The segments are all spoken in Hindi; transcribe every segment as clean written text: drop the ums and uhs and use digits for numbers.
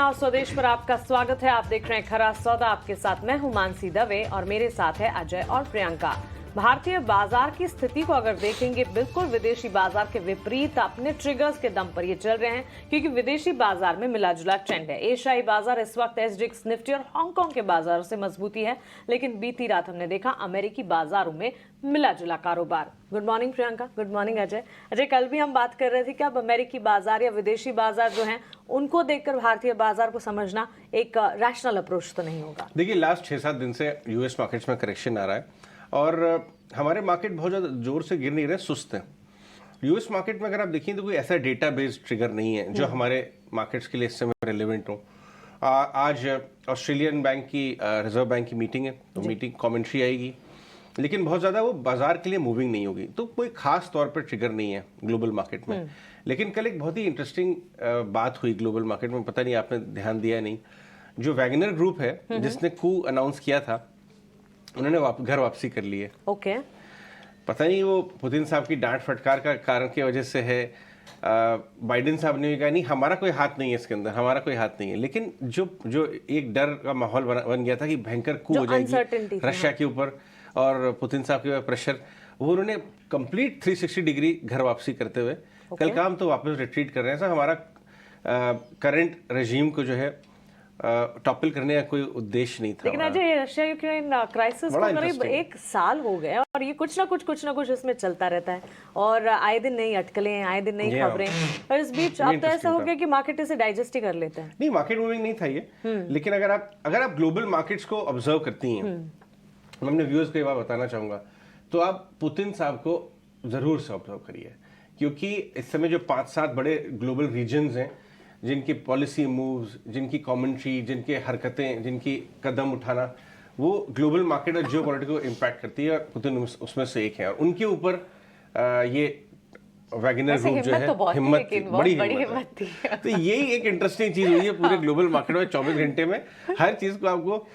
और स्वदेश पर आपका स्वागत है। आप देख रहे हैं खरा सौदा। आपके साथ मैं हूं मानसी दवे और मेरे साथ है अजय और प्रियंका। भारतीय बाजार की स्थिति को अगर देखेंगे, बिल्कुल विदेशी बाजार के विपरीत अपने ट्रिगर्स के दम पर ये चल रहे हैं, क्योंकि विदेशी बाजार में मिला जुला ट्रेंड है। एशियाई बाजार इस वक्त एसजीएक्स निफ्टी और हांगकांग के बाजारों से मजबूती है, लेकिन बीती रात हमने देखा अमेरिकी बाजारों में मिला जुला कारोबार। Good morning Priyanka. Good morning Ajay. Ajay, कल भी हम बात कर रहे थे कि अब अमेरिकी बाजार या विदेशी बाजार जो हैं उनको देखकर भारतीय बाजार को समझना एक रैशनल अप्रोच तो नहीं होगा। देखिए, लास्ट 6-7 दिन से यूएस मार्केट्स में करेक्शन आ रहा है और हमारे मार्केट बहुत ज़्यादा जोर से गिर नहीं रहे, सुस्त हैं। यूएस मार्केट में अगर आप देखिए तो कोई ऐसा डेटा बेस्ड ट्रिगर नहीं है जो हमारे मार्केट्स के लिए इस समय रेलिवेंट हो। आज ऑस्ट्रेलियन बैंक की रिजर्व बैंक की मीटिंग है, तो मीटिंग कमेंट्री आएगी, लेकिन बहुत ज़्यादा वो बाजार के लिए मूविंग नहीं होगी, तो कोई खास तौर पर ट्रिगर नहीं है ग्लोबल मार्केट में। लेकिन कल एक बहुत ही इंटरेस्टिंग बात हुई ग्लोबल मार्केट में, पता नहीं आपने ध्यान दिया नहीं। जो वैगनर ग्रुप है जिसने कू अनाउंस किया था, उन्होंने घर वापसी कर ली है। ओके। पता नहीं वो पुतिन साहब की डांट फटकार का कारण की वजह से है। बाइडेन साहब ने भी कहा नहीं, हमारा कोई हाथ नहीं है इसके अंदर, हमारा कोई हाथ नहीं है। लेकिन जो एक डर का माहौल बन गया था कि भयंकर कू हो जाएगी रशिया के ऊपर और पुतिन साहब के ऊपर प्रेशर, वो उन्होंने कंप्लीट 360 डिग्री घर वापसी करते हुए कल काम तो वापस रिट्रीट कर रहे हैं। हमारा करंट रेजीम को जो है टॉपल करने का कोई उद्देश्य नहीं था। लेकिन अजय, रशिया यूक्रेन क्राइसिस को करीब 1 साल हो गया और ये कुछ ना कुछ इसमें चलता रहता है और आए दिन नई अटकलें, आए दिन नई खबरें, और इस बीच अब तो ऐसा हो गया कि मार्केट इसे डाइजेस्ट ही कर लेते हैं। नहीं, मार्केट मूविंग नहीं था ये, लेकिन अगर आप ग्लोबल मार्केट्स को ऑब्जर्व करती हैं, मैं अपने व्यूअर्स को ये बात बताना चाहूंगा, तो आप पुतिन साहब को जरूर से ऑब्जर्व करिए, क्योंकि इस समय जो 5-7 बड़े ग्लोबल रीजन्स हैं जिनकी पॉलिसी मूव्स, जिनकी कमेंट्री, जिनकी हरकतें, जिनकी कदम उठाना, वो ग्लोबल मार्केट और जियोपॉलिटिक्स को इम्पैक्ट करती है, और पुतिन उसमें से एक है। और उनके ऊपर ये वैगनर ग्रुप जो है, हिम्मत थी, बड़ी हिम्मत थी। तो यही एक इंटरेस्टिंग चीज हुई है पूरे ग्लोबल मार्केट में। 24 घंटे में हर चीज को आपको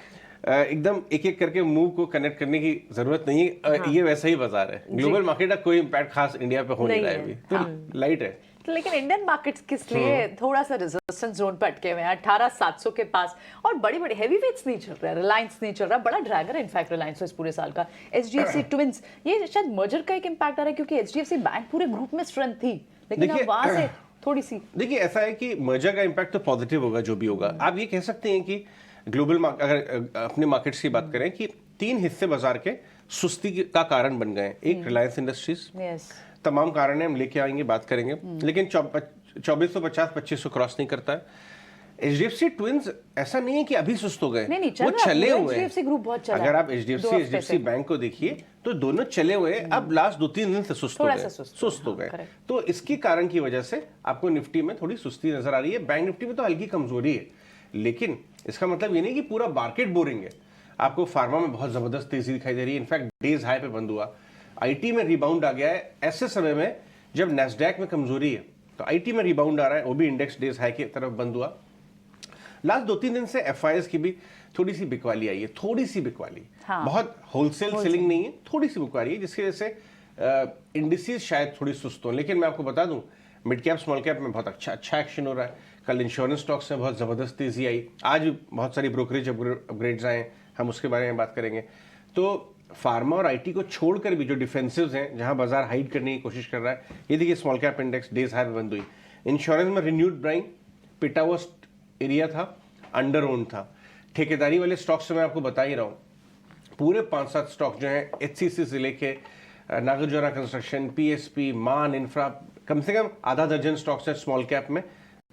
एकदम एक करके मूव को कनेक्ट करने की जरूरत नहीं है। ये वैसा ही बाजार है, ग्लोबल मार्केट का कोई इम्पैक्ट खास इंडिया पे हो नहीं रहा है अभी, तो लाइट है। लेकिन इंडियन मार्केट्स किस लिए थोड़ा सा रेजिस्टेंस जोन पे अटके हुए हैं 18,700 के पास, और बड़े बड़े हैवी वेट्स नहीं चल रहा है, रिलायंस नहीं चल रहा, बड़ा ड्रैगर है इनफैक्ट रिलायंस इस पूरे साल का। एचडीएफसी ट्विंस, ये शायद मर्जर का एक इम्पैक्ट आ रहा है, क्योंकि एचडीएफसी बैंक पूरे ग्रुप में स्ट्रेंथ थी, लेकिन अब वहां से थोड़ी सी। देखिए, ऐसा है कि मर्जर का इम्पैक्ट तो पॉजिटिव होगा जो भी होगा। आप ये कह सकते हैं कि ग्लोबल अगर अपने मार्केट्स की बात करें कि 3 हिस्से बाजार के सुस्ती का कारण बन गए। एक रिलायंस इंडस्ट्रीज, तमाम कारण है, हम लेके आएंगे, बात करेंगे, लेकिन 2450-2500 क्रॉस नहीं करता है। एचडीएफसी ट्विंस ऐसा नहीं है कि अभी सुस्त हो गए, वो चले हुए हैं। अगर आप एचडीएफसी बैंक को देखिए तो दोनों चले हुए, अब लास्ट 2-3 दिन से सुस्त हो गए। तो इसके कारण की वजह से आपको निफ्टी में थोड़ी सुस्ती नजर आ रही है। बैंक निफ्टी में तो हल्की कमजोरी है, लेकिन इसका मतलब ये नहीं कि पूरा मार्केट बोरिंग है। आपको फार्मा में बहुत जबरदस्त तेजी दिखाई दे रही है, इनफैक्ट डेज हाई पे बंद हुआ। आईटी में रिबाउंड आ गया है ऐसे समय में जब नैस्डैक में कमजोरी है, तो आईटी में रिबाउंड आ रहा है, वो भी इंडेक्स डेज हाई की तरफ बंद हुआ। लास्ट 2-3 दिन से एफआईएस की भी थोड़ी सी बिकवाली आई है, थोड़ी सी बिकवाली, बहुत होलसेल सेलिंग नहीं है, थोड़ी सी बिकवाली है, जिसकी वजह से इंडिसेस शायद थोड़ी सुस्त हो। लेकिन मैं आपको बता दूं, मिड कैप स्मॉल कैप में बहुत अच्छा एक्शन हो रहा है। कल इंश्योरेंस स्टॉक्स में बहुत जबरदस्त तेजी आई, आज बहुत सारी ब्रोकरेज अपग्रेड्स आए, हम उसके बारे में बात करेंगे। तो फार्मा और आईटी को छोड़कर भी जो डिफेंसिव्स हैं, जहां बाजार हाइड करने की कोशिश कर रहा है, ये देखिए small cap index days high बंद हुई। इंश्योरेंस में रिन्यूड बाइंग, पिटावोस्ट एरिया था, अंडर ओन था। ठेकेदारी वाले स्टॉक्स से मैं आपको बता ही रहा हूँ, पूरे 5-7 स्टॉक जो हैं, एचसीसी से लेके नागार्जुना कंस्ट्रक्शन, पीएसपी, मान इंफ्रा, कम से कम आधा दर्जन स्टॉक्स हैं स्मॉल कैप में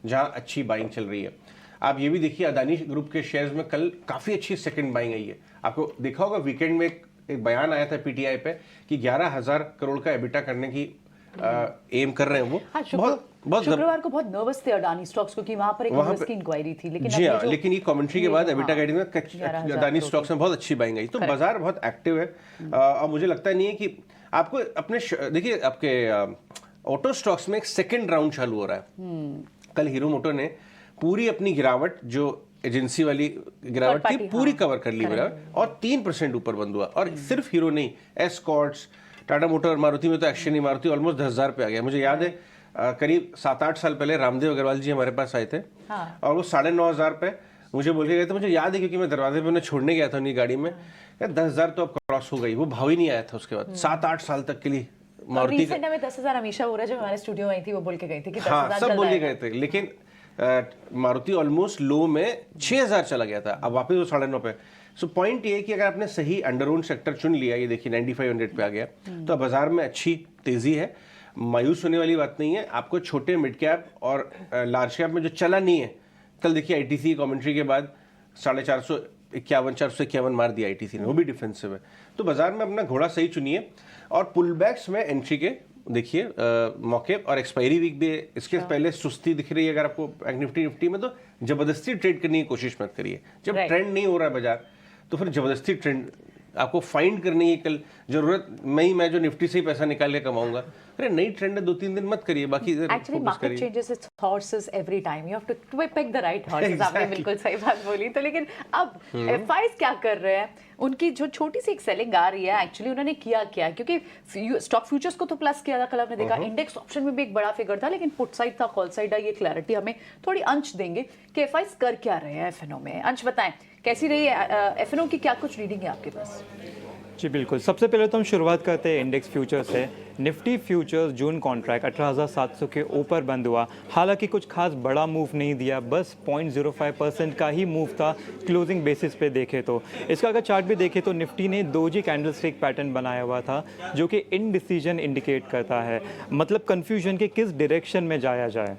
जहां अच्छी बाइंग चल रही है। आप ये भी देखिए, अदानी ग्रुप के शेयर्स में कल काफी अच्छी सेकंड बाइंग आई है। आपको देखा होगा वीकेंड में एक बयान आया था पीटीआई पे कि 11,000 करोड़ का एबिटा करने की एम कर रहे हैं वो। बहुत शुक्रवार को बहुत नर्वस थे अडानी स्टॉक्स को कि वहां पर एक इन्वेस्ट की इंक्वायरी थी, लेकिन जी हाँ, लेकिन ये कमेंट्री के बाद एबिटा गाइडेंस में अडानी स्टॉक्स में बहुत अच्छी बाइंग आई, तो बाजार बहुत एक्टिव है। और मुझे लगता नहीं है कि आपको अपने देखिए, आपके ऑटो स्टॉक्स में एक सेकेंड राउंड चालू हो रहा है। कल हीरो मोटो ने पूरी अपनी गिरावट, जो एजेंसी वाली गिरावट थी, पूरी कवर कर ली और 3% ऊपर बंद हुआ। और सिर्फ हीरो नहीं, एस्कॉर्ट्स, टाटा मोटर, मारुति में तो एक्शन ही, मारुति ऑलमोस्ट 10,000 पे आ गया। मुझे याद है करीब 7-8 साल पहले रामदेव अग्रवाल जी हमारे पास आए थे। हाँ। और वो 9,500 पे मुझे बोल के गए थे। मुझे याद है क्योंकि मैं दरवाजे पे उन्हें छोड़ने गया था उनकी गाड़ी में। 10,000 तो अब क्रॉस हो गई, वो भाव ही नहीं आया था उसके बाद 7-8 साल तक के लिए। मारुति रिसेंट में 10,000 हमेशा हो रहा है, जब हमारे स्टूडियो में आई थी वो बोल के गई थी कि 10,000 हाँ, सब चल बोल रहा के है। गए थे, लेकिन मारुति ऑलमोस्ट लो में 6,000 चला गया था, अब वापस वो 9,500 पे। सो पॉइंट ये है कि अगर आपने सही अंडर ओन सेक्टर चुन लिया, ये देखिए 9500 पे आ गया, तो अब बाजार में अच्छी तेजी है। मायूस होने वाली बात नहीं है। आपको छोटे मिड कैप और लार्ज कैप में जो चला नहीं है, कल देखिए आईटीसी कमेंट्री के बाद 451 मार दिया आईटीसी ने, वो भी डिफेंसिव है। तो बाजार में अपना घोड़ा सही चुनिए और पुल बैक्स में एंट्री के देखिए मौके, और एक्सपायरी वीक भी है। इसके पहले सुस्ती दिख रही है अगर आपको निफ्टी में, तो जबरदस्ती ट्रेड करने की कोशिश मत करिए। जब ट्रेंड नहीं हो रहा है बाजार, तो फिर जबरदस्ती ट्रेंड आपको फाइंड करने की कल जरूरत मैं जो निफ्टी से ही पैसा निकाल के कमाऊंगा, अरे नई ट्रेंड है 2-3 दिन मत करिए, बाकी actually market changes it's horses every time, you have to pick the right horses. आपने बिल्कुल सही बात बोली। तो लेकिन अब एफआईज क्या कर रहे हैं, उनकी जो छोटी सी एक सेलिंग आ रही है, एक्चुअली उन्होंने किया क्या, क्योंकि स्टॉक फ्यूचर्स को तो प्लस किया था कल आपने देखा, इंडेक्स ऑप्शन में भी एक बड़ा फिगर था, लेकिन पुट साइड था, कॉल साइड है। ये क्लैरिटी हमें थोड़ी अंश देंगे कि एफआईज कर क्या रहे हैं एफएनओ में। अंश बताएं कैसी रही है एफएनओ की, क्या कुछ रीडिंग है आपके पास? जी बिल्कुल, सबसे पहले तो हम शुरुआत करते हैं इंडेक्स फ्यूचर से। निफ्टी फ्यूचर्स जून कॉन्ट्रैक्ट 18,700 के ऊपर बंद हुआ। हालांकि कुछ खास बड़ा मूव नहीं दिया, बस 0.05% का ही मूव था क्लोजिंग बेसिस पे देखे तो। इसका अगर चार्ट भी देखें तो निफ्टी ने दोजी कैंडलस्टिक पैटर्न बनाया हुआ था, जो कि इनडिसीजन इंडिकेट करता है, मतलब कन्फ्यूजन के किस डायरेक्शन में जाया जाए।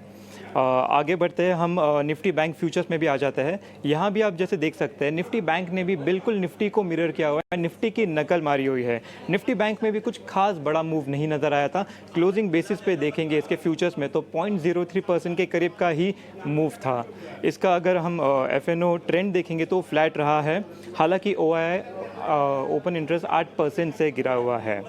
आगे बढ़ते हैं हम, निफ्टी बैंक फ्यूचर्स में भी आ जाते हैं। यहाँ भी आप जैसे देख सकते हैं निफ्टी बैंक ने भी बिल्कुल निफ्टी को मिरर किया हुआ है, निफ्टी की नकल मारी हुई है। निफ्टी बैंक में भी कुछ खास बड़ा मूव नहीं नज़र आया था। क्लोजिंग बेसिस पे देखेंगे इसके फ्यूचर्स में तो 0.03% के करीब का ही मूव था। इसका अगर हम एफएनओ ट्रेंड देखेंगे तो फ्लैट रहा है, हालांकि ओआई ओपन इंटरेस्ट 8% से गिरा हुआ है।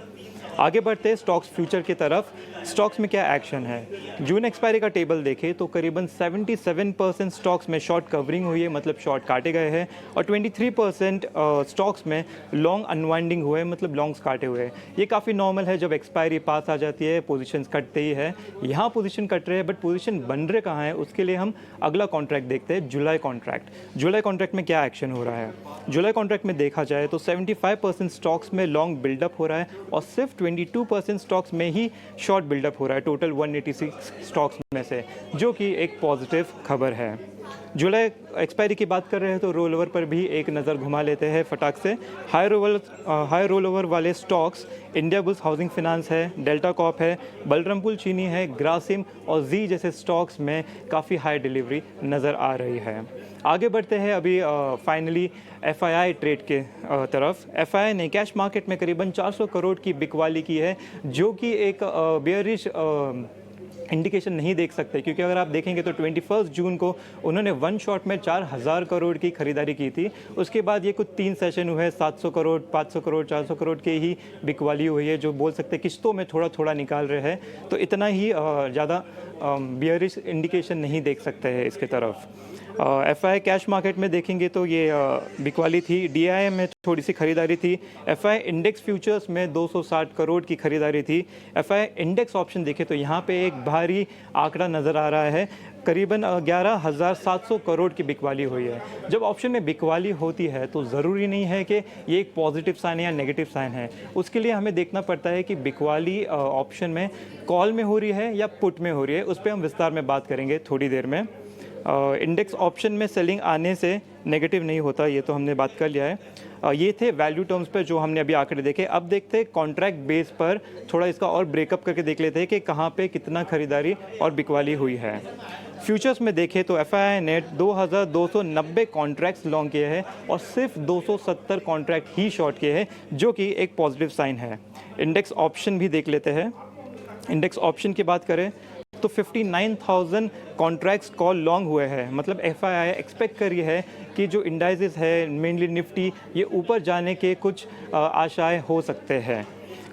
आगे बढ़ते हैं स्टॉक्स फ्यूचर की तरफ। स्टॉक्स में क्या एक्शन है, जून एक्सपायरी का टेबल देखें तो करीबन 77% स्टॉक्स में शॉर्ट कवरिंग हुई है, मतलब शॉर्ट काटे गए हैं, और 23% स्टॉक्स में लॉन्ग अनवाइंडिंग हुए, मतलब लॉन्ग्स काटे हुए हैं। ये काफ़ी नॉर्मल है, जब एक्सपायरी पास आ जाती है पोजीशंस कटते ही है। यहाँ पोजीशन कट रहे हैं, बट पोजीशन बन रहे कहाँ हैं, उसके लिए हम अगला कॉन्ट्रैक्ट देखते हैं, जुलाई कॉन्ट्रैक्ट। जुलाई कॉन्ट्रैक्ट में क्या एक्शन हो रहा है, जुलाई कॉन्ट्रैक्ट में देखा जाए तो 75% स्टॉक्स में लॉन्ग बिल्डअप हो रहा है और सिर्फ 22% स्टॉक्स में ही शॉर्ट बिल्डअप हो रहा है टोटल 186 स्टॉक्स में से, जो कि एक पॉजिटिव खबर है। जुलाई एक्सपायरी की बात कर रहे हैं तो रोल ओवर पर भी एक नज़र घुमा लेते हैं फटाक से। हाई रोल ओवर वाले stocks India bulls housing finance है, डेल्टा कॉप है, बलरामपुर चीनी है, ग्रासिम और जी जैसे स्टॉक्स में काफ़ी हाई डिलीवरी नज़र आ रही है। आगे बढ़ते हैं अभी फाइनली एफआईआई ट्रेड के तरफ। एफआईआई ने कैश मार्केट में करीबन 400 करोड़ की बिकवाली की है, जो कि एक बेयरिश इंडिकेशन नहीं देख सकते, क्योंकि अगर आप देखेंगे तो 21 जून को उन्होंने वन शॉट में 4,000 करोड़ की खरीदारी की थी। उसके बाद ये कुछ 3 सेशन हुए, 700 करोड़, 500 करोड़, 400 करोड़ के ही बिकवाली हुई है, जो बोल सकते किस्तों में थोड़ा थोड़ा निकाल रहे हैं। तो इतना ही ज़्यादा बियरिश इंडिकेशन नहीं देख सकते हैं इसके तरफ। एफआई कैश मार्केट में देखेंगे तो ये बिकवाली थी, डीआईएम में थोड़ी सी खरीदारी थी, एफआई इंडेक्स फ्यूचर्स में 260 करोड़ की खरीदारी थी। एफआई इंडेक्स ऑप्शन देखें तो यहाँ पे एक भारी आंकड़ा नज़र आ रहा है, करीबन 11,700 करोड़ की बिकवाली हुई है। जब ऑप्शन में बिकवाली होती है तो ज़रूरी नहीं है कि ये एक पॉजिटिव साइन है या नेगेटिव साइन है, उसके लिए हमें देखना पड़ता है कि बिकवाली ऑप्शन में कॉल में हो रही है या पुट में हो रही है। उस पर हम विस्तार में बात करेंगे थोड़ी देर में। इंडेक्स ऑप्शन में सेलिंग आने से नेगेटिव नहीं होता, ये तो हमने बात कर लिया है। ये थे वैल्यू टर्म्स पर जो हमने अभी आंकड़े देखे। अब देखते हैं कॉन्ट्रैक्ट बेस पर थोड़ा इसका और ब्रेकअप करके देख लेते हैं कि कहाँ पे कितना खरीदारी और बिकवाली हुई है। फ्यूचर्स में देखें तो एफआईआई ने 2,290 कॉन्ट्रैक्ट्स लॉन्ग किए हैं और सिर्फ 270 कॉन्ट्रैक्ट ही शॉर्ट किए हैं, जो कि एक पॉजिटिव साइन है। इंडेक्स ऑप्शन भी देख लेते हैं। इंडेक्स ऑप्शन की बात करें तो 59,000 कॉन्ट्रैक्ट्स कॉल लॉन्ग हुए हैं, मतलब एफआईआई एक्सपेक्ट कर रही है कि जो इंडाइसेस है मेनली निफ्टी, ये ऊपर जाने के कुछ आशाएं हो सकते हैं।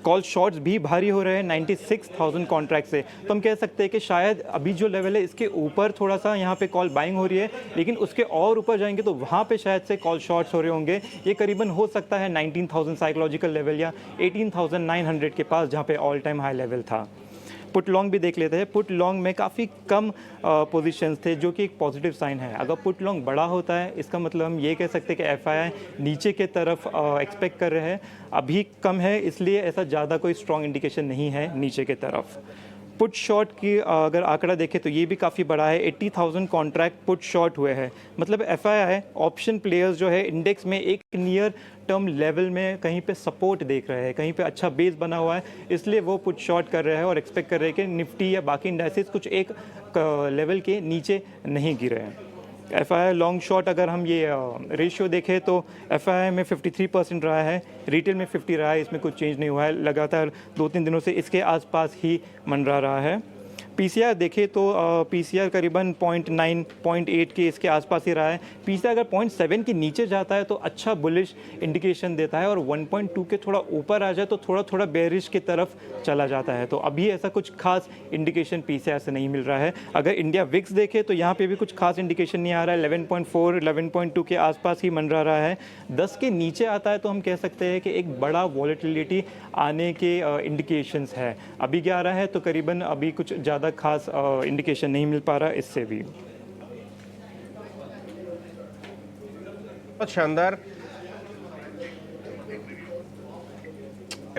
कॉल शॉर्ट्स भी भारी हो रहे हैं 96,000 कॉन्ट्रैक्ट से, तो हम कह सकते हैं कि शायद अभी जो लेवल है इसके ऊपर थोड़ा सा यहाँ पे कॉल बाइंग हो रही है, लेकिन उसके और ऊपर जाएंगे तो वहाँ पे शायद से कॉल शॉर्ट्स हो रहे होंगे। ये करीबन हो सकता है 19,000 साइकोलॉजिकल लेवल या 18,900 के पास, जहाँ पे ऑल टाइम हाई लेवल था। पुट लॉन्ग भी देख लेते हैं। पुट लॉन्ग में काफ़ी कम पोजीशंस थे, जो कि एक पॉजिटिव साइन है। अगर पुट लॉन्ग बड़ा होता है, इसका मतलब हम ये कह सकते हैं कि FII नीचे के तरफ एक्सपेक्ट कर रहे हैं। अभी कम है, इसलिए ऐसा ज़्यादा कोई स्ट्रॉन्ग इंडिकेशन नहीं है नीचे के तरफ। पुट शॉर्ट की अगर आंकड़ा देखें तो ये भी काफ़ी बड़ा है। 80,000 कॉन्ट्रैक्ट पुट शॉर्ट हुए हैं। मतलब FII ऑप्शन प्लेयर्स जो है इंडेक्स में एक नियर टर्म लेवल में कहीं पे सपोर्ट देख रहे हैं, कहीं पे अच्छा बेस बना हुआ है, इसलिए वो पुट शॉर्ट कर रहे हैं और एक्सपेक्ट कर रहे हैं कि निफ्टी या बाकी इंडाइसेस कुछ एक लेवल के नीचे नहीं गिरे हैं। FII लॉन्ग शॉर्ट अगर हम ये रेशियो देखें तो FII में 53% रहा है, रिटेल में 50 रहा है, इसमें कुछ चेंज नहीं हुआ है। लगातार 2-3 दिनों से इसके आसपास ही मंडरा रहा है। PCR देखें तो PCR करीबन 0.9 0.8 के इसके आसपास ही रहा है। PCR अगर 0.7 के नीचे जाता है तो अच्छा बुलिश इंडिकेशन देता है, और 1.2 के थोड़ा ऊपर आ जाए तो थोड़ा थोड़ा बेरिश की तरफ चला जाता है। तो अभी ऐसा कुछ खास इंडिकेशन PCR से नहीं मिल रहा है। अगर इंडिया विक्स देखें तो यहाँ पे भी कुछ खास इंडिकेशन नहीं आ रहा है। 11.4 11.2 के आसपास ही मंडरा रहा है। 10 के नीचे आता है तो हम कह सकते हैं कि एक बड़ा वॉलेटिलिटी आने के इंडिकेशंस है। अभी 11 है तो करीबन अभी कुछ ज़्यादा खास इंडिकेशन नहीं मिल पा रहा इससे भी। बहुत शानदार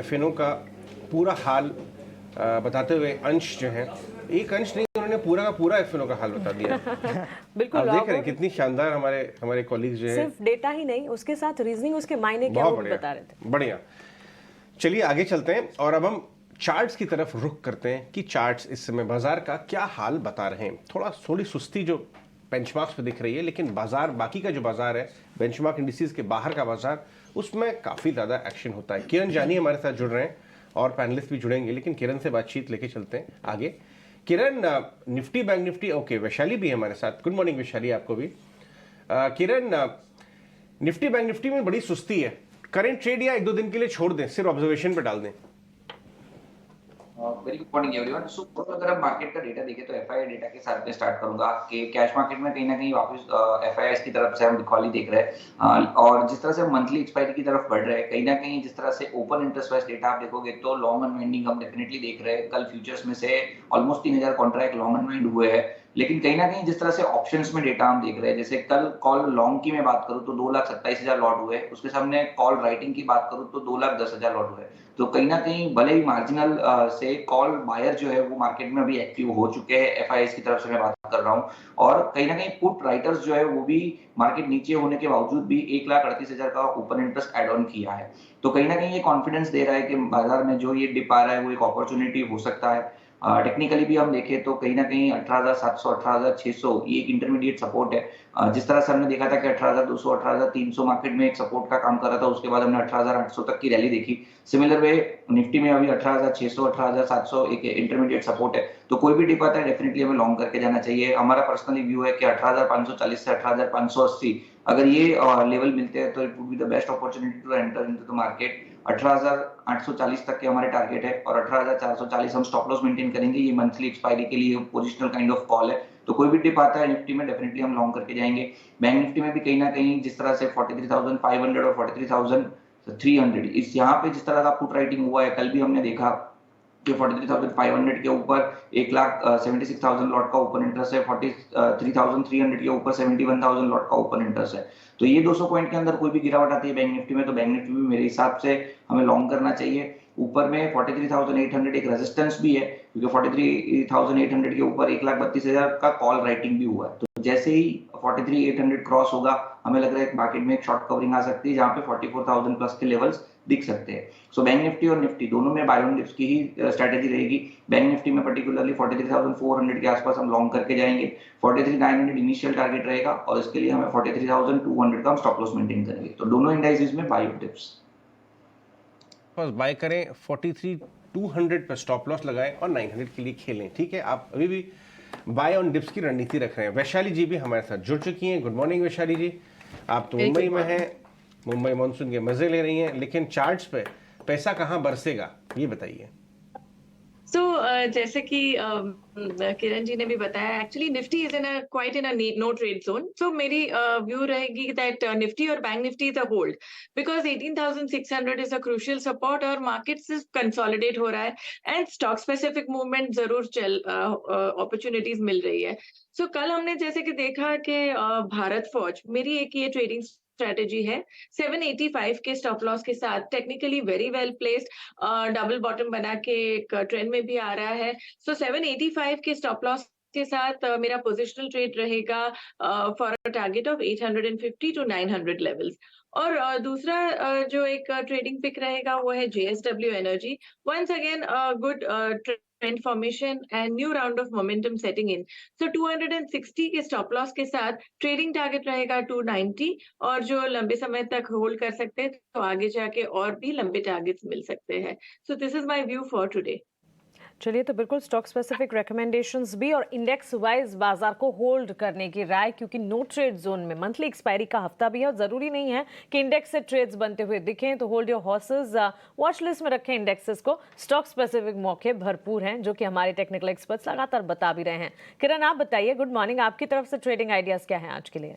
FNO का पूरा हाल बताते हुए अंश जो है, एक अंश नहीं, उन्होंने पूरा का पूरा FNO का हाल बता दिया। बिल्कुल, आप देख रहे हैं कितनी शानदार हमारे कॉलीग्स जो है, सिर्फ डेटा ही नहीं, उसके साथ रीजनिंग, उसके मायने क्या, वो भी बता रहे थे। बढ़िया। चलिए आगे चलते हैं और अब हम चार्ट्स की तरफ रुख करते हैं कि चार्ट्स इस समय बाजार का क्या हाल बता रहे हैं। थोड़ी सुस्ती जो बेंचमार्क्स पे दिख रही है, लेकिन बाजार, बाकी का जो बाजार है, बेंचमार्क इंडिसेस के बाहर का बाजार, उसमें काफी ज्यादा एक्शन होता है। किरण जानी हमारे साथ जुड़ रहे हैं और पैनलिस्ट भी जुड़ेंगे, लेकिन किरण से बातचीत लेके चलते हैं आगे। Kiran, Nifty bank Nifty, okay, Vaishali भी है हमारे साथ। गुड मॉर्निंग वैशाली, आपको भी। किरण, निफ्टी बैंक निफ्टी में बड़ी सुस्ती है। करेंट ट्रेड या 1-2 दिन के लिए छोड़ दें, सिर्फ ऑब्जर्वेशन पे डाल दें? Very good morning everyone. So अगर हम मार्केट का डेटा देखें तो एफआईआई डेटा के साथ में स्टार्ट करूंगा कि कैश मार्केट में कहीं ना कहीं वापस एफआईआई की तरफ से हम बिकॉली देख रहे हैं, और जिस तरह से मंथली एक्सपायरी की तरफ बढ़ रहे हैं, कहीं ना कहीं जिस तरह से ओपन इंटरेस्ट वाइज डेटा आप देखोगे तो लॉन्ग अनवाइंडिंग हम डेफिनेटली देख रहे हैं। कल फ्यूचर्स में से ऑलमोस्ट 3000 कॉन्ट्रैक्ट लॉन्ग अनवाइंड हुए हैं, लेकिन कहीं ना कहीं जिस तरह से ऑप्शंस में डेटा हम देख रहे हैं, जैसे कल कॉल लॉन्ग की मैं बात करूं तो 2,27,000 लॉट हुए, उसके सामने कॉल राइटिंग की बात करूं तो 2,10,000 लॉट हुए। तो कहीं ना कहीं भले ही मार्जिनल से कॉल बायर जो है वो मार्केट में अभी एक्टिव हो चुके हैं, एफआईआई की तरफ से मैं बात कर रहा हूं, और कहीं ना कहीं पुट राइटर्स जो है वो भी मार्केट नीचे होने के बावजूद भी 1,38,000 का ओपन इंटरेस्ट एड ऑन किया है। तो कहीं ना कहीं ये कॉन्फिडेंस दे रहा है कि बाजार में जो ये डिप आ रहा है वो एक अपॉर्चुनिटी हो सकता है। टेक्निकली भी हम देखें तो कहीं ना कहीं 18,700 18,600 ये एक इंटरमीडिएट सपोर्ट है। जिस तरह से हमने देखा था कि 18,200 18,300 मार्केट में एक सपोर्ट का काम कर रहा था, उसके बाद हमने 18,800 तक की रैली देखी। सिमिलर वे निफ्टी में अभी 18,600 18,700 एक इंटरमीडिएट सपोर्ट है। तो कोई भी डिप आता है डेफिनेटली हमें लॉन्ग करके जाना चाहिए। हमारा पर्सनली व्यू है कि 18,540 से 18,580 अगर ये लेवल मिलते हैं तो it would be the best opportunity to enter into the market. 18,840 तक के हमारे टारगेट है और 18,440 हम स्टॉप लॉस मेंटेन करेंगे। ये मंथली एक्सपायरी के लिए पोजिशनल काइंड ऑफ कॉल है, तो कोई भी डिप आता है निफ्टी में डेफिनेटली हम लॉन्ग करके जाएंगे। बैंक निफ्टी में भी कहीं ना कहीं जिस तरह से 43,500 और 43,300 इस यहाँ पे जिस तरह का पुट राइटिंग हुआ है, कल भी हमने देखा कि 43,500 के ऊपर 1,76,000 लॉट का ओपन इंटरेस्ट है, 43,300 के ऊपर 71,000 लॉट का ओपन इंटरेस्ट है। तो ये 200 पॉइंट के अंदर कोई भी गिरावट आती है बैंक निफ्टी में तो बैंक निफ्टी में मेरे हिसाब से हमें लॉन्ग करना चाहिए। ऊपर में 43,800 एक रेजिस्टेंस भी है, क्योंकि 43,800 के ऊपर 1,32,000 का कॉल राइटिंग भी हुआ है। तो जैसे ही 43,800 क्रॉस होगा, हमें लग रहा है मार्केट में एक शॉर्ट कवरिंग आ सकती है, जहां पे 44,000 प्लस के लेवल्स दिख सकते हैं। सो बैंक निफ्टी और निफ्टी दोनों में बाय ऑन डिप्स की ही स्ट्रेटेजी रहेगी। बैंक निफ्टी में पर्टिकुलरली 43,400 के आसपास हम लॉन्ग करके जाएंगे। 43,900 इनिशियल टारगेट रहेगा और इसके लिए हमें 43,200 का हम स्टॉप लॉस मेंटेन करेंगे। तो दोनों इंडाइसेस में बाय ऑन डिप्स बस बाय करें, 43,200 पर स्टॉप लॉस लगाएं और 900 के लिए खेलें। ठीक है, आप अभी भी बाय ऑन डिप्स की रणनीति रख रहे हैं। वैशाली जी भी हमारे साथ जुड़ चुकी हैं। गुड मॉर्निंग वैशाली जी, आप तो मुंबई में हैं, मुंबई मॉनसून के मजे ले रही हैं, लेकिन चार्ट्स पे पैसा कहाँ बरसेगा ये बताइए। जैसे कि किरण जी ने भी बताया, actually Nifty is in a quite in a no trade zone. So मेरी व्यू रहेगी दैट निफ्टी और bank Nifty is a hold, because 18,600 is a crucial support और मार्केट सिर्फ कंसोलिडेट हो रहा है एंड स्टॉक स्पेसिफिक मूवमेंट जरूर अपॉर्चुनिटीज मिल रही है. सो कल हमने जैसे कि देखा कि भारत फौज, मेरी एक ये ट्रेडिंग स्ट्रेटेजी है 785 के स्टॉप लॉस के साथ, technically very well placed, double bottom बना के एक ट्रेंड में भी आ रहा है. सो 785 के स्टॉप लॉस के साथ मेरा पोजिशनल ट्रेड रहेगा for a target of 850 to 900 levels. और दूसरा जो एक ट्रेडिंग पिक रहेगा वो है JSW energy. Once again good trend formation and new round of momentum setting in. So 260 के स्टॉप लॉस के साथ ट्रेडिंग टारगेट रहेगा 290, और जो लंबे समय तक होल्ड कर सकते हैं तो आगे जाके और भी लंबे टारगेट्स मिल सकते हैं. So this is my view for today. चलिए, तो बिल्कुल स्टॉक स्पेसिफिक रिकमेंडेशंस भी और इंडेक्स वाइज बाजार को होल्ड करने की राय, क्योंकि नो ट्रेड जोन में मंथली एक्सपायरी का हफ्ता भी है और जरूरी नहीं है कि इंडेक्स से ट्रेड्स बनते हुए दिखें. तो hold your horses, watch list में रखें इंडेक्सेस को. स्टॉक स्पेसिफिक मौके भरपूर हैं जो कि हमारे टेक्निकल एक्सपर्ट्स लगातार बता भी रहे हैं. किरण, आप बताइए, गुड मॉर्निंग, आपकी तरफ से ट्रेडिंग आइडियाज क्या है आज के लिए?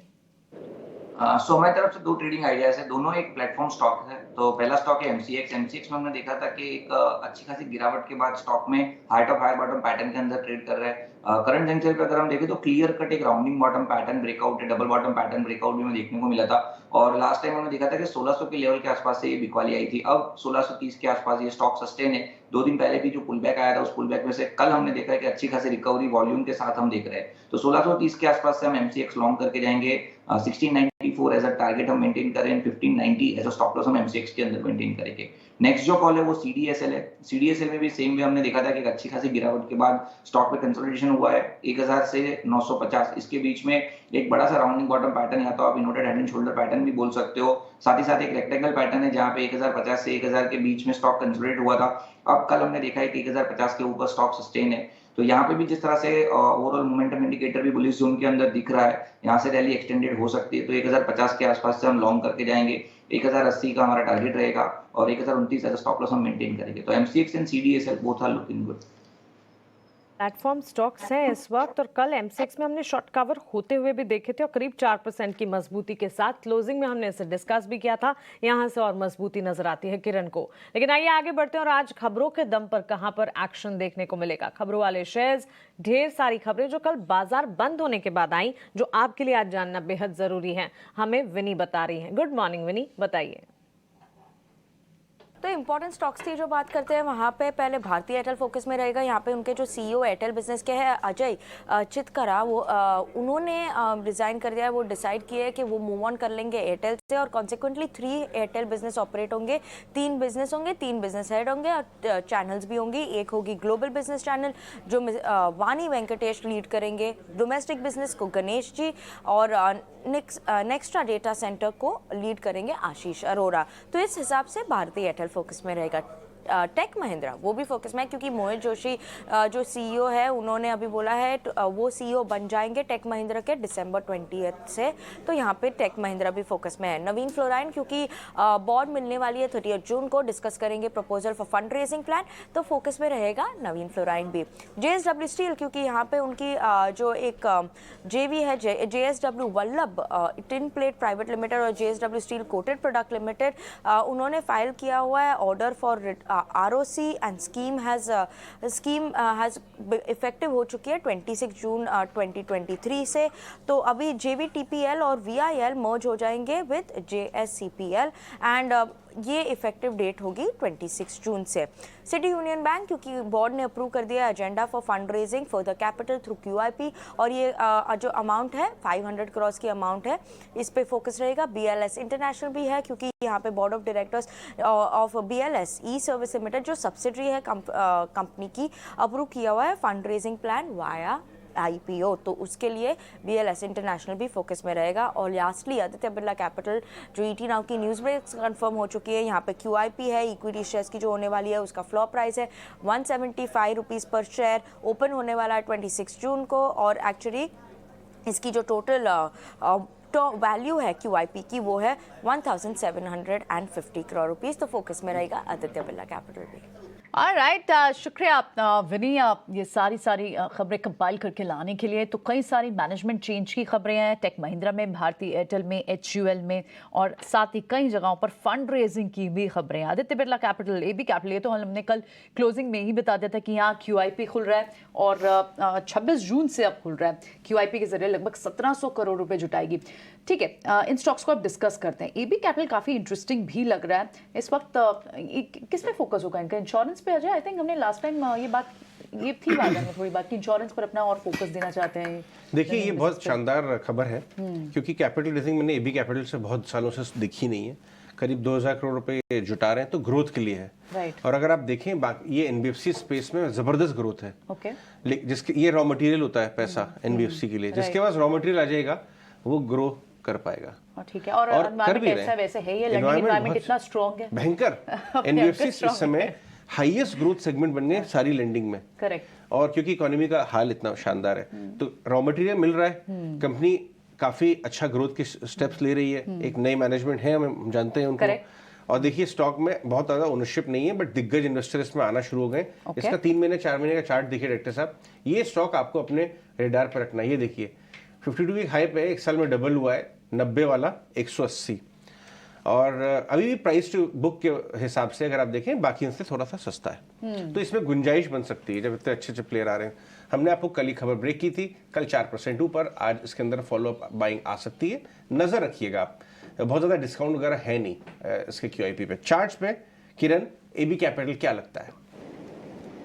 सो हमारी तरफ से दो ट्रेडिंग आइडियाज है, दोनों एक प्लेटफॉर्म स्टॉक है. तो पहला स्टॉक है एमसीएक्स. एमसीएक्स में हमने देखा था कि एक अच्छी खासी गिरावट के बाद स्टॉक में high top high bottom pattern के अंदर ट्रेड कर रहा है. करंट जंक्चर पे अगर हम देखें तो क्लियर कट एक राउंडिंग बॉटम पैटर्न ब्रेकआउट है, डबल बॉटम पैटर्न ब्रेकआउट भी हमें देखने को मिला था. और लास्ट टाइम हमने देखा था कि 1600 के लेवल के आसपास से ये बिकवाली आई थी. अब 1630 के आसपास ये स्टॉक सस्टेन है. 2 दिन पहले भी जो पुल बैक आया था उस पुल बैक में से कल हमने देखा है कि अच्छी खासी रिकवरी वॉल्यूम के साथ हम देख रहे हैं. तो 1630 के आसपास से हम एमसीएक्स लॉन्ग करके जाएंगे. 1694 एज अ टारगेट हम मेंटेन करें, 1590 एज अ स्टॉप लॉस हम एमसीएक्स के अंदर मेंटेन करेंगे. नेक्स्ट जो कॉल है वो सीडीएसएल है. सीडीएसएल में भी सेम वे हमने देखा था कि एक अच्छी खासी गिरावट के बाद स्टॉक पे कंसोलिडेशन हुआ है 1000 से 950. इसके बीच में एक बड़ा सा राउंडिंग बॉटम पैटर्न, या तो आप inverted head and shoulder pattern भी बोल सकते हो. साथ ही साथ एक रेक्टेंगल पैटर्न है जहां पे 1050 से 1000 के बीच में स्टॉक कंसोलिडेट हुआ था. अब कल हमने देखा है कि 1050 के ऊपर स्टॉक सस्टेन है. तो यहाँ पे भी जिस तरह से ओवरऑल मोमेंटम इंडिकेटर भी बुलिश जोन के अंदर दिख रहा है, यहाँ से रैली एक्सटेंडेड हो सकती है. तो 1050 के आसपास से हम लॉन्ग करके जाएंगे. 1080 का हमारा टारगेट रहेगा और 1029 एज स्टॉप लॉस हम मेंटेन करेंगे. तो MCX and CDSL both are looking good. Platform stocks हैं इस वक्त, और कल एमसीएक्स में हमने शॉर्ट कवर होते हुए भी देखे थे और करीब 4% की मजबूती के साथ क्लोजिंग में हमने इसे डिस्कस भी किया था. यहां से और मजबूती नजर आती है किरण को. लेकिन आइए आगे बढ़ते हैं और आज खबरों के दम पर कहां पर एक्शन देखने को मिलेगा. खबरों वाले शेयर्स, ढेर सारी खबरें जो कल बाजार बंद होने के बाद आई, जो आपके लिए आज जानना बेहद जरूरी है, हमें विनी बता रही है. गुड मॉर्निंग विनी, बताइए. तो इंपॉर्टेंट स्टॉक्स की जो बात करते हैं वहाँ पे पहले भारतीय एयरटेल फोकस में रहेगा. यहाँ पे उनके जो सीईओ एयरटेल बिजनेस के हैं अजय चितकरा, वो उन्होंने रिजाइन कर दिया है. वो डिसाइड किया है कि वो मूव ऑन कर लेंगे एयरटेल से और कॉन्सिक्वेंटली 3 एयरटेल बिजनेस ऑपरेट होंगे. 3 बिजनेस होंगे, 3 बिजनेस हेड होंगे और चैनल्स भी होंगी. एक होगी ग्लोबल बिजनेस चैनल जो वानी वेंकटेश लीड करेंगे, डोमेस्टिक बिजनेस को गणेश जी, और नेक्स्ट्रा डेटा सेंटर को लीड करेंगे आशीष अरोरा. तो इस हिसाब से भारतीय एयरटेल फोकस में रहेगा. टेक महिंद्रा वो भी फोकस में है क्योंकि मोहित जोशी जो सीईओ है उन्होंने अभी बोला है वो सीईओ बन जाएंगे टेक महिंद्रा के दिसंबर 20 से. तो यहाँ पे टेक महिंद्रा भी फोकस में है. नवीन फ्लोराइन क्योंकि बोर्ड मिलने वाली है 30 जून को, डिस्कस करेंगे proposal for fund raising plan, तो फोकस में रहेगा नवीन फ्लोराइन भी. JSW स्टील क्योंकि यहाँ पे उनकी जो एक जेवी है JSW Vallabh tin plate private limited और JSW steel coated product limited, उन्होंने फाइल किया हुआ है order for ROC and scheme has effective हो चुकी है 26 जून 2023 से. तो अभी JVTPL और VIL मर्ज हो जाएंगे विद JSCPL एंड ये इफेक्टिव डेट होगी 26 जून से. सिटी यूनियन बैंक क्योंकि बोर्ड ने अप्रूव कर दिया agenda for fund raising for the capital through QIP और ये जो अमाउंट है 500 करोड़ की अमाउंट है, इस पे फोकस रहेगा. BLS इंटरनेशनल भी है क्योंकि यहाँ पे board of directors of BLS E service limited जो सब्सिडरी है कंपनी की, अप्रूव किया हुआ है fund raising plan via IPO. तो उसके लिए BLS इंटरनेशनल भी फोकस में रहेगा. और लास्टली आदित्य बिरला कैपिटल जो ET नाउ की न्यूज़ ब्रेक्स कंफर्म हो चुकी है. यहाँ पे QIP है, इक्विटी शेयर्स की जो होने वाली है उसका फ्लोर प्राइस है 175 रुपीज़ पर शेयर, ओपन होने वाला है 26 जून को. और एक्चुअली इसकी जो टोटल तो वैल्यू है QIP की वो है 1750 करोड़ रुपीज़. तो फोकस में रहेगा आदित्य बिरला कैपिटल भी. ऑलराइट, शुक्रिया विनी, ये सारी खबरें कंपाइल करके लाने के लिए। तो कई सारी मैनेजमेंट चेंज की खबरें हैं, टेक महिंद्रा में, भारतीय एयरटेल में, HUL में, और साथ ही कई जगहों पर फंड रेजिंग की भी खबरें हैं। Aditya Birla capital, AB capital, ये तो हमने कल क्लोजिंग में ही बता दिया था कि यहाँ QIP खुल रहा है और 26 जून से अब खुल रहा है। QIP के जरिए लगभग 1700 करोड़ रुपए जुटाएगी। ठीक है, इन स्टॉक्स को अब डिस्कस करते हैं। AB कैपिटल काफ़ी इंटरेस्टिंग भी लग रहा है इस वक्त। किस पे फोकस होगा इनका? इंश्योरेंस पे अजय, आई थिंक हमने लास्ट टाइम ये थी बात में थोड़ी बात कि इंश्योरेंस पर अपना और फोकस देना चाहते हैं। देखिए, ये बहुत शानदार खबर है क्योंकि कैपिटल रेजिंग मैंने AB कैपिटल से बहुत सालों से देखी नहीं है। करीब 2000 करोड़ रुपए जुटा रहे हैं, तो ग्रोथ के लिए है। राइट। और अगर आप देखें ये NBFC स्पेस में जबरदस्त ग्रोथ है। ओके। जिसके ये रॉ मटेरियल होता है पैसा NBFC के लिए, जिसके पास रॉ मटेरियल आ जाएगा वो ग्रो कर पाएगा। ठीक है, और कर भी ऐसा वैसे है, ये लैंडिंग एनवायरनमेंट इतना स्ट्रांग है, भयंकर। NBFC इस समय हाईएस्ट ग्रोथ सेगमेंट बन गए सारी लेंडिंग में। करेक्ट। और क्योंकि इकोनॉमी का हाल इतना शानदार है, तो रॉ मटेरियल मिल रहा है, कंपनी काफी अच्छा ग्रोथ के स्टेप्स ले रही है। एक नई मैनेजमेंट है, हम जानते हैं उनको। और देखिए, स्टॉक में बहुत ज्यादा ओनरशिप नहीं है, बट दिग्गज इन्वेस्टर इसमें आना शुरू हो गए। इसका 3 महीने 4 महीने का चार्ट देखिए डायरेक्टर साहब, ये स्टॉक आपको अपने रेडार पर रखना है। ये देखिए 52 वीक हाई पे एक साल में डबल हुआ है, 90 वाला 180, और अभी भी प्राइस टू बुक के हिसाब से अगर आप देखें बाकी इनसे थोड़ा सा सस्ता है। तो इसमें गुंजाइश बन सकती है जब इतने अच्छे अच्छे प्लेयर आ रहे हैं। हमने आपको कल ही खबर ब्रेक की थी, कल 4% ऊपर, आज इसके अंदर फॉलोअप बाइंग आ सकती है। नजर रखिएगा आप, बहुत ज्यादा डिस्काउंट वगैरह है नहीं इसके QIP पे। चार्ट्स पे किरण, AB कैपिटल क्या लगता है?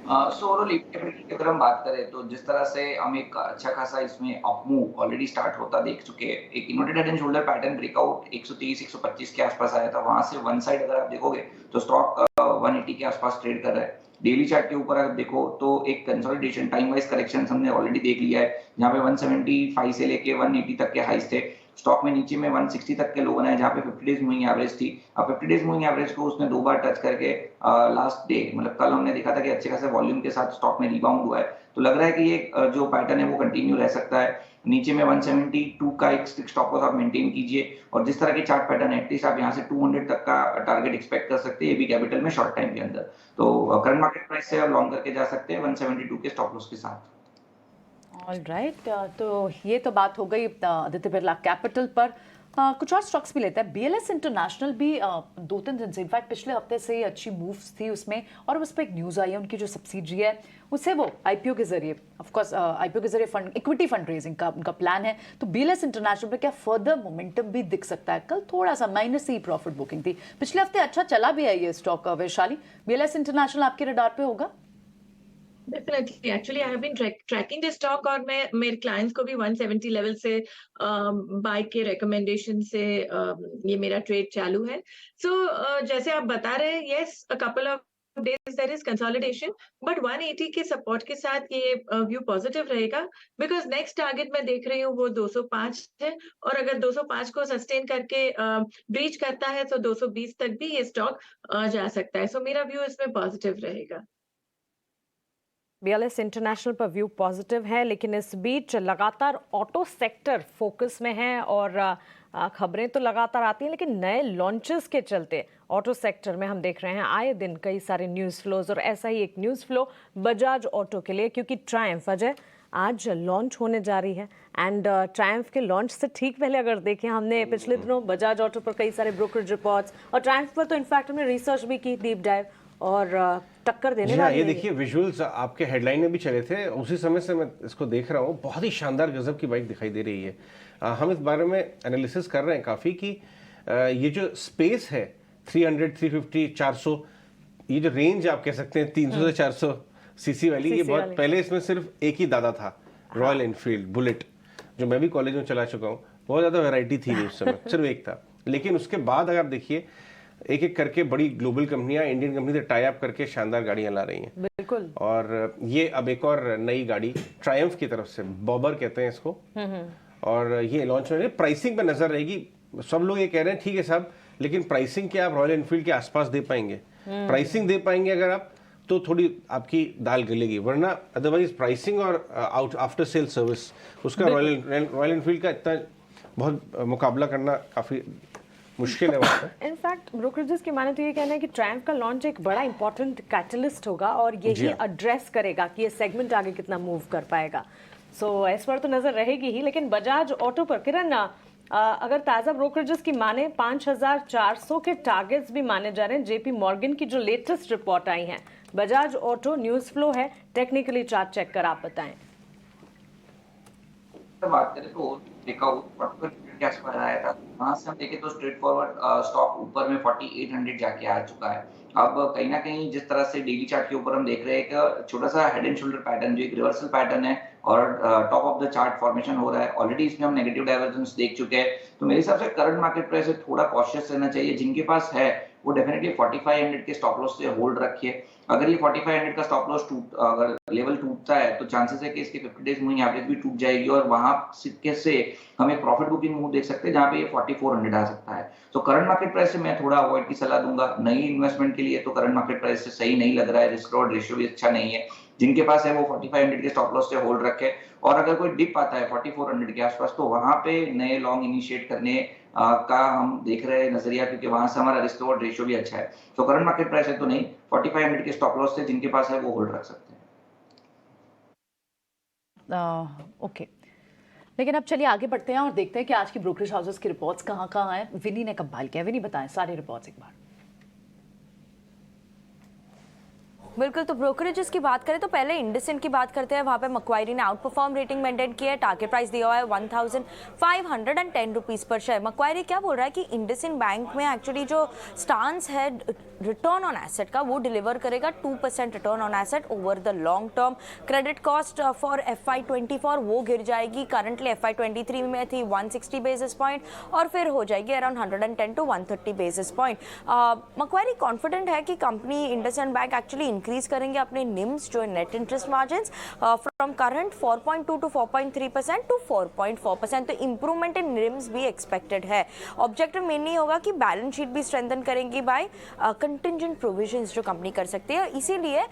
सो ओवरऑल AB कैपिटल की अगर हम बात करें तो जिस तरह से हम एक अच्छा खासा इसमें अपमूव ऑलरेडी स्टार्ट होता देख चुके हैं। एक inverted head and shoulder pattern breakout 130-125 के आसपास आया था, वहां से वन साइड अगर आप देखोगे तो स्टॉक 180 के आसपास ट्रेड कर रहा है। डेली चार्ट के ऊपर अगर देखो तो एक कंसोलिडेशन टाइम वाइज करेक्शन हमने ऑलरेडी देख लिया है, जहाँ पे 175 से लेके 180 तक के हाइस थे। स्टॉक में नीचे में 160 तक के लो बनाए, जहाँ पे 50 डेज मूविंग एवरेज थी। अब 50 डेज मूविंग एवरेज को उसने 2 बार टच करके लास्ट डे, मतलब कल हमने देखा था कि अच्छे खासे वॉल्यूम के साथ स्टॉक में रिबाउंड हुआ है। तो लग रहा है कि ये जो पैटर्न है वो कंटिन्यू रह सकता है। नीचे में 172 का एक स्टॉप लॉस आप मेंटेन कीजिए, और जिस तरह के चार्ट पैटर्न है एटलीस्ट आप यहाँ से 200 तक का टारगेट एक्सपेक्ट कर सकते हैं AB कैपिटल में शॉर्ट टाइम के अंदर। तो करंट मार्केट प्राइस से आप लॉन्ग करके जा सकते हैं 172 के स्टॉप लॉस के साथ। ऑलराइट, तो ये तो बात हो गई आदित्य बिरला कैपिटल पर। कुछ और स्टॉक्स भी लेते हैं। BLS इंटरनेशनल भी 2-3 दिन से, इनफैक्ट पिछले हफ्ते से ही अच्छी मूव्स थी उसमें, और उस पर एक न्यूज़ आई है उनकी जो सब्सिडरी है उसे वो IPO के जरिए, ऑफकोर्स IPO के जरिए फंड, इक्विटी फंड रेजिंग का उनका प्लान है। तो BLS इंटरनेशनल पे क्या फर्दर मोमेंटम भी दिख सकता है? कल थोड़ा सा माइनस ही प्रॉफिट बुकिंग थी, पिछले हफ्ते अच्छा चला भी है ये स्टॉक। वैशाली, BLS इंटरनेशनल आपके रडार पे होगा? Definitely. Actually, I have been tracking this stock, और मैं मेरे क्लाइंट्स को भी 170 लेवल से बाय के रिकमेंडेशन से ये मेरा ट्रेड चालू है। सो जैसे आप बता रहे हैं, yes, a couple of days there is consolidation, but 180 के सपोर्ट के साथ ये व्यू पॉजिटिव रहेगा, बिकॉज नेक्स्ट टारगेट मैं देख रही हूँ वो 205 है, और अगर 205 को सस्टेन करके ब्रीच करता है तो 220 तक भी ये स्टॉक जा सकता है। सो मेरा व्यू इसमें पॉजिटिव रहेगा। BLS इंटरनेशनल पर व्यू पॉजिटिव है, लेकिन इस बीच लगातार ऑटो सेक्टर फोकस में है, और खबरें तो लगातार आती हैं, लेकिन नए लॉन्चेस के चलते ऑटो सेक्टर में हम देख रहे हैं आए दिन कई सारे न्यूज़ फ्लोज, और ऐसा ही एक न्यूज़ फ्लो बजाज ऑटो के लिए, क्योंकि ट्रायम्फ अजय आज लॉन्च होने जा रही है। एंड ट्रायम्फ के लॉन्च से ठीक पहले अगर देखें, हमने पिछले दिनों बजाज ऑटो पर कई सारे ब्रोकरेज रिपोर्ट्स, और ट्रायम्फ पर तो इनफैक्ट हमने रिसर्च भी की, डीप डाइव, और टक्कर देने वाली ये देखिए विजुअल्स आपके हेडलाइन में भी चले थे, उसी समय से मैं इसको देख रहा हूँ। बहुत ही शानदार गजब की बाइक दिखाई दे रही है। हम इस बारे में एनालिसिस कर रहे हैं काफ़ी कि ये जो स्पेस है 300, 350, 400, ये जो रेंज आप कह सकते हैं 300 से 400 सीसी वाली, ये बहुत पहले इसमें सिर्फ एक ही दादा था, रॉयल एनफील्ड बुलेट, जो मैं भी कॉलेज में चला चुका हूँ। बहुत ज़्यादा वैरायटी थी नहीं उस समय, सिर्फ एक था। लेकिन उसके बाद अगर आप देखिए एक एक करके बड़ी ग्लोबल कंपनियां, इंडियन कंपनी से टाई अप करके शानदार गाड़ियां ला रही हैं। बिल्कुल। और ये अब एक और नई गाड़ी ट्रायम्फ की तरफ से, बॉबर कहते हैं इसको, और ये लॉन्च होने, प्राइसिंग पे नजर रहेगी। सब लोग ये कह रहे हैं ठीक है साहब, लेकिन प्राइसिंग क्या आप रॉयल एनफील्ड के आसपास दे पाएंगे? प्राइसिंग दे पाएंगे अगर आप, तो थोड़ी आपकी दाल गलेगी, वरना अदरवाइज प्राइसिंग और आफ्टर सेल सर्विस उसका रॉयल एनफील्ड का इतना बहुत मुकाबला करना काफी मुश्किल है वहाँ पे। इनफैक्ट ब्रोकरेजेस की माने तो ये कहना है कि ट्रायम्फ का लॉन्च एक बड़ा इंपॉर्टेंट कैटलिस्ट होगा और जी यही हाँ। एड्रेस करेगा कि ये सेगमेंट आगे कितना मूव कर पाएगा। सो इस पर तो नजर रहेगी ही, लेकिन बजाज ऑटो पर किरण अगर ताज़ा ब्रोकरेजेस की माने 5,400 के टारगेट्स भी माने जा रहे हैं। जेपी मॉर्गन की जो लेटेस्ट रिपोर्ट आई है, बजाज ऑटो न्यूज़ फ्लो है, टेक्निकली चार्ट चेक कर आप बताएं। बात करें तो देखा क्या आया था, वहां से हम देखें तो स्ट्रेट फॉरवर्ड स्टॉक ऊपर में 4800 जाके आ चुका है। अब कहीं ना कहीं जिस तरह से डेली चार्ट के ऊपर हम देख रहे हैं कि छोटा सा हेड एंड शोल्डर पैटर्न जो एक रिवर्सल पैटर्न है और top of the chart formation हो रहा है, ऑलरेडी इसमें हम नेगेटिव डाइवर्जेंस देख चुके हैं। तो मेरे हिसाब से करंट मार्केट प्राइस से थोड़ा कॉशियस रहना चाहिए। जिनके पास है वो डेफिनेटली 4500 के स्टॉप लॉस से होल्ड रखिए। अगर ये 4500 का स्टॉप लॉस अगर लेवल टूटता है तो चांसेस है कि इसके 50 डेज मूविंग एवरेज भी टूट जाएगी और वहां से हम एक प्रॉफिट बुकिंग मूव देख सकते हैं जहां पे ये 4400 आ सकता है। तो करंट मार्केट प्राइस से मैं थोड़ा अवॉइड की सलाह दूंगा। नई इन्वेस्टमेंट के लिए तो करंट मार्केट प्राइस से सही नहीं लग रहा है, रिस्क रिवॉर्ड रेशियो भी अच्छा नहीं है। जिनके पास है वो 4500 के स्टॉप लॉस से होल्ड रखे और अगर कोई डिप आता है 4400 के आसपास तो वहां पे नए लॉन्ग इनिशिएट करने का हम देख रहे हैं नजरिया, क्योंकि वहां से हमारा रिस्क रिवॉर्ड रेशियो भी अच्छा है। तो करंट मार्केट प्राइस है तो नहीं, 4500 के स्टॉप लॉस से जिनके पास है वो होल्ड रख सकते हैं। ओके, लेकिन अब चलिए आगे बढ़ते हैं और देखते हैं कि आज की ब्रोकरेज हाउसेस की रिपोर्ट्स कहाँ कहाँ हैं। विनी ने कब किया, विनी बताएं सारी रिपोर्ट्स एक बार। बिल्कुल, तो ब्रोकरेजेस की बात करें तो पहले इंडसइंड की बात करते हैं। वहाँ पे मक्वायरी ने आउट परफॉर्म रेटिंग मेंटेन की है, टारगेट प्राइस दिया हुआ है 1510 रुपीज़ पर शेयर। मक्वायरी क्या बोल रहा है कि इंडसइंड बैंक में एक्चुअली जो स्टांस है रिटर्न ऑन एसेट का वो डिलीवर करेगा 2% return on asset over the long term. Credit cost for FY24 वो गिर जाएगी, करंटली FY23 में थी 160 बेसिस पॉइंट और फिर हो जाएगी around 110 to 130 basis point. Macquarie confident है कि company IndusInd bank actually increase करेंगे अपने निम्स जो net interest margins from current 4.2 to 4.3% to 4.4%। तो इंप्रूवमेंट इन निम्स भी एक्सपेक्टेड है। ऑब्जेक्टिव मेनली होगा कि बैलेंस शीट भी स्ट्रेंथन करेंगी बाय कंटिंजेंट प्रोविजंस जो कंपनी कर सकती है, इसीलिए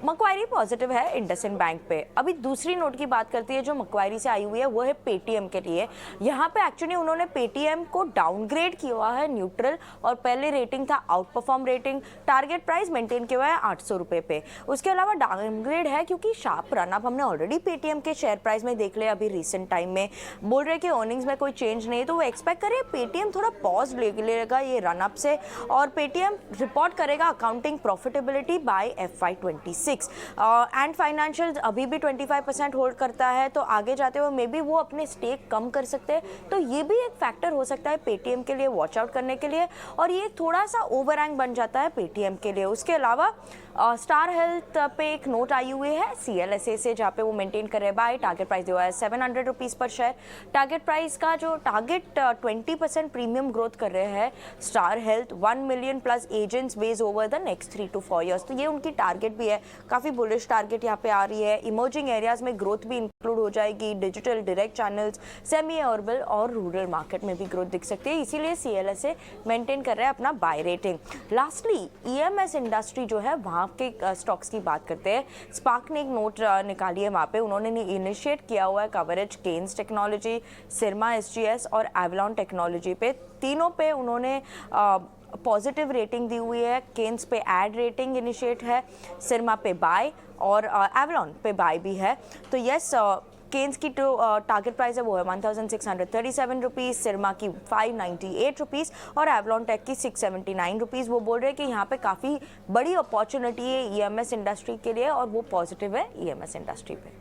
मक्वायरी पॉजिटिव है इंडसइंड बैंक पे। अभी दूसरी नोट की बात करती है जो मक्वायरी से आई हुई है वो है पेटीएम के लिए। यहाँ पे एक्चुअली उन्होंने पेटीएम को डाउनग्रेड किया हुआ है न्यूट्रल, और पहले रेटिंग था out perform rating, target price maintain किया हुआ है 800 रुपये पे। उसके अलावा डाउनग्रेड है क्योंकि शार्प रनअप हमने ऑलरेडी पेटीएम के शेयर प्राइस में देख लिया अभी रिसेंट टाइम में। बोल रहे कि अर्निंग्स में कोई चेंज नहीं है, तो वो एक्सपेक्ट करे पेटीएम थोड़ा पॉज ले लेगा ये रनअप से और पेटीएम रिपोर्ट करेगा accounting profitability by FY26 and financial अभी भी 25% होल्ड करता है, तो आगे जाते हुए मे बी वो अपने स्टेक कम कर सकते हैं। तो ये भी एक फैक्टर हो सकता है पेटीएम के लिए वॉच आउट करने के लिए, और ये थोड़ा सा ओवरहैंग बन जाता है पेटीएम के लिए। उसके अलावा स्टार हेल्थ पे एक नोट आई हुई है CLSA से, जहाँ पे वो मेंटेन कर रहे बाय, टारगेट प्राइस दिया है 700 रुपीज़ पर शेयर। टारगेट प्राइस का जो टारगेट 20% प्रीमियम ग्रोथ कर रहे हैं star health, 1 million plus agents base over the next 3 to 4 years. तो ये उनकी टारगेट भी है, काफ़ी बुलिश टारगेट यहाँ पे आ रही है। इमर्जिंग एरियाज में ग्रोथ भी इंक्लूड हो जाएगी, digital direct channels, semi urban और रूरल मार्केट में भी ग्रोथ दिख सकती है, इसीलिए CLSA मेंटेन कर रहा है अपना buy rating. Lastly EMS industry जो है वहाँ के स्टॉक्स की बात करते हैं। स्पार्क ने एक नोट निकाली है, वहाँ पे उन्होंने इनिशिएट किया हुआ है कवरेज केन्स टेक्नोलॉजी, सिरमा SGS और एवलॉन टेक्नोलॉजी पे। तीनों पे उन्होंने पॉजिटिव रेटिंग दी हुई है। केन्स पे ऐड रेटिंग इनिशिएट है, सिरमा पे बाय और एवलॉन पे बाय भी है। तो यस, केन्स की जो टारगेट प्राइस है वो है 1637 रुपीज़, सिरमा की 598 रुपीज़ और एवलॉन टेक की 679 रुपीज़। वो बोल रहे हैं कि यहाँ पे काफ़ी बड़ी अपॉर्चुनिटी है EMS इंडस्ट्री के लिए और वो पॉजिटिव है EMS इंडस्ट्री पे।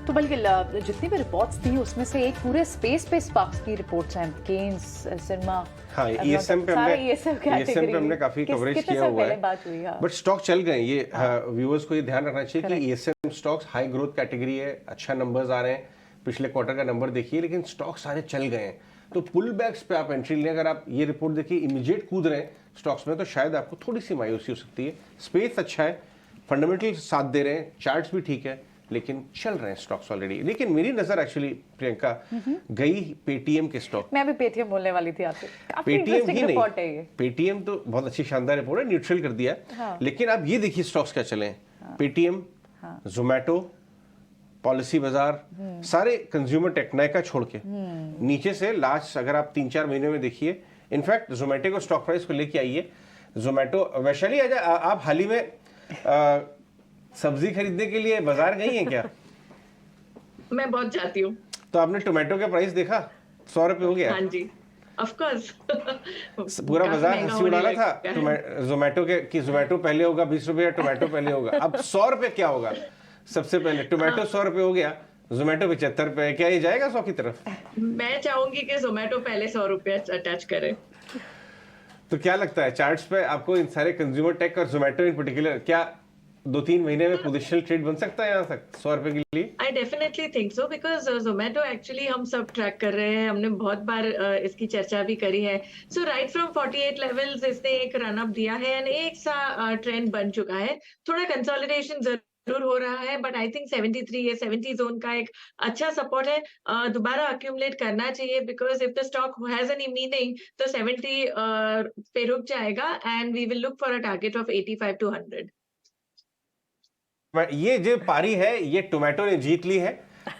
तो बल्कि जितनी भी रिपोर्ट्स थी उसमें से एक पूरे स्पेस पे स्पार्क्स की रिपोर्ट्स हैं, केन्स, सिरमा। हाँ, ESM पे हमने काफी कवरेज किया हुआ है, बट स्टॉक चल गए। ये व्यूअर्स को ये ध्यान रखना चाहिए कि ESM stocks high growth category है, अच्छा नंबर्स आ रहे हैं, पिछले क्वार्टर का नंबर देखिए, लेकिन स्टॉक सारे चल गए हैं। तो पुल बैक्स पे आप एंट्री लें। अगर आप ये रिपोर्ट देखिए इमीडिएट कूद रहे हैं स्टॉक्स में तो शायद आपको थोड़ी सी मायूसी हो सकती है। स्पेस अच्छा है, फंडामेंटल साथ दे रहे हैं, चार्ट्स भी ठीक है, लेकिन चल रहे हैं स्टॉक्स ऑलरेडी। लेकिन मेरी नजर एक्चुअली प्रियंका गई पेटीएम के स्टॉक। मैं भी पेटीएम बोलने वाली थी आपसे। काफी पेटीएम इंटरेस्टिंग ही रिपोर्ट है नहीं, ये। पेटीएम तो बहुत अच्छी शानदार रिपोर्ट है, न्यूट्रल कर दिया। हाँ। लेकिन अब ये देखिए स्टॉक्स क्या चले हैं, पेटीएम, जोमेटो, पॉलिसी बाजार, सारे कंज्यूमर टेक नायका छोड़ के नीचे से लास्ट अगर आप 3-4 महीने में देखिए, इनफैक्ट जोमेटो को स्टॉक प्राइस को लेके आइए। जोमेटो, वैशाली आजा, आप हाल ही में सब्जी खरीदने के लिए बाजार गई हैं क्या? मैं बहुत जाती हूँ। तो आपने टोमेटो का प्राइस देखा, 100 रुपए हो गया। हाँ जी, ऑफ कोर्स। पूरा बाजार हंसी उड़ा रहा था जोमेटो के कि जोमेटो पहले होगा 20 रुपए या टोमेटो पहले होगा। अब 100 रुपए क्या होगा? सबसे पहले टोमेटो 100 रुपए हो गया, जोमेटो 75 रुपए। क्या ये जाएगा 100 की तरफ? मैं चाहूंगी कि जोमेटो पहले 100 रुपए अटैच करे। तो क्या लगता है चार्ट्स पे आपको इन सारे कंज्यूमर टेक और जोमेटो इन पर्टिकुलर क्या 2-3 महीने में पोजिशनल ट्रेड बन सकता है यहाँ तक 100 रुपए के लिए? I definitely think so, because Zomato actually हम सब ट्रैक कर रहे हैं, हमने बहुत बार इसकी चर्चा भी करी है। सो राइट फ्रॉम 48 लेवल्स इसने एक रन अप दिया है एंड एक सा ट्रेंड बन चुका है। थोड़ा कंसोलिडेशन जरूर हो रहा है, बट आई थिंक 73 या 70 जोन का एक अच्छा सपोर्ट है। दोबारा अक्यूमुलेट करना चाहिए, because if the stock has any meaning तो 70 पे रुक जाएगा and we will look for a target of 85 to 100। ये जो पारी है ये टोमेटो ने जीत ली है।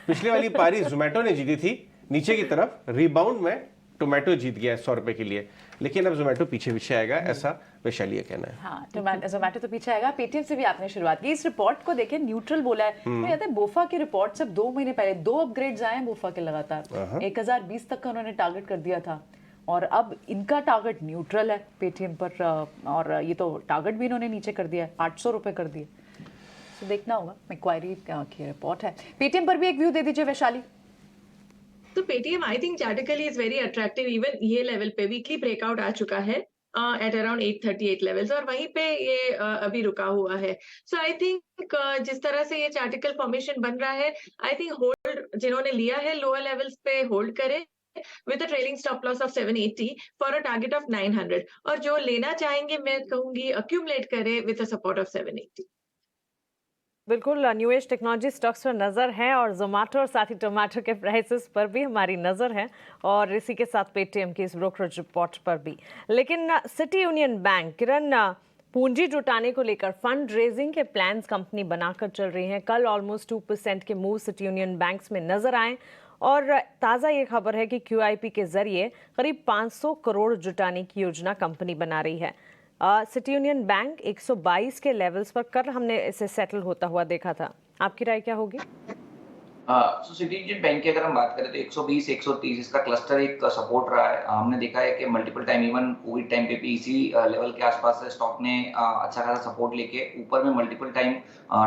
पिछले वाली पारी जोमेटो ने जीती थी नीचे की तरफ, रिबाउंड में टोमेटो जीत गया है 100 रुपए के लिए। लेकिन अब जोमेटो पीछे आएगा, ऐसा वैशाली का कहना है। हाँ, जोमेटो तो पीछे आएगा। पेटीएम से भी आपने शुरुआत की, इस रिपोर्ट को देखें, न्यूट्रल बोला है। तो याद है बोफा की रिपोर्ट से 2 महीने पहले 2 अपग्रेड्स आए हैं बोफा के लगातार। 1020 तक का उन्होंने टारगेट कर दिया था और अब इनका टारगेट न्यूट्रल है पेटीएम पर, और ये तो टारगेट भी इन्होंने नीचे कर दिया है, 800 रुपए कर दिए। तो देखना होगा, मैक्वायरी की रिपोर्ट है। पेटीएम पर भी एक व्यू दे दीजिए वैशाली। तो Paytm I think chartically is very attractive. Even ये लेवल पे वीकली ब्रेकआउट आ चुका है एट अराउंड 838 लेवल्स और वहीं पे ये अभी रुका हुआ है। सो आई थिंक जिस तरह से ये चार्टिकल फॉर्मेशन बन रहा है, आई थिंक होल्ड जिन्होंने लिया है लोअर लेवल्स पे होल्ड करे with a trailing stop loss of 780 for a target of 900, और जो लेना चाहेंगे मैं कहूंगी accumulate करे with a support of 780। बिल्कुल, न्यू एज टेक्नोलॉजी स्टॉक्स पर नज़र है और जोमेटो और साथ ही टमाटर के प्राइसेस पर भी हमारी नज़र है और इसी के साथ पेटीएम की इस ब्रोकरेज रिपोर्ट पर भी। लेकिन सिटी यूनियन बैंक किरण पूंजी जुटाने को लेकर फंड रेजिंग के प्लान्स कंपनी बनाकर चल रही हैं। कल ऑलमोस्ट 2% के मूव सिटी यूनियन बैंक्स में नजर आए और ताज़ा ये खबर है कि QIP के जरिए करीब 500 करोड़ जुटाने की योजना कंपनी बना रही है। सिटी यूनियन बैंक 122 के लेवल्स पर कर हमने इसे सेटल होता हुआ देखा था। आपकी राय क्या होगी? सो सिटी यूनियन बैंक की अगर हम बात करें तो 120 130 इसका क्लस्टर एक सपोर्ट रहा है। हमने देखा है कि multiple time even Covid time पे भी इसी लेवल के आसपास से स्टॉक ने अच्छा खासा सपोर्ट लेके ऊपर में मल्टीपल टाइम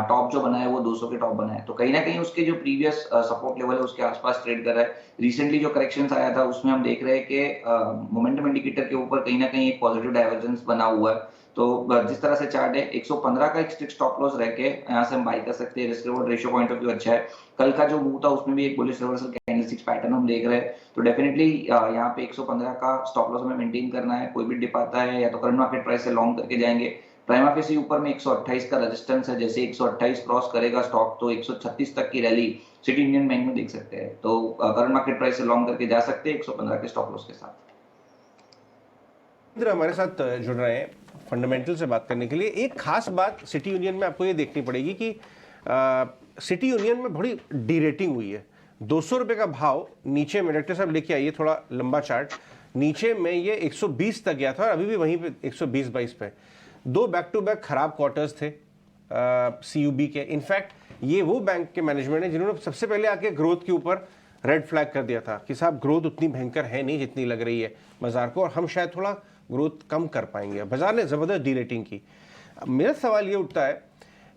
टॉप जो बना है वो 200 के टॉप बना है। तो कहीं ना कहीं उसके जो प्रीवियस सपोर्ट लेवल है उसके आसपास ट्रेड कर रहा है। रिसेंटली जो करेक्शन आया था उसमें हम देख रहे हैं कि मोमेंटम इंडिकेटर के ऊपर कहीं ना कहीं एक पॉजिटिव डाइवर्जेंस बना हुआ है। तो जिस तरह से चार्ट है 115 का एक स्ट्रिक्ट स्टॉप लॉस रह के यहाँ से हम बाई कर सकते हैं। Risk reward ratio point of view अच्छा है। कल का जो मूव था उसमें भी एक बुलिश रिवर्सल कैंडलस्टिक्स पैटर्न हम देख रहे हैं। तो डेफिनेटली यहाँ पे 115 का स्टॉप लॉस हमें मेंटेन करना है। कोई भी डिप आता है या तो करंट मार्केट प्राइस से लॉन्ग करके जाएंगे। प्राइमा फेसी ऊपर में 128 का रेजिस्टेंस है, जैसे 128 क्रॉस करेगा स्टॉक तो 136 तक की रैली सिटी यूनियन बैंक में देख सकते हैं। तो करंट मार्केट प्राइस से लॉन्ग करके जा सकते हैं 115 के स्टॉप लॉस के साथ। हमारे साथ जुड़ रहे हैं फंडामेंटल से बात करने के लिए। एक खास बात सिटी यूनियन में आपको ये देखनी पड़ेगी कि सिटी यूनियन में बड़ी डीरेटिंग हुई है। 200 रुपए का भाव नीचे में, डायरेक्टर साहब लेके आइए थोड़ा लंबा चार्ट, नीचे में ये 120 तक गया था और अभी भी वहीं पे 120-22 पे। 2 बैक टू बैक खराब क्वार्टर्स थे CUB के। इनफैक्ट ये वो बैंक के मैनेजमेंट है जिन्होंने सबसे पहले आके ग्रोथ के ऊपर रेड फ्लैग कर दिया था कि साहब ग्रोथ उतनी भयंकर है नहीं जितनी लग रही है बाजार को, और हम शायद थोड़ा ग्रोथ कम कर पाएंगे। बाजार ने ज़बरदस्त डीरेटिंग की। मेरा सवाल ये उठता है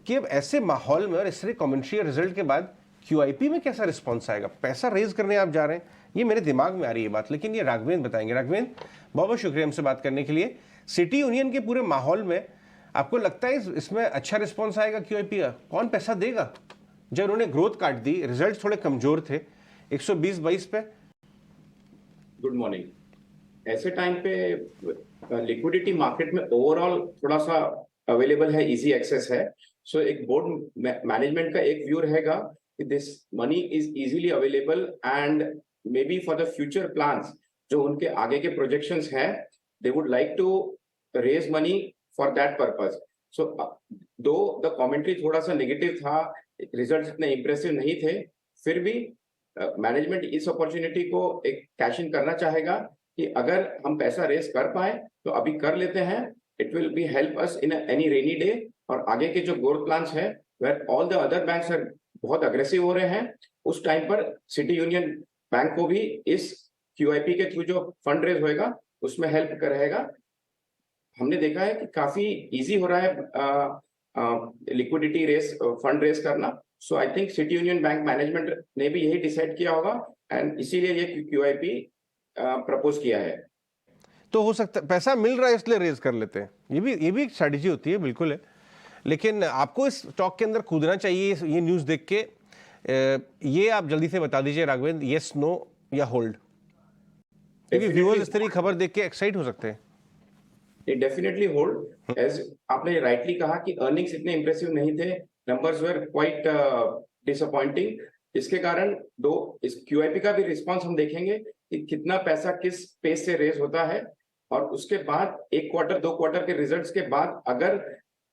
कि अब ऐसे माहौल में और इस तरह कमेंट्री और रिजल्ट के बाद QIP में कैसा रिस्पॉन्स आएगा? पैसा रेज करने आप जा रहे हैं, ये मेरे दिमाग में आ रही है बात, लेकिन ये राघवेंद्र बताएंगे। राघवेंद्र, बहुत बहुत शुक्रिया हमसे बात करने के लिए। सिटी यूनियन के पूरे माहौल में आपको लगता है इसमें अच्छा रिस्पॉन्स आएगा QIP का? कौन पैसा देगा? जब उन्होंने ग्रोथ काट दी, रिजल्ट थोड़े कमजोर थे, 120-22 पे। Good morning. ऐसे टाइम पे लिक्विडिटी मार्केट में ओवरऑल थोड़ा सा अवेलेबल है, इजी एक्सेस है, सो एक बोर्ड मैनेजमेंट का एक व्यू रहेगा कि this money is easily available and may be for the future plans, जो उनके आगे के प्रोजेक्शंस हैं, they would like to raise money for that purpose. So though the commentary थोड़ा सा नेगेटिव था, रिजल्ट्स इतने इंप्रेसिव नहीं थे, फिर भी मैनेजमेंट इस अपॉर्चुनिटी को एक कैश इन करना चाहेगा कि अगर हम पैसा रेस कर पाए तो अभी कर लेते हैं. It will be help us in any rainy day. और आगे के जो ग्रोथ प्लान्स है where all the other banks are बहुत अग्रेसिव हो रहे हैं, उस टाइम पर सिटी यूनियन बैंक को भी इस QIP के थ्रू जो फंड रेज होएगा उसमें हेल्प करेगा. हमने देखा है कि काफी इजी हो रहा है लिक्विडिटी रेस, फंड रेस करना. So I think City Union Bank management ने भी यही डिसाइड किया होगा एंड इसीलिए ये QIP प्रपोज किया है. तो हो सकता है पैसा मिल रहा है इसलिए रेज कर लेते हैं, ये भी एक स्ट्रैटेजी होती है, बिल्कुल है. लेकिन आपको इस स्टॉक के अंदर कूदना चाहिए ये न्यूज़ देख के. ये आप जल्दी से बता दीजिए राघवेंद्र, यस नो या होल्ड, क्योंकि व्यूअर्स इस तरह की खबर देख के एक्साइट हो सकते हैं. ये डेफिनेटली होल्ड. एज आपने राइटली कहा कि अर्निंग्स इतने इंप्रेसिव नहीं थे, नंबर्स वर क्वाइट डिसअपॉइंटिंग. इसके कारण इस QIP का भी रिस्पांस हम देखेंगे कि कितना पैसा किस पेस से रेज होता है, और उसके बाद एक क्वार्टर 2 क्वार्टर के रिजल्ट्स के बाद अगर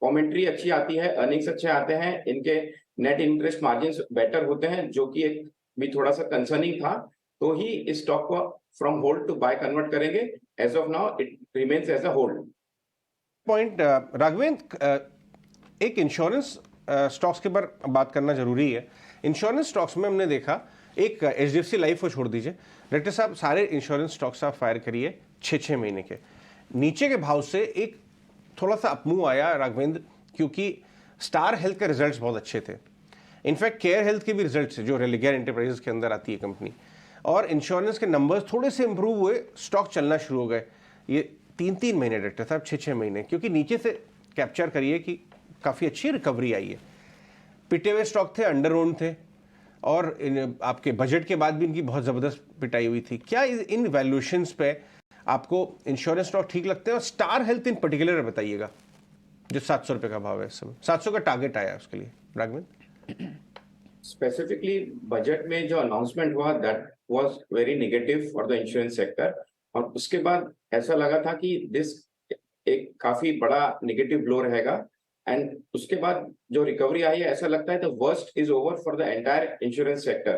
कमेंट्री अच्छी आती है, अर्निंग्स अच्छे आते हैं, इनके नेट इंटरेस्ट मार्जिन्स बेटर होते हैं, जो कि एक भी थोड़ा सा कंसर्निंग था, तो ही इस स्टॉक को from hold to buy convert करेंगे. As of now it remains as a hold. Point Raghavendra, एक इंश्योरेंस स्टॉक्स के बारे बात करना जरूरी है. इंश्योरेंस स्टॉक्स में हमने देखा, एक HDFC लाइफ को छोड़ दीजिए, डायरेक्टर साहब सारे इंश्योरेंस स्टॉक्स आप फायर करिए 6-6 महीने के नीचे के भाव से एक थोड़ा सा अपमूव आया राघवेंद्र, क्योंकि स्टार हेल्थ के रिजल्ट्स बहुत अच्छे थे. इनफैक्ट केयर हेल्थ के भी रिजल्ट्स, जो रेलिगेयर एंटरप्राइजेस के अंदर आती है कंपनी, और इंश्योरेंस के नंबर्स थोड़े से इंप्रूव हुए, स्टॉक चलना शुरू हो गए. ये 3-3 महीने डायरेक्टर साहब, 6-6 महीने, क्योंकि नीचे से कैप्चर करिए कि काफ़ी अच्छी रिकवरी आई है. पिटे हुए स्टॉक थे, अंडर ओन्ड थे, और आपके बजट के बाद भी इनकी बहुत ज़बरदस्त पिटाई हुई थी. क्या इन वैल्यूएशंस पे आपको इंश्योरेंस स्टॉक ठीक लगते हैं? और स्टार हेल्थ इन पर्टिकुलर बताइएगा, जो 700 रुपये का भाव है इस समय, 700 का टारगेट आया उसके लिए. राघवेंद्र, स्पेसिफिकली बजट में जो अनाउंसमेंट हुआ that was very negative for the insurance sector, और उसके बाद ऐसा लगा था कि दिस एक काफी बड़ा नेगेटिव ब्लो रहेगा. एंड उसके बाद जो रिकवरी आई है, ऐसा लगता है the worst is over for the entire insurance sector.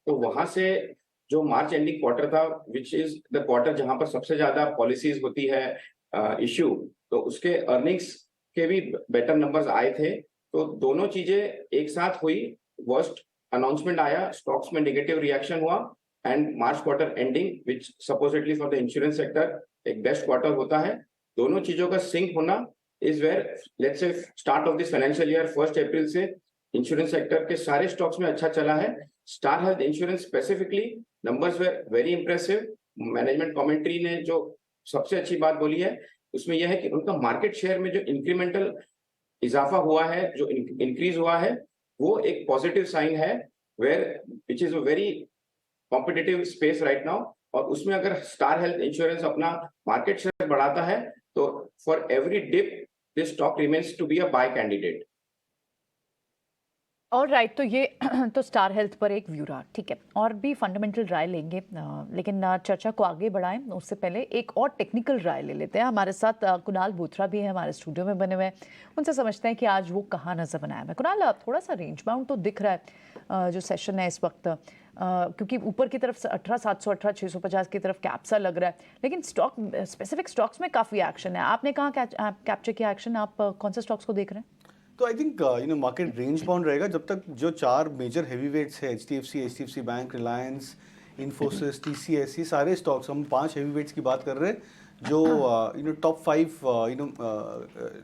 तो वहां से जो मार्च एंडिंग क्वार्टर था, विच इज द क्वार्टर जहां पर सबसे ज्यादा पॉलिसीज होती है इश्यू, तो उसके अर्निंग्स के भी बेटर नंबर्स आए थे. तो दोनों चीजें एक साथ हुई, वर्स्ट अनाउंसमेंट आया, स्टॉक्स में नेगेटिव रिएक्शन हुआ, and March quarter ending which supposedly for the insurance sector एक बेस्ट क्वार्टर होता है. दोनों चीजों का सिंक होना is where let's say start of this financial year 1st April से इंश्योरेंस सेक्टर के सारे स्टॉक्स में अच्छा चला है. Star health insurance specifically numbers were very impressive. Management commentary ने जो सबसे अच्छी बात बोली है उसमें यह है कि उनका मार्केट शेयर में जो इंक्रीमेंटल इजाफा हुआ है, जो इंक्रीज हुआ है, वो एक पॉजिटिव साइन है, where which is a very competitive space right now. और उसमें अगर स्टार हेल्थ इंश्योरेंस अपना मार्केट शेयर बढ़ाता है तो for every dip this stock remains to be a buy candidate. और राइट, तो ये तो स्टार हेल्थ पर एक व्यू रहा, ठीक है. और भी फंडामेंटल राय लेंगे, लेकिन चर्चा को आगे बढ़ाएं उससे पहले एक और टेक्निकल राय ले लेते हैं. हमारे साथ कुणाल बोथरा भी है, हमारे स्टूडियो में बने हुए हैं. उनसे समझते हैं कि आज वो कहाँ नजर बनाया है. कुणाल, थोड़ा सा रेंज बाउंड तो दिख रहा है जो सेशन है इस वक्त, क्योंकि ऊपर की तरफ 18,700 18,650 की तरफ कैप्सा लग रहा है, लेकिन स्टॉक स्पेसिफिक स्टॉक्स में काफ़ी एक्शन है. आपने कहाँ कैप्चर किया एक्शन? आप कौन से स्टॉक्स को देख रहे हैं? तो I think market range bound रहेगा जब तक जो 4 मेजर हैवी वेट्स है, HDFC bank, Reliance, Infosys, TCS, ये सारे स्टॉक्स, हम 5 हैवी वेट्स की बात कर रहे हैं जो टॉप 5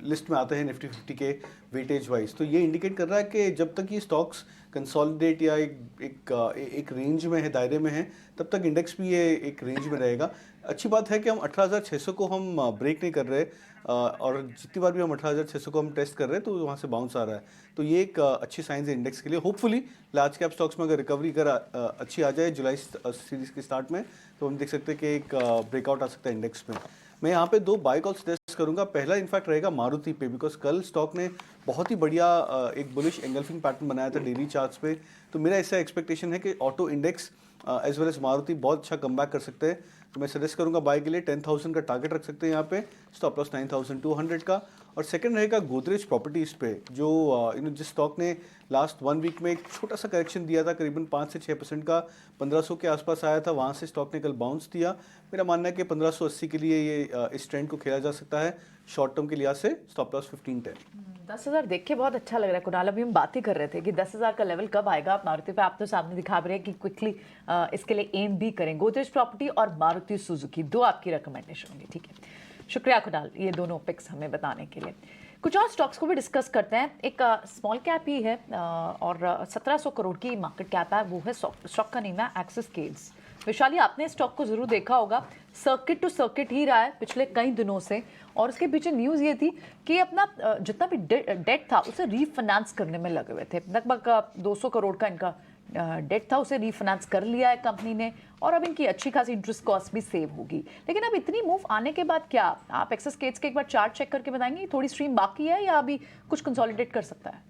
लिस्ट में आते हैं निफ्टी 50 के वेटेज वाइज. तो ये इंडिकेट कर रहा है कि जब तक ये स्टॉक्स कंसोलिडेट या एक रेंज में है, दायरे में है, तब तक इंडेक्स भी ये एक रेंज में रहेगा. अच्छी बात है कि हम 18,600 को हम ब्रेक नहीं कर रहे, और जितनी बार भी हम 18,600 को हम टेस्ट कर रहे हैं तो वहाँ से बाउंस आ रहा है. तो ये एक अच्छी साइन है इंडेक्स के लिए. होपफुली लार्ज कैप स्टॉक्स में अगर रिकवरी अच्छी आ जाए जुलाई सीरीज के स्टार्ट में, तो हम देख सकते हैं कि एक ब्रेकआउट आ सकता है इंडेक्स में. मैं यहाँ पे 2 बाय कॉल सजेस्ट करूंगा, पहला इनफैक्ट रहेगा मारुति पे, बिकॉज कल स्टॉक ने बहुत ही बढ़िया एक बुलिश एंगल्फिंग पैटर्न बनाया था डेली चार्ट्स पे। तो मेरा ऐसा एक्सपेक्टेशन है कि auto index as well as Maruti बहुत अच्छा कमबैक कर सकते हैं। तो मैं सजेस्ट करूंगा बाय के लिए 10,000 का टारगेट रख सकते हैं यहाँ पे, स्टॉप लॉस 9,200 का। और सेकंड रहेगा गोदरेज प्रॉपर्टीज़ पे, जो जिस स्टॉक ने लास्ट 1 वीक में एक छोटा सा करेक्शन दिया था, करीबन 5 से 6% का 1500 के आसपास आया था, वहाँ से स्टॉक ने कल बाउंस दिया। मेरा मानना है कि 1580 के लिए ये इस ट्रेंड को खेला जा सकता है शॉर्ट टर्म के लिहाज से, स्टॉप लॉस 1510। 10,000 देख के बहुत अच्छा लग रहा है कुणाल। अभी हम बात ही कर रहे थे कि 10,000 का लेवल कब आएगा। आप मारुति पे आप तो सामने दिखा रहे हैं कि क्विकली इसके लिए एम भी करें। गोदरेज प्रॉपर्टी और मारुति सुजुकी, दो आपकी रिकमेंडेशन होंगी, ठीक है। शुक्रिया कुणाल ये दोनों पिक्स हमें बताने के लिए। कुछ और स्टॉक्स को भी डिस्कस करते हैं। एक स्मॉल कैप ही है और 1700 करोड़ की मार्केट कैप है, वो है स्टॉक का नाम है एक्सिस केड्स। विशाली, आपने स्टॉक को जरूर देखा होगा, सर्किट टू सर्किट ही रहा है पिछले कई दिनों से। और उसके पीछे न्यूज़ ये थी कि अपना जितना भी डेट था उसे रीफाइनेंस करने में लगे हुए थे। लगभग 200 करोड़ का इनका डेट था, उसे रीफाइनेंस कर लिया है कंपनी ने और अब इनकी अच्छी खासी इंटरेस्ट कॉस्ट भी सेव होगी। लेकिन अब इतनी मूव आने के बाद क्या आप एक्सिस केड्स के एक बार चार्ट चेक करके बताएंगे थोड़ी स्ट्रीम बाकी है या अभी कुछ कंसोलिडेट कर सकता है?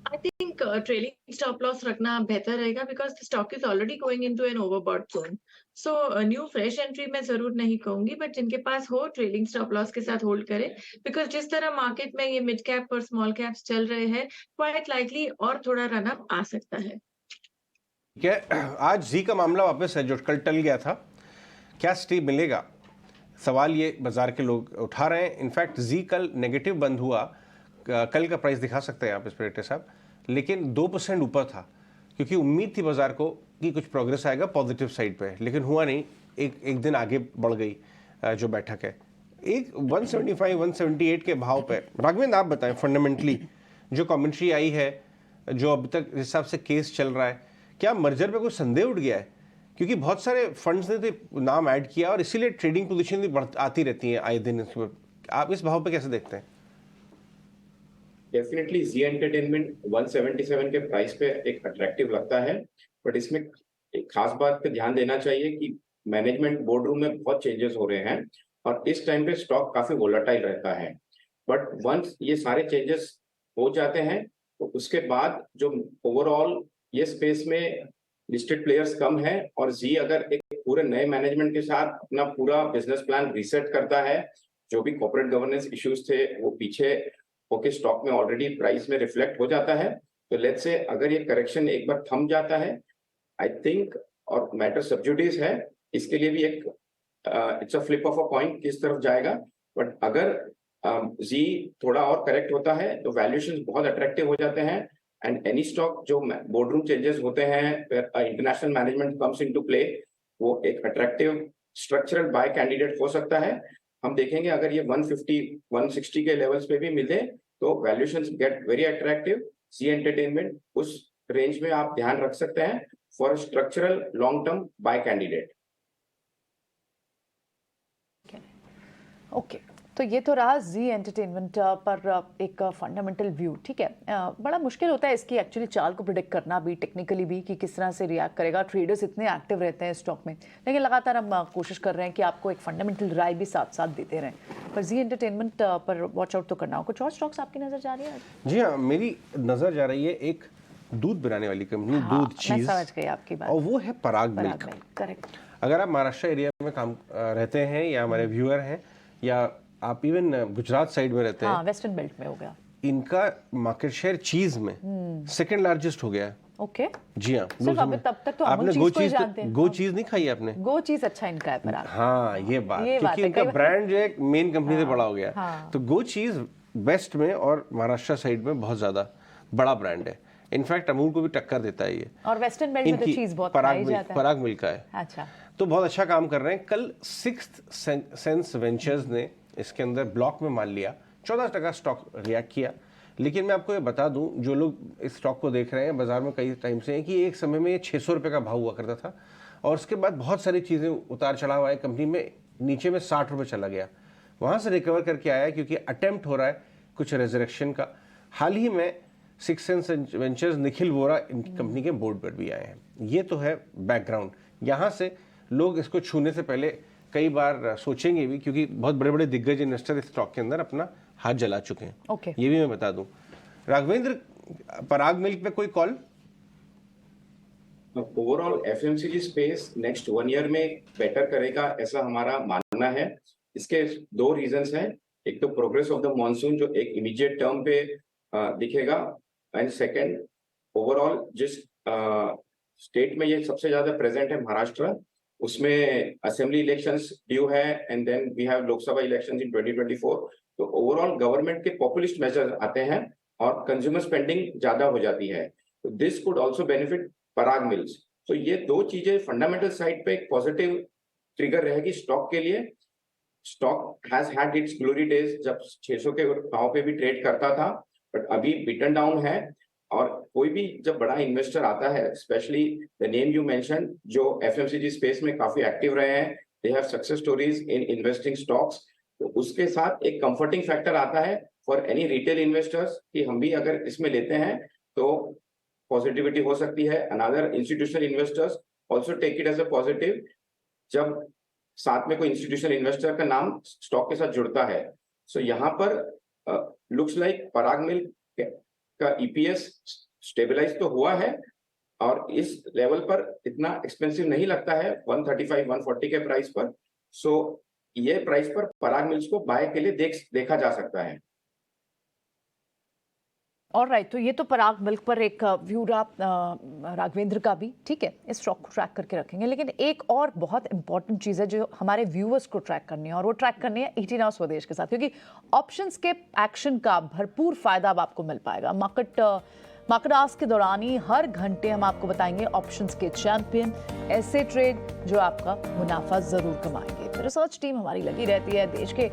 I think trailing stop loss रखना बेहतर रहेगा because the stock is already going into an overbought zone. So new fresh entry मैं जरूर नहीं कहूंगी, but जिनके पास हो trailing stop loss के साथ होल्ड करें, because जिस तरह मार्केट में ये मिड कैप और स्मॉल कैप्स चल रहे हैं, quite likely और थोड़ा रन अप आ सकता है। क्या आज जी का मामला वापस है जो कल टल गया था, क्या स्टे मिलेगा? सवाल ये बाजार के लोग उठा रहे हैं। इनफैक्ट जी कल नेगेटिव बंद हुआ, कल का प्राइस दिखा सकते हैं आप इस पर साहब, लेकिन 2% ऊपर था क्योंकि उम्मीद थी बाजार को कि कुछ प्रोग्रेस आएगा पॉजिटिव साइड पे, लेकिन हुआ नहीं। एक दिन आगे बढ़ गई जो बैठक है। एक 175-178 के भाव पे राघवेंद्र आप बताएं, फंडामेंटली जो कमेंट्री आई है, जो अब तक हिसाब से केस चल रहा है, क्या मर्जर पे कोई संदेह उठ गया है? क्योंकि बहुत सारे फंड्स ने तो नाम ऐड किया और इसीलिए ट्रेडिंग पोजीशन भी आती रहती है आए दिन। आप इस भाव पे कैसे देखते हैं? डेफिनेटली जी एंटरटेनमेंट 177 के प्राइस पे एक अट्रैक्टिव लगता है, बट इसमें एक खास बात पे ध्यान देना चाहिए कि मैनेजमेंट बोर्ड रूम में बहुत चेंजेस हो रहे हैं और इस टाइम पे स्टॉक काफी वोलेटाइल रहता है। बट वंस ये सारे चेंजेस हो जाते हैं तो उसके बाद जो ओवरऑल ये स्पेस में लिस्टेड प्लेयर्स कम है और जी अगर एक पूरे नए मैनेजमेंट के साथ अपना पूरा बिजनेस प्लान रीसेट करता है, जो भी कॉर्पोरेट गवर्नेंस इश्यूज थे वो पीछे ओके स्टॉक में ऑलरेडी प्राइस में रिफ्लेक्ट हो जाता है। तो लेट्स से अगर ये करेक्शन एक बार थम जाता है, आई थिंक, और मैटर सब्जुडिस है, इसके लिए भी एक it's a flip of a point किस तरफ जाएगा। बट अगर जी थोड़ा और करेक्ट होता है तो वैल्यूएशंस बहुत अट्रैक्टिव हो जाते हैं एंड एनी स्टॉक जो बोर्डरूम चेंजेस होते हैं, international management comes into play, वो एक अट्रैक्टिव स्ट्रक्चरल बाय कैंडिडेट हो सकता है। हम देखेंगे अगर ये 150-160 के लेवल्स पे भी मिले तो वैल्यूएशंस गेट वेरी अट्रैक्टिव। सी एंटरटेनमेंट उस रेंज में आप ध्यान रख सकते हैं for structural long term by candidate. Okay, तो ये तो रहा जी एंटरटेनमेंट पर एक फंडामेंटल व्यू, ठीक है। बड़ा मुश्किल होता है इसकी एक्चुअली चाल को प्रिडिक्ट करना भी, टेक्निकली भी, कि किस तरह से रिएक्ट करेगा। ट्रेडर्स इतने एक्टिव रहते हैं स्टॉक में, लेकिन लगातार हम कोशिश कर रहे हैं कि आपको एक फंडामेंटल राय भी साथ साथ देते रहें। पर जी एंटरटेनमेंट पर वॉच आउट तो करना हो। कुछ और स्टॉक्स आपकी नज़र जा रही है? जी हाँ, मेरी नज़र जा रही है एक दूध बनाने वाली कंपनी, दूध चीज, मैं समझ गई आपकी बात, और वो है पराग मिल्क। करेक्ट। अगर आप महाराष्ट्र एरिया में काम रहते हैं या हमारे व्यूअर हैं या आप इवन गुजरात साइड में रहते हैं, वेस्टर्न बेल्ट में हो गया, इनका मार्केट शेयर चीज में सेकंड लार्जेस्ट हो गया है। ओके, जी हाँ। तब तक तो आपने गो चीज नहीं खाई आपने? गो चीज अच्छा इनका है पराग। हाँ, ये बात, क्योंकि इनका ब्रांड जो है मेन कंपनी से बड़ा हो गया। तो गो चीज वेस्ट में और महाराष्ट्र साइड में बहुत ज्यादा बड़ा ब्रांड है। इनफैक्ट अमूल को भी टक्कर देता है ये। और वेस्टर्न बेल्ट में तो चीज बहुत खाई जाता है। पराग मिल्क का है। अच्छा, तो बहुत अच्छा काम कर रहे हैं। कल सिक्स्थ सेंस वेंचर्स ने इसके अंदर ब्लॉक में मान लिया, 14% स्टॉक रिएक्ट किया। लेकिन मैं आपको ये बता दूं, जो लोग इस स्टॉक को देख रहे हैं बाजार में कई टाइम से, कि एक समय में ये 600 रुपये का भाव हुआ करता था और उसके बाद बहुत सारी चीज़ें उतार चढ़ाव आए, कंपनी में नीचे में 60 रुपये चला गया, वहाँ से रिकवर करके आया क्योंकि अटेम्प्ट हो रहा है कुछ रेजरेक्शन का। हाल ही में Sixth Sense Ventures Nikhil Vora इन कंपनी के बोर्ड पर भी आए हैं। ये तो है बैकग्राउंड। यहाँ से लोग इसको छूने से पहले कई बार सोचेंगे भी, क्योंकि बहुत बड़े बड़े दिग्गज इन्वेस्टर इस स्टॉक के अंदर अपना हाथ जला चुके हैं। Okay. ये भी मैं बता दूं। राघवेंद्र, पराग मिल्क पे कोई call? Overall FMCG space next 1 year में बेटर करेगा ऐसा हमारा मानना है। इसके 2 रीजंस हैं। एक तो प्रोग्रेस ऑफ द मॉनसून जो एक इमीडिएट टर्म पे दिखेगा, एंड सेकंड ओवरऑल जिस स्टेट में ये सबसे ज्यादा प्रेजेंट है महाराष्ट्र, उसमें असेंबली इलेक्शंस ड्यू है and then we have Lok Sabha elections in 2024। तो ओवरऑल गवर्नमेंट के पॉपुलिस्ट मेजर्स आते हैं और कंज्यूमर स्पेंडिंग ज्यादा हो जाती है, तो this could also benefit Parag mills. तो ये 2 चीजें फंडामेंटल साइड पे एक पॉजिटिव ट्रिगर रहेगी स्टॉक के लिए। Stock has had it's glory days जब 600 के भाव पे भी ट्रेड करता था, बट अभी बिटन डाउन है। और कोई भी जब बड़ा इन्वेस्टर आता है, specially the name you mention, जो एफएमसीजी स्पेस में काफी एक्टिव रहे हैं, they have success stories in investing stocks, तो उसके साथ एक कंफर्टिंग फैक्टर आता है फॉर एनी रिटेल इन्वेस्टर्स कि हम भी अगर इसमें लेते हैं तो पॉजिटिविटी हो सकती है। Another institutional investors also take it as a positive जब साथ में कोई इंस्टीट्यूशनल इन्वेस्टर का नाम स्टॉक के साथ जुड़ता है। सो यहाँ पर लुक्स लाइक पराग मिल्क का ईपीएस स्टेबलाइज तो हुआ है और इस लेवल पर इतना एक्सपेंसिव नहीं लगता है 135-140 के प्राइस पर। सो ये प्राइस पर पराग मिल्स को बाय के लिए देखा जा सकता है। ऑलराइट, तो ये तो पराग मिल्क पर एक व्यू रहा राघवेंद्र का भी, ठीक है, इस स्टॉक को ट्रैक करके रखेंगे। लेकिन एक और बहुत इंपॉर्टेंट चीज़ है जो हमारे व्यूअर्स को ट्रैक करनी है, और वो ट्रैक करनी है 18 आवर स्वदेश के साथ, क्योंकि ऑप्शंस के एक्शन का भरपूर फायदा अब आपको मिल पाएगा। मार्केट आवर्स के दौरान ही हर घंटे हम आपको बताएंगे ऑप्शंस के चैंपियन, ऐसे ट्रेड जो आपका मुनाफा जरूर कमाएंगे। रिसर्च टीम हमारी लगी रहती है देश के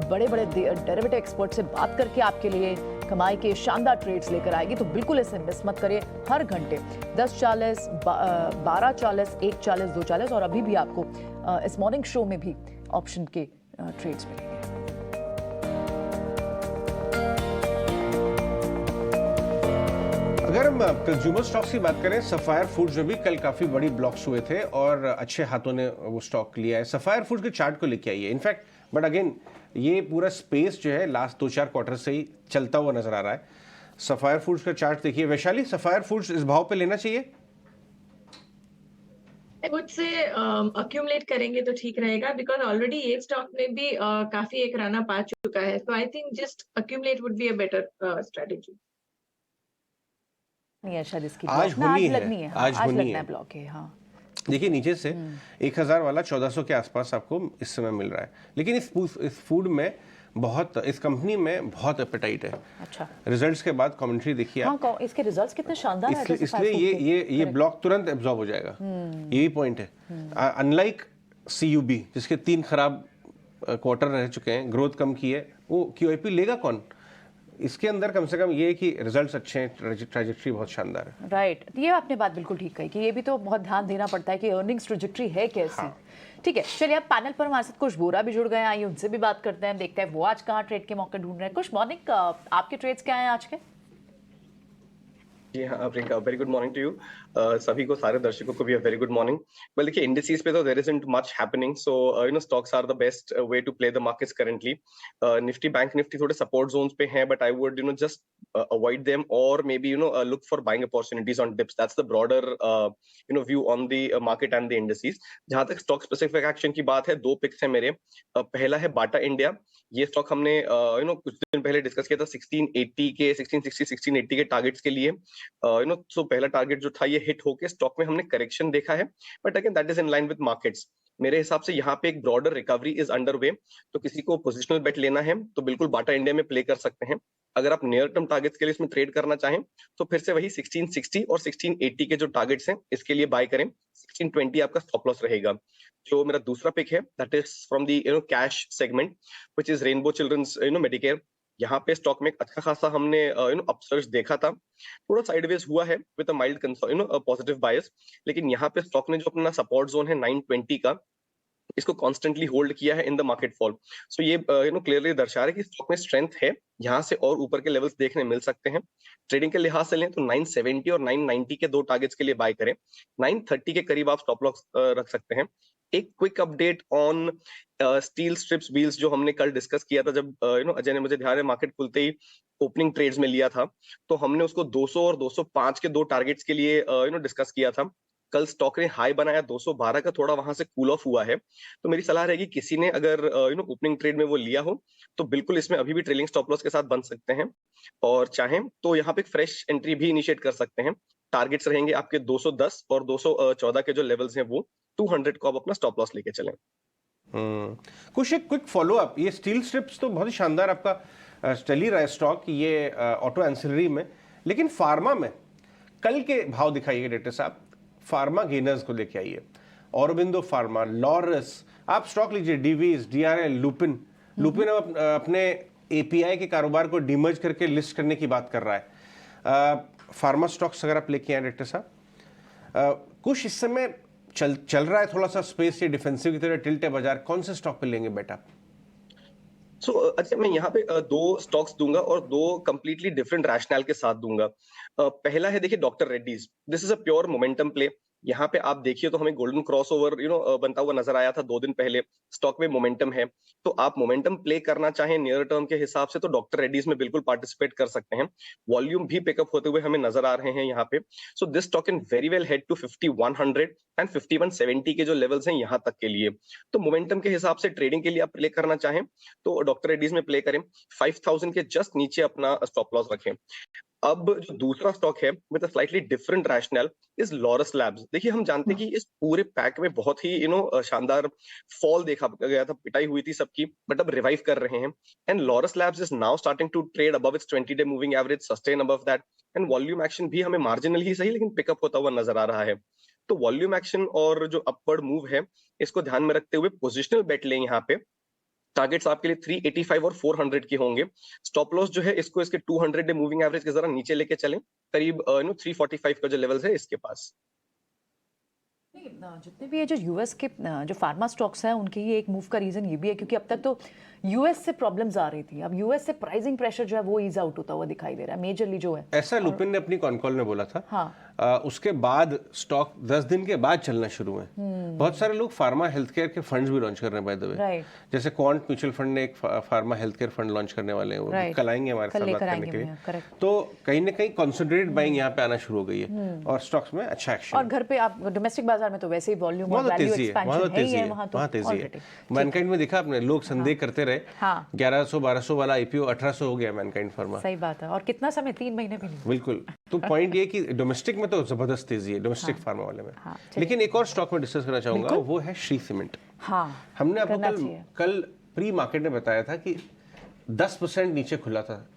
बड़े बड़े डेरिवेटिव एक्सपर्ट से बात करके आपके लिए कमाई के शानदार ट्रेड्स लेकर आएगी, तो बिल्कुल इसे मिस मत करिए। हर घंटे 10:40, 12:40, 1:40, 2:40 और अभी भी आपको इस मॉर्निंग शो में भी ऑप्शन के ट्रेड्स मिलेंगे। अगर हम कंज्यूमर स्टॉक्स की बात करें, सफायर फूड्स जो भी कल काफी बड़ी ब्लॉक्स हुए थे और अच्छे हाथों ने वो स्टॉक लिया है। सफायर फूड्स के चार्ट को लेके आइए। इनफैक्ट बट अगेन ये पूरा स्पेस जो है लास्ट 2-4 क्वार्टर से ही चलता हुआ नजर आ रहा है। सफायर फूड्स का चार्ट देखिए। वैशाली, सफायर फूड्स इस भाव पे लेना चाहिए? वुड से अक्यूमुलेट करेंगे तो ठीक रहेगा, बिकॉज ऑलरेडी ये स्टॉक में भी काफी एक रन अप आ चुका है। So I think just accumulate would be a better strategy. नहीं है शायद इसकी आज ब्लॉक, होनी है, लगनी है, आज होनी लगना है। ब्लॉक है। हाँ, देखिए नीचे से 1000 वाला 1400 के आसपास आपको इस समय मिल रहा है, लेकिन इस फूड में बहुत, इस कंपनी में बहुत एपेटाइट है। अच्छा, रिजल्ट्स के बाद कमेंट्री देखिए आप। हाँ, इसके रिजल्ट्स कितने शानदार है, इसलिए ये ब्लॉक तुरंत एब्जॉर्ब हो जाएगा, यही पॉइंट है। अनलाइक सीयूबी जिसके 3 खराब क्वार्टर रह चुके हैं, ग्रोथ कम की है, वो क्यूआईपी लेगा कौन? इसके अंदर कम से कम ये है कि रिजल्ट्स अच्छे हैं, ट्रैजेक्टरी बहुत शानदार है। राइट, ये आपने बात बिल्कुल ठीक कही कि ये भी तो बहुत ध्यान देना पड़ता है कि अर्निंग्स ट्रैजेक्टरी है कैसी। ठीक है, चलिए अब पैनल पर हमारे साथ कुछ बोरा भी जुड़ गए हैं, आइए उनसे भी बात करते हैं, देखते हैं वो आज कहाँ ट्रेड के मौके ढूंढ रहे हैं। कुछ मॉर्निंग आपके ट्रेड्स क्या हैं आज के? जी हाँ Priyanka, very good morning to you. सभी को, सारे दर्शकों को भी वेरी गुड मॉर्निंग। वेल देखिए, इंडिसेस पे तो there isn't much happening, so you know stocks are the best way to play the markets currently. Nifty, bank Nifty थोड़े सपोर्ट जोन्स पे हैं, but I would you know just avoid them और may be you know look for buying opportunities on dips. That's the broader you know view on the market and the indices. जहां तक स्टॉक स्पेसिफिक एक्शन की बात है, 2 पिक्स है मेरे। पहला है बाटा इंडिया। ये स्टॉक हमने यू नो कुछ दिन पहले डिस्कस किया था 1680 के 1660 1680 के टारगेट्स के लिए। यू नो सो पहला टारगेट जो था ये हिट होके स्टॉक में हमने करेक्शन देखा है, but again that is in line with markets. मेरे हिसाब से यहाँ पे एक broader recovery is under way, तो किसी को पोजिशनल बेट लेना है तो बिल्कुल बाटा इंडिया में प्ले कर सकते हैं। अगर आप नियर टर्म टारगेट्स के लिए इसमें ट्रेड करना चाहें तो फिर से वही 1660 और 1680 के जो टारगेट्स हैं इसके लिए बाय करें। 1620 आपका स्टॉप लॉस रहेगा। जो मेरा दूसरा पिक है that is from the you know cash segment which is rainbow children's you know medicare. यहाँ पे स्टॉक में अच्छा खासा हमने यू नो अपसर्ज देखा था, थोड़ा साइडवेज हुआ है with a mild you know positive bias, लेकिन यहाँ पे स्टॉक ने जो अपना सपोर्ट जोन है 920 का इसको कॉन्स्टेंटली होल्ड किया है इन द मार्केट फॉल। सो ये क्लियरली दर्शा रहा है कि स्टॉक में स्ट्रेंथ है, यहाँ से और ऊपर के लेवल्स देखने मिल सकते हैं। ट्रेडिंग के लिहाज से लें तो 970 और 990 के दो टारगेट्स के लिए बाय करें, 930 के करीब आप स्टॉप लॉस रख सकते हैं। एक quick update on steel strips wheels जो हमने कल डिस्कस किया था, जब अजय ने, मुझे ध्यान है, मार्केट खुलते ही ओपनिंग ट्रेड्स में लिया था, तो हमने उसको 200 और 205 के दो टारगेट्स के लिए डिस्कस किया था। कल स्टॉक ने हाई बनाया 212 का, थोड़ा वहां से कूल ऑफ हुआ है। तो मेरी सलाह रहेगी किसी ने अगर ओपनिंग ट्रेड में वो लिया हो तो बिल्कुल इसमें अभी भी ट्रेलिंग स्टॉप लॉस के साथ बन सकते हैं, और चाहें तो यहाँ पे एक फ्रेश एंट्री भी इनिशिएट कर सकते हैं। टारगेट्स रहेंगे आपके 210 और 214 के जो लेवल्स हैं वो 200 को आप अपना स्टॉप लॉस लेके चलें। कुछ एक क्विक फॉलो अप, ये स्टील स्ट्रिप्स तो बहुत ही शानदार आपका चल ही रहा है स्टॉक, ये ऑटो एंसिलरी में, लेकिन फार्मा में कल के भाव दिखाइए डायरेक्टर साहब, फार्मा गेनर्स को लेके आइए, औरबिंदो फार्मा, लॉरस, आप स्टॉक लीजिए, डीवीज, डीआरएल, लुपिन अब अपने एपीआई के कारोबार को डिमर्ज करके लिस्ट करने की बात कर रहा है। फार्मा स्टॉक्स अगर आप लेके आए डायरेक्टर साहब, कुछ इस समय चल रहा है थोड़ा सा स्पेस, ये डिफेंसिव की तरह टिल्ट है बाजार, कौन से स्टॉक पे लेंगे बेटा? सो अच्छा, मैं यहाँ पे दो स्टॉक्स दूंगा और दो कंप्लीटली डिफरेंट रैशनल के साथ दूंगा। पहला है, देखिए, doctor Reddy's. This is a pure momentum play. यहाँ पे आप देखिए तो हमें गोल्डन क्रॉसओवर बनता हुआ नजर आया था 2 दिन पहले। स्टॉक में मोमेंटम है, तो आप मोमेंटम प्ले करना चाहें नियर टर्म के हिसाब से तो डॉक्टर रेड्डीज में बिल्कुल पार्टिसिपेट कर सकते हैं। वॉल्यूम भी पिकअप होते हुए हमें नजर आ रहे हैं यहाँ पे। So this stock can very well head to 5100 and 5170 के जो लेवल्स हैं यहाँ तक के लिए। तो मोमेंटम के हिसाब से ट्रेडिंग के लिए आप प्ले करना चाहें तो डॉक्टर रेड्डीज में प्ले करें, 5000 के जस्ट नीचे अपना स्टॉप लॉस रखें। अब जो दूसरा स्टॉक है with a slightly different rational is Laurus labs. देखिए, हम जानते हैं कि इस पूरे पैक में बहुत ही शानदार फॉल देखा गया था, पिटाई हुई थी सबकी, बट अब रिवाइव कर रहे हैं। And Laurus labs is now starting to trade above its 20 day moving average, sustain above that, and volume action भी हमें मार्जिनल ही सही लेकिन पिकअप होता हुआ नजर आ रहा है। तो वॉल्यूम एक्शन और जो अपवर्ड मूव है इसको ध्यान में रखते हुए पोजिशनल बेट लें। यहाँ पे टारगेट्स आपके लिए 385 और 400 के होंगे। स्टॉप लॉस जो है इसको इसके 200 डे मूविंग एवरेज के जरा नीचे लेके चलें, करीब 345 का जो लेवल्स है इसके पास। जितने भी ये जो यूएस के जो फार्मा स्टॉक्स हैं उनके ये एक मूव का रीजन ये भी है क्योंकि अब तक तो यूएस से प्रॉब्लम्स आ रही थी, अब यूएस से प्राइसिंग प्रेशर जो है वो ईज आउट होता हुआ दिखाई दे रहा है मेजरली जो है। ऐसा लुपिन ने अपनी कॉल में बोला था। हाँ। उसके बाद स्टॉक 10 दिन के बाद चलना शुरू हुए। बहुत सारे लोग फार्मा हेल्थ केयर के फंड्स भी लॉन्च कर रहे हैं बाय द वे, जैसे क्वांट म्यूचुअल फंड ने एक pharma health care fund launch करने वाले हैं, वो कल आएंगे हमारे साथ बात करने के लिए। तो कहीं ना कहीं कॉन्सेंट्रेटेड बाइंग यहाँ पे आना शुरू हो गई है और स्टॉक्स में अच्छा एक्शन। और घर पे आप डोमेस्टिक बाजार में तो वैसे ही वॉल्यूम और वैल्यू एक्सपेंशन है ही है, वहां तेजी है। मैनकाइंड में देखा आपने, लोग संदेह करते रहे, 1100-1200 वाला आईपीओ 1800 हो गया मैनकाइंड फार्मा। सही बात है, और कितना समय, 3 महीने भी नहीं। बिल्कुल। तो पॉइंट ये कि डोमेस्टिक में तो जबरदस्त तेजी है, डोमेस्टिक फार्मा वाले में। लेकिन एक और स्टॉक में डिस्कस करना चाहूंगा, वो है श्री सीमेंट। हमने आपको कल प्री मार्केट में बताया था कि 10% नीचे खुला था,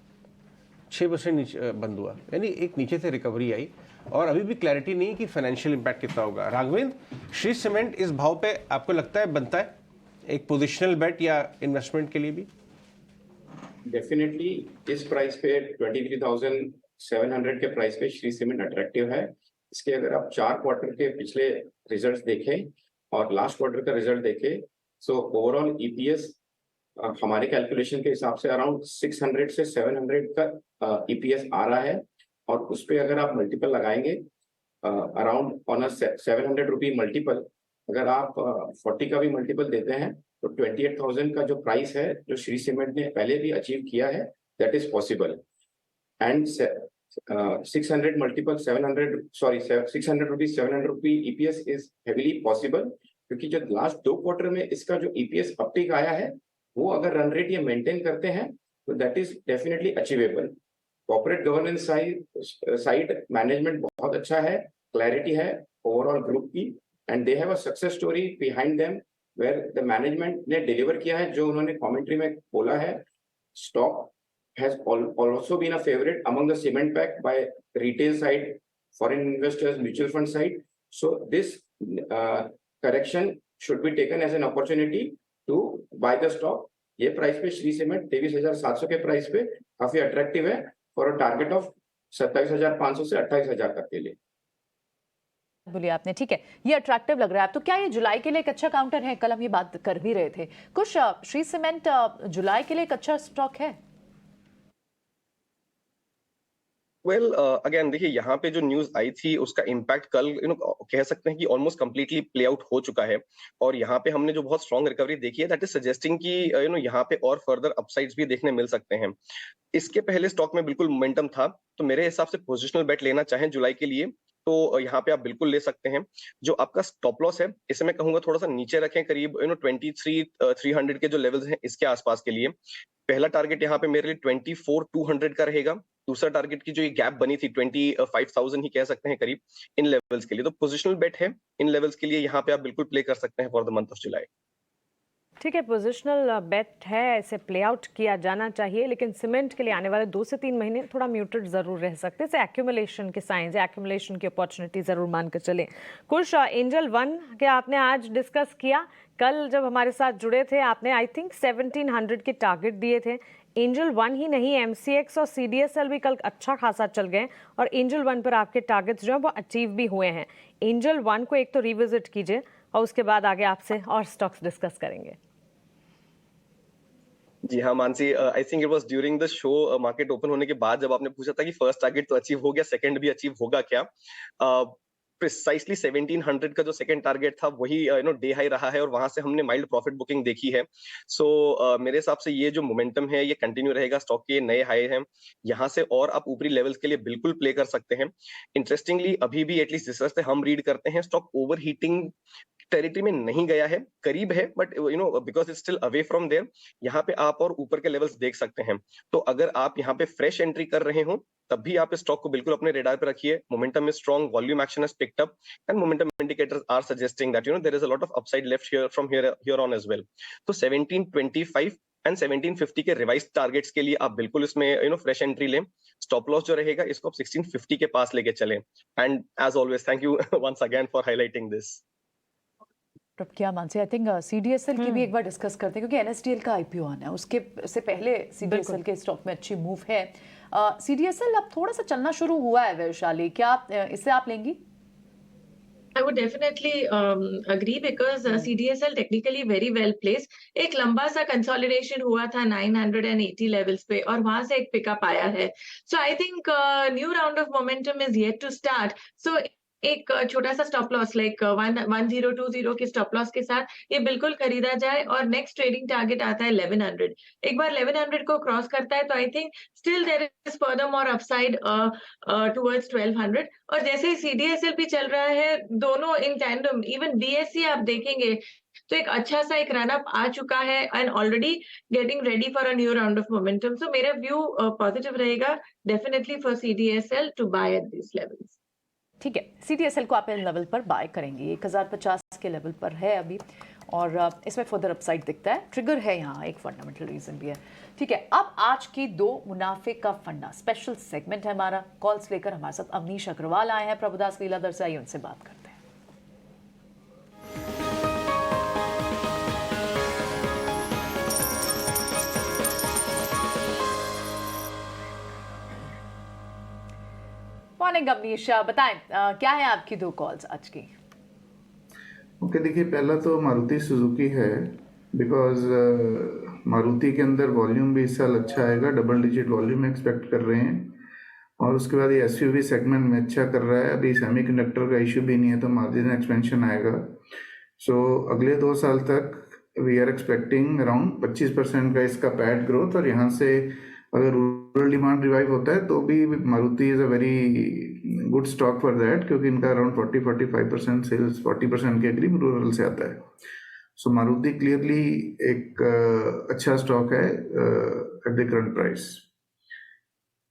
6% नीचे बंद हुआ, यानी एक नीचे से रिकवरी आई और अभी भी क्लैरिटी नहीं है कि फाइनेंशियल इंपैक्ट कितना होगा। राघवेंद्र, श्री सीमेंट इस भाव पे आपको लगता है बनता है एक पोजिशनल बेट या इन्वेस्टमेंट के लिए भी? डेफिनेटली इस प्राइस पे 23,700 के प्राइस पे श्री सीमेंट अट्रैक्टिव है। इसके अगर आप 4 क्वार्टर के पिछले रिजल्ट्स देखें और लास्ट क्वार्टर का रिजल्ट देखें, सो ओवरऑल ईपीएस हमारे कैलकुलेशन के हिसाब से अराउंड 600 से 700 का ईपीएस आ रहा है, और उस पे अगर आप मल्टीपल लगाएंगे around on a 700 rupee multiple, अगर आप 40 का भी मल्टीपल देते हैं तो 28,000 का जो प्राइस है जो श्री सीमेंट ने पहले भी अचीव किया है, that is possible. And 600 multiple 600 rupees 700 rupee EPS is heavily possible, क्योंकि जो लास्ट 2 क्वार्टर में इसका जो ईपीएस अपटिक आया है वो अगर रन रेट ये मेंटेन करते हैं तो that is definitely achievable. Corporate governance side management बहुत अच्छा है, क्लैरिटी है ओवरऑल ग्रुप की, and they have a success story behind them where the management ने डिलीवर किया है जो उन्होंने कमेंट्री में बोला है। Stock has also been a favorite among the cement pack by retail side, foreign investors, mutual fund side. So this correction should be taken as an opportunity to buy the stock. ये प्राइस पे श्री सीमेंट 23,700 के प्राइस पे काफी अट्रैक्टिव है फॉर अ टारगेट ऑफ 27,500 से 28,000 तक के लिए। बोली आपने, ठीक है, ये अट्रैक्टिव लग रहा है। तो क्या ये जुलाई के लिए एक अच्छा काउंटर है? कल हम ये बात कर भी रहे थे कुछ। श्री सीमेंट जुलाई के लिए एक अच्छा स्टॉक है? वेल अगेन देखिए, यहाँ पे जो न्यूज आई थी उसका इम्पैक्ट कल कह सकते हैं कि ऑलमोस्ट कंप्लीटली प्ले आउट हो चुका है, और यहाँ पे हमने जो बहुत स्ट्रॉन्ग रिकवरी देखी है, दैट इज सजेस्टिंग कि यहाँ पे और फर्दर अपसाइड्स भी देखने मिल सकते हैं। इसके पहले स्टॉक में बिल्कुल मोमेंटम था, तो मेरे हिसाब से पोजिशनल बेट लेना चाहें जुलाई के लिए तो यहाँ पे आप बिल्कुल ले सकते हैं। जो आपका स्टॉप लॉस है इसे मैं कहूंगा थोड़ा सा नीचे रखें, करीब 23,300 के जो लेवल्स हैं इसके आसपास के लिए। पहला टारगेट यहाँ पे मेरे लिए 24,200 का रहेगा। दूसरा टारगेट की जो ये गैप बनी थी 25,000 ही कह सकते हैं करीब, इन लेवल्स के लिए। तो पोजिशनल बेट है इन लेवल्स के लिए, यहाँ पे आप बिल्कुल प्ले कर सकते हैं for the month of July. ठीक है, पोजिशनल बेट है, इसे प्ले आउट किया जाना चाहिए, लेकिन सीमेंट के लिए आने वाले 2 से 3 महीने थोड़ा म्यूटेड जरूर रह सकते हैं। इसे एक्यूमुलेशन के साइंस या एक्यूमुलेशन की अपॉर्चुनिटी जरूर मानकर चलें। कुछ एंजल वन के आपने आज डिस्कस किया, कल जब हमारे साथ जुड़े थे आपने आई थिंक 1700 के टारगेट दिए थे। एंजल वन ही नहीं, MCX और CDSL भी कल अच्छा खासा चल गए और एंजल वन पर आपके टारगेट्स जो हैं वो अचीव भी हुए हैं। एंजल वन को एक तो रिविजिट कीजिए और उसके बाद आगे आपसे और स्टॉक्स डिस्कस करेंगे। जी हाँ Mansi, I think it was during the show, market open होने के बाद जब आपने पूछा था कि फर्स्ट टारगेट तो अचीव हो गया, सेकंड भी अचीव होगा क्या, प्रिसाइसली 1700 का जो सेकंड टारगेट था वही डे हाई रहा है और वहां से हमने माइल्ड प्रॉफिट बुकिंग देखी है। सो मेरे हिसाब से ये जो मोमेंटम है ये कंटिन्यू रहेगा, स्टॉक के नए हाई हैं, यहाँ से और आप ऊपरी लेवल्स के लिए बिल्कुल प्ले कर सकते हैं। इंटरेस्टिंगली अभी भी एटलीस्ट जिस तरह से हम रीड करते हैं, स्टॉक ओवर हीटिंग टेरिटरी में नहीं गया है, करीब है, but because it's still away from there, यहाँ पे आप और ऊपर के लेवल्स देख सकते हैं। तो अगर आप यहाँ पे फ्रेश एंट्री कर रहे हो तब भी आप इस स्टॉक को बिल्कुल अपने रेडार पे रखिए। Momentum is strong, volume action has picked up and momentum indicators are suggesting that there is a lot of upside left here from here on as well. तो 1725 एंड 1750 के रिवाइज टारगेट्स के लिए आप बिल्कुल इसमें फ्रेश एंट्री लें। स्टॉप लॉस जो रहेगा इसको आप 1650 के पास लेके चलें। And as always thank you once again for highlighting this. क्या मानसी, आई थिंक CDSL की भी एक बार डिस्कस करते हैं, क्योंकि NSDL का IPO आना है, उसके से पहले CDSL के स्टॉक में अच्छी मूव है। CDSL अब थोड़ा सा चलना शुरू हुआ है वैशाली, क्या इससे आप लेंगी? I would definitely agree because CDSL technically very well placed. एक लंबा सा कंसोलिडेशन हुआ था 980 लेवल्स पे और वहां से एक पिकअप आया है। So I think new round of momentum is yet to start. So एक छोटा सा स्टॉप लॉस लाइक 1020 के स्टॉप लॉस के साथ ये बिल्कुल खरीदा जाए और नेक्स्ट ट्रेडिंग टारगेट आता है 1100। एक बार 1100 को क्रॉस करता है तो I think still there is further more upside towards 1200। और जैसे ही CDSL भी चल रहा है, दोनों इन टैंडम, इवन BSE आप देखेंगे तो एक अच्छा सा एक रन अप आ चुका है and already getting ready for a new round of momentum. So मेरा व्यू पॉजिटिव रहेगा definitely for CDSL to buy at this levels. ठीक है, CDSL को आप इन लेवल पर बाय करेंगे, 1050 के लेवल पर है अभी और इसमें फर्दर अपसाइड दिखता है। ट्रिगर है यहाँ, एक फंडामेंटल रीजन भी है। ठीक है, अब आज की 2 मुनाफे का फंडा स्पेशल सेगमेंट है हमारा। कॉल्स लेकर हमारे साथ अवनीश अग्रवाल आए हैं प्रभुदास लीलाधर से, आइए उनसे बात करते हैं। मॉर्निंग अवनीश, बताएं क्या है आपकी 2 कॉल्स आज की? ओके, देखिए पहला तो मारुति सुजुकी है, बिकॉज मारुति के अंदर वॉल्यूम भी इस साल अच्छा आएगा, डबल डिजिट वॉल्यूम एक्सपेक्ट कर रहे हैं। और उसके बाद ये SUV सेगमेंट में अच्छा कर रहा है, अभी सेमीकंडक्टर का इशू भी नहीं है तो मार्जिन एक्सपेंशन आएगा। सो अगले 2 साल तक वी आर एक्सपेक्टिंग अराउंड 25% का इसका पैट ग्रोथ। और यहाँ से अगर रूरल डिमांड रिवाइव होता है तो भी Maruti is a very good stock for that, क्योंकि इनका अराउंड 40-45% सेल्स 40% के करीब रूरल से आता है। सो मारुति क्लियरली एक अच्छा स्टॉक है at the current price.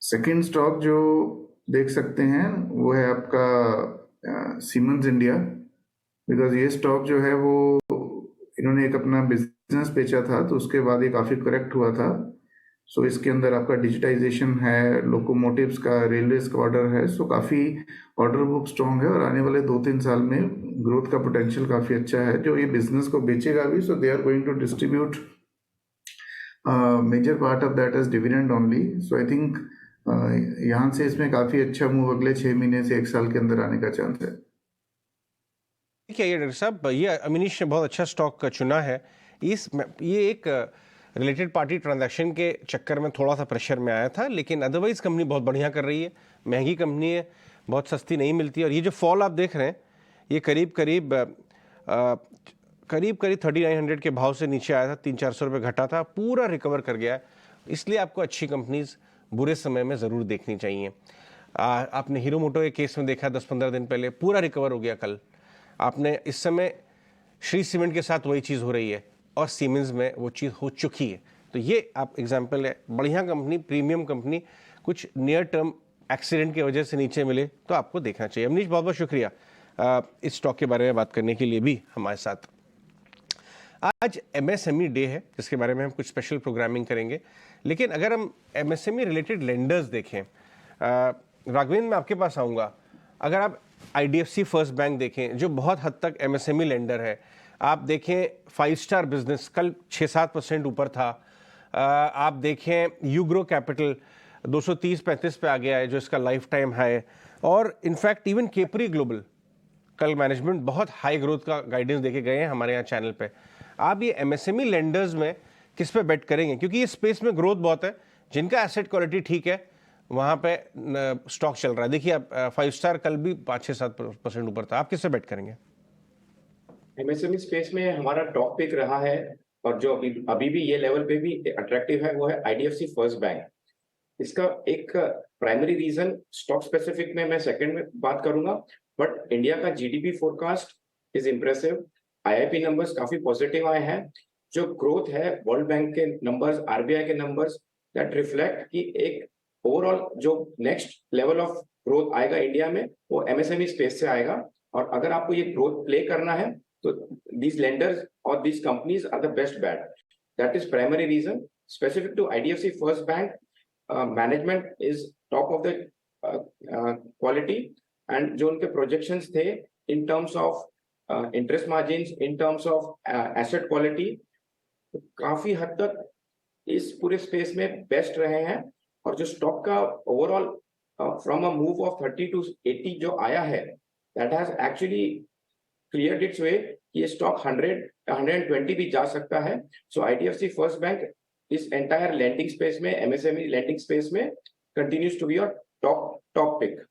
Second stock जो देख सकते हैं वो है आपका सीमेंस इंडिया, बिकॉज ये स्टॉक जो है वो इन्होंने एक अपना बिजनेस बेचा था तो उसके बाद ये काफ़ी करेक्ट हुआ था। सो इसके अंदर आपका डिजिटाइजेशन है, लोकोमोटिव्स का, रेलवेज का ऑर्डर है, सो काफ़ी ऑर्डर बुक स्ट्रॉन्ग है और आने वाले 2-3 साल में ग्रोथ का पोटेंशियल काफ़ी अच्छा है। जो ये बिजनेस को बेचेगा भी, so they are going to distribute major part of that as dividend only. So I think यहाँ से इसमें काफ़ी अच्छा मूव अगले 6 महीने से 1 साल के अंदर आने का चांस है। क्या ये डॉक्टर साहब, ये अमीनीश ने बहुत अच्छा स्टॉक चुना है। ये एक रिलेटेड पार्टी ट्रांजैक्शन के चक्कर में थोड़ा सा प्रेशर में आया था, लेकिन अदरवाइज कंपनी बहुत बढ़िया कर रही है, महंगी कंपनी है, बहुत सस्ती नहीं मिलती है। और ये जो फॉल आप देख रहे हैं, ये करीब करीब 3900 के भाव से नीचे आया था, 300-400 रुपये घटा था, पूरा रिकवर कर गया है। इसलिए आपको अच्छी कंपनीज बुरे समय में ज़रूर देखनी चाहिए। आपने हीरो मोटो के केस में देखा 10-15 दिन पहले, पूरा रिकवर हो गया कल। आपने इस समय श्री सीमेंट के साथ वही चीज़ हो रही है और सीमेंस में वो चीज़ हो चुकी है। तो ये आप एग्जाम्पल है, बढ़िया कंपनी, प्रीमियम कंपनी, कुछ नियर टर्म एक्सीडेंट की वजह से नीचे मिले तो आपको देखना चाहिए। अमनीश, बहुत बहुत शुक्रिया इस स्टॉक के बारे में बात करने के लिए भी हमारे साथ। आज MSME डे है, जिसके बारे में हम कुछ स्पेशल प्रोग्रामिंग करेंगे। लेकिन अगर हम MSME रिलेटेड लेंडर्स देखें, राघवेंद्र मैं आपके पास आऊँगा। अगर आप IDFC फर्स्ट बैंक देखें, जो बहुत हद तक MSME लेंडर है, आप देखें 5 स्टार बिजनेस कल 6-7% ऊपर था। आप देखें यूग्रो कैपिटल 230-35 पे आ गया है, जो इसका लाइफ टाइम हाई है। और इनफैक्ट इवन केपरी ग्लोबल, कल मैनेजमेंट बहुत हाई ग्रोथ का गाइडेंस देके गए हैं हमारे यहाँ चैनल पे। आप ये MSME लेंडर्स में किस पे बेट करेंगे? क्योंकि ये स्पेस में ग्रोथ बहुत है, जिनका एसेट क्वालिटी ठीक है वहाँ पे स्टॉक चल रहा है। देखिए आप 5 स्टार कल भी 5-6-7% ऊपर था। आप किस पे बेट करेंगे? MSME स्पेस में हमारा टॉप पिक रहा है, और जो अभी भी ये लेवल पे भी अट्रैक्टिव है, वो है IDFC फर्स्ट बैंक। इसका एक प्राइमरी रीजन स्टॉक स्पेसिफिक में मैं सेकंड में बात करूंगा, बट इंडिया का GDP forecast is impressive. IIP numbers काफी पॉजिटिव आए हैं। जो ग्रोथ है, वर्ल्ड बैंक के नंबर्स, RBI के नंबर्स, दैट रिफ्लेक्ट कि एक ओवरऑल जो नेक्स्ट लेवल ऑफ ग्रोथ आएगा इंडिया में, वो MSME स्पेस से आएगा। और अगर आपको ये ग्रोथ प्ले करना है, तो these lenders or these companies are the best bet. That is primary reason. Specific to IDFC First Bank, management is top of the quality, and जो उनके projections थे in terms of interest margins, in terms of asset quality, काफी हद तक इस पूरे स्पेस में बेस्ट रहे हैं। और जो स्टॉक का overall from a move of 30 to 80 जो आया है, that has actually cleared its way। ये स्टॉक 100-120 भी जा सकता है। सो IDFC फर्स्ट बैंक इस एंटायर लैंडिंग स्पेस में, MSME लैंडिंग स्पेस में continues to be your top pick.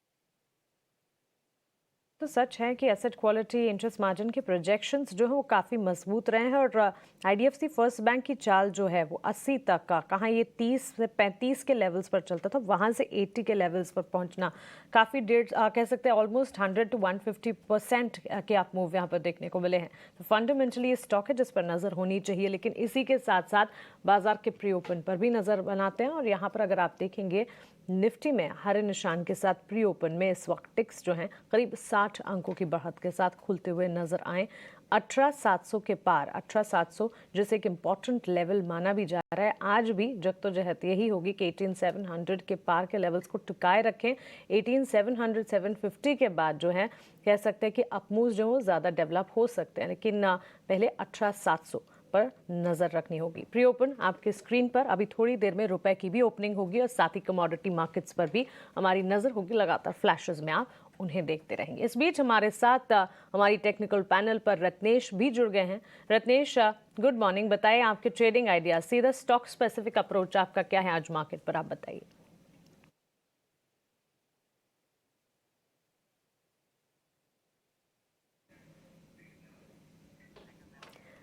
तो सच है कि एसेट क्वालिटी, इंटरेस्ट मार्जिन के प्रोजेक्शंस जो है वो काफ़ी मजबूत रहे हैं। और IDFC फर्स्ट बैंक की चाल जो है वो 80 तक का, कहाँ ये 30 से 35 के लेवल्स पर चलता था, वहाँ से 80 के लेवल्स पर पहुँचना काफ़ी कह सकते हैं ऑलमोस्ट 100 to 150% के आप मूव यहाँ पर देखने को मिले हैं। तो फंडामेंटली ये स्टॉक है जिस पर नज़र होनी चाहिए। लेकिन इसी के साथ साथ बाजार के प्री ओपन पर भी नज़र बनाते हैं। और यहाँ पर अगर आप देखेंगे निफ्टी में हरे निशान के साथ प्री ओपन में इस वक्त टिक्स जो हैं करीब 60 अंकों की बढ़त के साथ खुलते हुए नजर आए। 18,700 के पार, 18,700 जिसे एक इम्पॉर्टेंट लेवल माना भी जा रहा है। आज भी जद्दोजहद यही होगी कि 18,700 के पार के लेवल्स को टिकाए रखें। 18,700, 750 के बाद जो है कह सकते हैं कि अपमूव्स जो ज़्यादा डेवलप हो सकते हैं, लेकिन पहले 18,700 पर नजर रखनी होगी। प्री ओपन आपके स्क्रीन पर अभी थोड़ी देर में रुपए की भी ओपनिंग होगी और साथ ही कमोडिटी मार्केट्स पर भी हमारी नजर होगी। लगातार फ्लैशेस में आप उन्हें देखते रहेंगे। इस बीच हमारे साथ हमारी टेक्निकल पैनल पर रत्नेश भी जुड़ गए हैं। Ratnesh, good morning. बताइए आपके ट्रेडिंग आइडिया, सीधा स्टॉक स्पेसिफिक अप्रोच आपका क्या है आज मार्केट पर, आप बताइए।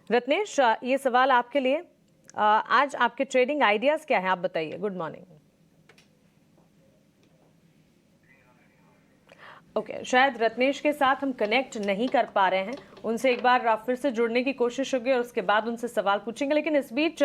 रत्नेश, ये सवाल आपके लिए। आज आपके ट्रेडिंग आइडियाज क्या है, आप बताइए। Good morning. ओके, शायद रत्नेश के साथ हम कनेक्ट नहीं कर पा रहे हैं। उनसे एक बार फिर से जुड़ने की कोशिश होगी और उसके बाद उनसे सवाल पूछेंगे। लेकिन इस बीच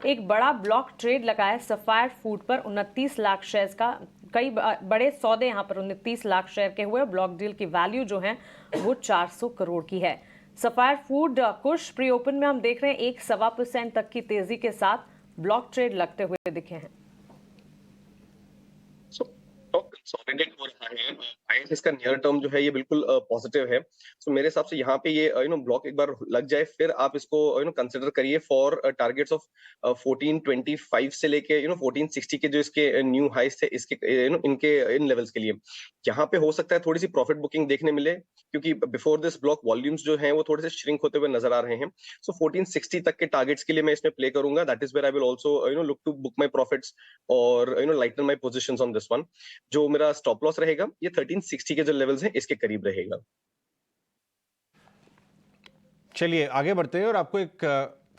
एक बड़ा ब्लॉक ट्रेड लगा है सफायर फूड पर। 29 लाख शेयर्स का कई बड़े सौदे यहाँ पर 29 लाख शेयर के हुए। ब्लॉक डील की वैल्यू जो है वो 400 करोड़ की है। सफायर फूड कुछ प्री ओपन में हम देख रहे हैं 1.25% तक की तेजी के साथ ब्लॉक ट्रेड लगते हुए दिखे हैं। सॉलिडेट हो रहा है, ISS का नियर टर्म जो है ये बिल्कुल पॉजिटिव है। सो मेरे हिसाब से यहाँ पे ये ब्लॉक एक बार लग जाए, फिर आप इसको कंसिडर करिए फॉर टारगेट्स ऑफ 1425 से लेके 1460 के जो इसके न्यू हाइस थे इसके इनके इन लेवल्स के लिए यहाँ पे हो सकता है थोड़ी सी प्रॉफिट बुकिंग देखने मिले, क्योंकि बिफोर दिस ब्लॉक वॉल्यूम्स जो हैं वो थोड़े से श्रिंक होते हुए नजर आ रहे हैं। सो 1460 तक के टारगेट्स के लिए मैं इसमें प्ले करूंगा। That is where I will also look to book my profits और lighten my positions on this one. जो मेरा स्टॉप लॉस रहेगा ये 1360 के जो लेवल्स हैं इसके करीब रहेगा। चलिए आगे बढ़ते हैं और आपको एक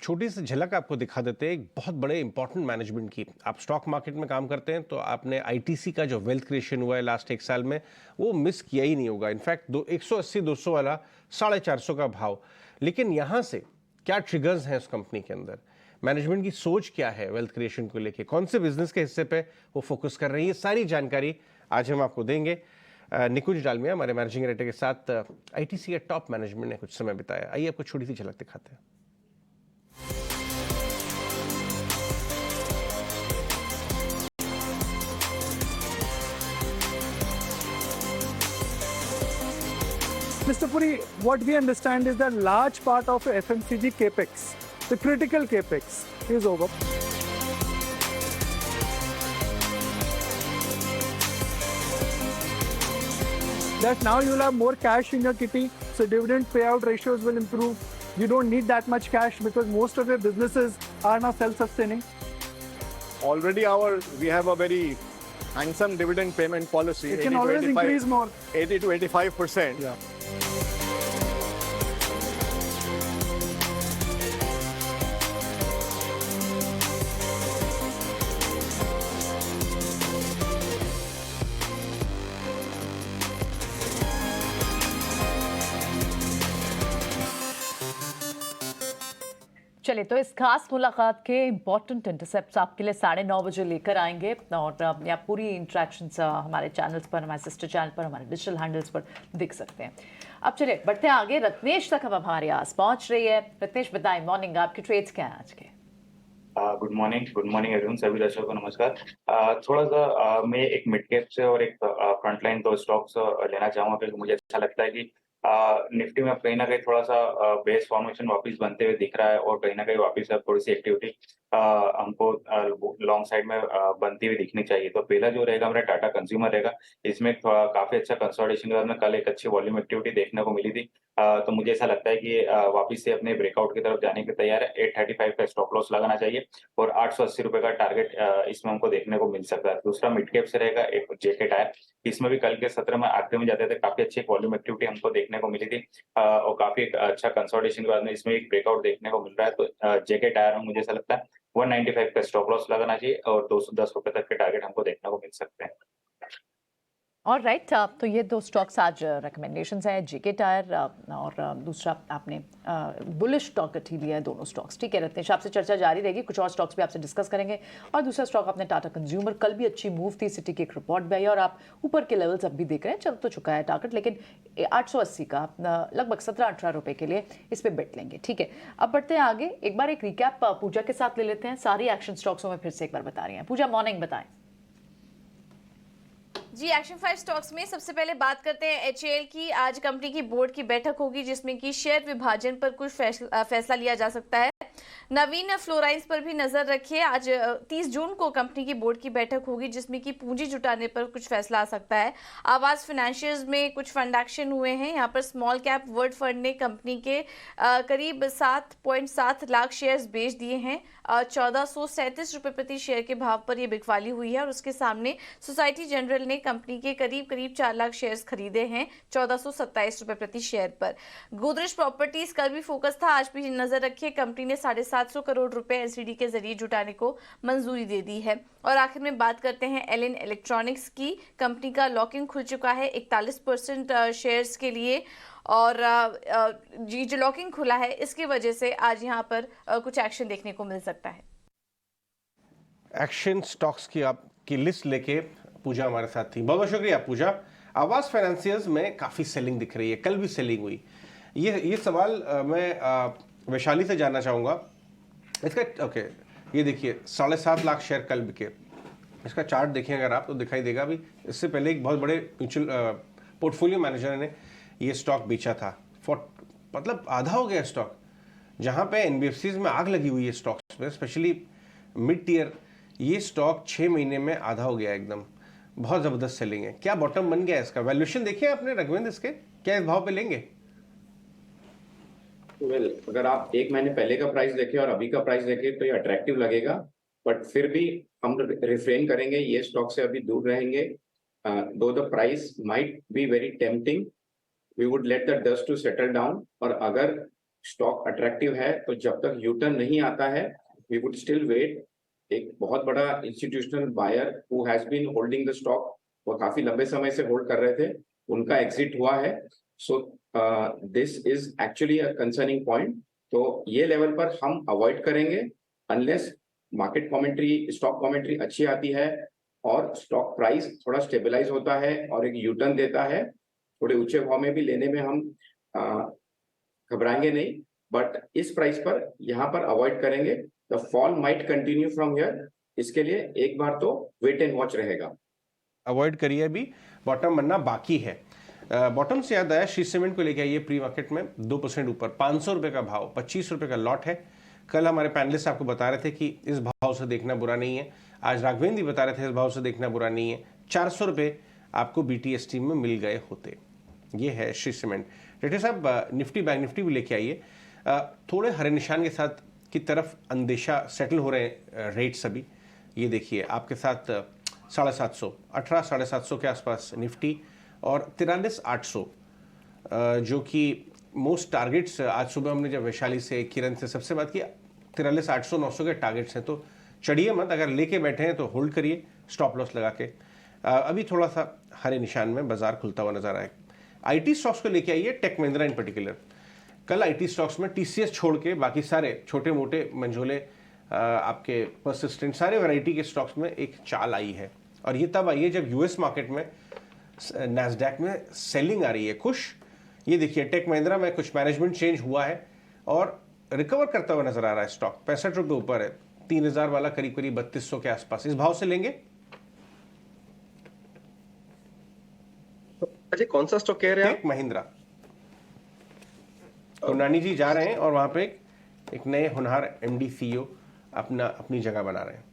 छोटी सी झलक आपको दिखा देते हैं एक बहुत बड़े इंपॉर्टेंट मैनेजमेंट की। आप स्टॉक मार्केट में काम करते हैं तो आपने आईटीसी का जो वेल्थ क्रिएशन हुआ है लास्ट एक साल में वो मिस किया ही नहीं होगा। इनफैक्ट 180-200 वाला 450 का भाव, लेकिन यहाँ से क्या ट्रिगर्स हैं उस कंपनी के अंदर, मैनेजमेंट की सोच क्या है वेल्थ क्रिएशन को लेके, कौन से बिजनेस के हिस्से पे वो फोकस कर रही है, सारी जानकारी आज हम आपको देंगे। निकुंज डालमिया हमारे मैनेजिंग डायरेक्टर के साथ आईटीसी के टॉप मैनेजमेंट ने कुछ समय बिताया। आइए आपको छोटी सी झलक दिखाते हैं। Mr. Puri, what we understand is that large part of FMCG capex, the critical capex, is over. That now you will have more cash in your kitty, so dividend payout ratios will improve. You don't need that much cash because most of your businesses are now self-sustaining. Already we have a very handsome dividend payment policy. It can always increase more. 80 to 85%. Yeah. चलिए, तो इस खास मुलाकात के इम्पोर्टेंट इंटरसेप्ट्स आपके लिए 9:30 बजे लेकर आएंगे और आप पूरी इंट्रैक्शंस हमारे चैनल्स पर, हमारे सिस्टर चैनल पर, हमारे डिजिटल हैंडल्स पर देख सकते हैं। अब चलिए बढ़ते हैं आगे। रत्नेश तक अब हमारे आस पहुंच रही है। रत्नेश बताएं, मॉर्निंग आपके ट्रेड्स क्या हैं आज के? गुड मॉर्निंग एवरीवन, सभी दर्शकों को नमस्कार। थोड़ा सा मैं एक मिड कैप से और एक फ्रंटलाइन दो स्टॉक्स लेना चाहूंगा, क्योंकि मुझे अच्छा लगता है कि निफ्टी में कहीं ना कहीं थोड़ा सा बेस फॉर्मेशन वापस बनते हुए दिख रहा है और कहीं ना कहीं वापस अब थोड़ी सी एक्टिविटी हमको लॉन्ग साइड में बनती हुई दिखनी चाहिए। तो पहला जो रहेगा मेरा टाटा कंज्यूमर रहेगा। इसमें काफी अच्छा कंसोलिडेशन के बाद में कल एक अच्छी वॉल्यूम एक्टिविटी देखने को मिली थी, तो मुझे ऐसा लगता है कि वापस से अपने ब्रेकआउट की तरफ जाने के तैयार है। 835 का स्टॉप लॉस लगाना चाहिए और 880 रुपए का टारगेट इसमें हमको देखने को मिल सकता है। दूसरा मिड कैप से रहेगा एक जेके टायर। इसमें भी कल के सत्र में आखिर में जाते थे, काफी अच्छी वॉल्यूम एक्टिविटी हमको देखने को मिली थी और काफी अच्छा कंसोलिडेशन के बाद में इसमें एक ब्रेकआउट देखने को मिल रहा है। तो जेके टायर में मुझे ऐसा लगता है 195 का स्टॉप लॉस लगाना चाहिए और 210 रुपए तक के टारगेट हमको देखने को मिल सकते हैं। और राइट, तो ये दो स्टॉक्स आज रिकमेंडेशंस हैं, जेके टायर और दूसरा आपने बुलिश स्टॉक ही लिया है, दोनों स्टॉक्स। ठीक है रत्नेश, आपसे चर्चा जारी रहेगी, कुछ और स्टॉक्स भी आपसे डिस्कस करेंगे। और दूसरा स्टॉक आपने टाटा कंज्यूमर, कल भी अच्छी मूव थी, सिटी की एक रिपोर्ट भी आई और आप ऊपर के लेवल्स अब भी देख रहे हैं, चल तो चुका है टारगेट, लेकिन 880 का लगभग 17-18 रुपए के लिए इस पर बेट लेंगे। ठीक है, अब बढ़ते हैं आगे। एक बार एक रिकैप पूजा के साथ ले लेते हैं। सारी एक्शन स्टॉक्सों में फिर से एक बार बता रही हैं। पूजा, मॉर्निंग बताएं। जी, एक्शन 5 स्टॉक्स में सबसे पहले बात करते हैं HAL की। आज कंपनी की बोर्ड की बैठक होगी जिसमें कि शेयर विभाजन पर कुछ फैसला लिया जा सकता है। नवीन फ्लोराइंस पर भी नजर रखिए। आज 30 जून को कंपनी की बोर्ड की बैठक होगी जिसमें कि पूंजी जुटाने पर कुछ फैसला आ सकता है। आवास फाइनेंशियल्स में कुछ फंड एक्शन हुए हैं। यहाँ पर स्मॉल कैप वर्ल्ड फंड ने कंपनी के करीब 7.7 लाख शेयर्स बेच दिए हैं। 1437 रुपए प्रति शेयर के भाव पर यह बिकवाली हुई है और उसके सामने सोसाइटी जनरल ने कंपनी के करीब 4 लाख शेयर्स खरीदे हैं 1427 रुपए प्रति शेयर पर। गोदरेज प्रॉपर्टीज कल भी फोकस था, आज भी नजर रखिए। कंपनी ने 750 करोड़ रुपए एलसीडी के जरिए जुटाने को मंजूरी दे दी है। और आखिर में बात करते हैं एलन इलेक्ट्रॉनिक्स की। कंपनी का लॉकिंग खुल चुका है 41% शेयर्स के लिए और जी जो लॉकिंग खुला है इसकी वजह से आज यहाँ पर कुछ एक्शन देखने को मिल सकता है। एक्शन स्टॉक्स की आपकी लिस्ट लेके पूजा हमारे साथ थी, बहुत बहुत शुक्रिया पूजा। आवास फाइनेंसियर्स में काफ़ी सेलिंग दिख रही है, कल भी सेलिंग हुई। ये सवाल मैं वैशाली से जानना चाहूँगा इसका। ओके, ये देखिए 7.5 लाख शेयर कल बिके, इसका चार्ट देखें अगर आप तो दिखाई देगा भी, इससे पहले एक बहुत बड़े म्यूचुअल पोर्टफोलियो मैनेजर ने ये स्टॉक बेचा था, मतलब आधा हो गया स्टॉक। जहाँ पे एनबीएफसीज में आग लगी हुई है स्टॉक्स में, स्पेशली मिड टीयर, ये स्टॉक 6 महीने में आधा हो गया एकदम। बहुत ज़बरदस्त सेलिंग है। क्या बॉटम बन गया इसका? वैल्यूएशन देखिए आपने रघुवेंद्र इसके, क्या इस भाव पे लेंगे? अगर आप 1 महीने पहले का प्राइस देखें और अभी का प्राइस देखें तो ये अट्रैक्टिव लगेगा, बट फिर भी हम रिफ्रेन करेंगे, ये स्टॉक से अभी दूर रहेंगे। Though the price might be very tempting, we would let the dust to settle down. और अगर स्टॉक अट्रैक्टिव है तो जब तक यूटर्न नहीं आता है, वी वुड स्टिल वेट। एक बहुत बड़ा institutional buyer who has been holding the stock, वो काफी लंबे समय से होल्ड कर रहे थे, उनका एग्जिट हुआ है। So this is actually a concerning point. तो ये लेवल पर हम अवॉइड करेंगे unless market commentary, stock commentary अच्छी आती है और स्टॉक प्राइस थोड़ा स्टेबलाइज होता है और एक यूटर्न देता है। थोड़े ऊंचे भाव में भी लेने में हम घबराएंगे नहीं, बट इस प्राइस पर यहाँ पर अवॉइड करेंगे। The fall might continue from here, इसके लिए एक बार तो वेट एंड वॉच रहेगा। अवॉइड करिए, अभी बॉटम बनना बाकी है। बॉटम से याद आया, श्री सीमेंट को लेके आइए प्री मार्केट में 2% ऊपर, 500 रुपये का भाव, 25 रुपये का लॉट है। कल हमारे पैनलिस्ट आपको बता रहे थे कि इस भाव से देखना बुरा नहीं है, आज राघवेंद्र बता रहे थे इस भाव से देखना बुरा नहीं है। 400 रुपये आपको BTST में मिल गए होते। ये है श्री सीमेंट। रेड्डी साहब निफ्टी बैंक निफ्टी भी लेके आइए। थोड़े हरे निशान के साथ की तरफ अंदेशा सेटल हो रहे हैं रेट्स अभी। ये देखिए आपके साथ 750, 18,750 के आसपास निफ्टी और 43,800 जो कि मोस्ट टारगेट्स। आज सुबह हमने जब वैशाली से, किरण से सबसे बात की, 43,800, 900 के टारगेट्स हैं। तो चढ़िए मत, अगर लेके बैठे हैं तो होल्ड करिए स्टॉप लॉस लगा के। अभी थोड़ा सा हरे निशान में बाजार खुलता हुआ नजर आए। IT स्टॉक्स को लेके आइए, टेक महिंद्रा इन पर्टिकुलर। कल IT स्टॉक्स में TCS छोड़ के बाकी सारे छोटे मोटे मंझोले आपके परसिस्टेंट सारे वैरायटी के स्टॉक्स में एक चाल आई है। और ये तब आई है जब US मार्केट में नैस्डैक में सेलिंग आ रही है। खुश, ये देखिए टेक महिंद्रा में कुछ मैनेजमेंट चेंज हुआ है और रिकवर करता हुआ नजर आ रहा है स्टॉक। 65 रुपये ऊपर है, 3,000 वाला करीब करीब 3200 के आसपास। इस भाव से लेंगे? अजय कौन सा स्टॉक कह रहे हैं? टेक महिंद्रा। हुनानी जी जा रहे हैं और वहां पे एक नए होनहार MD CEO अपनी जगह बना रहे हैं।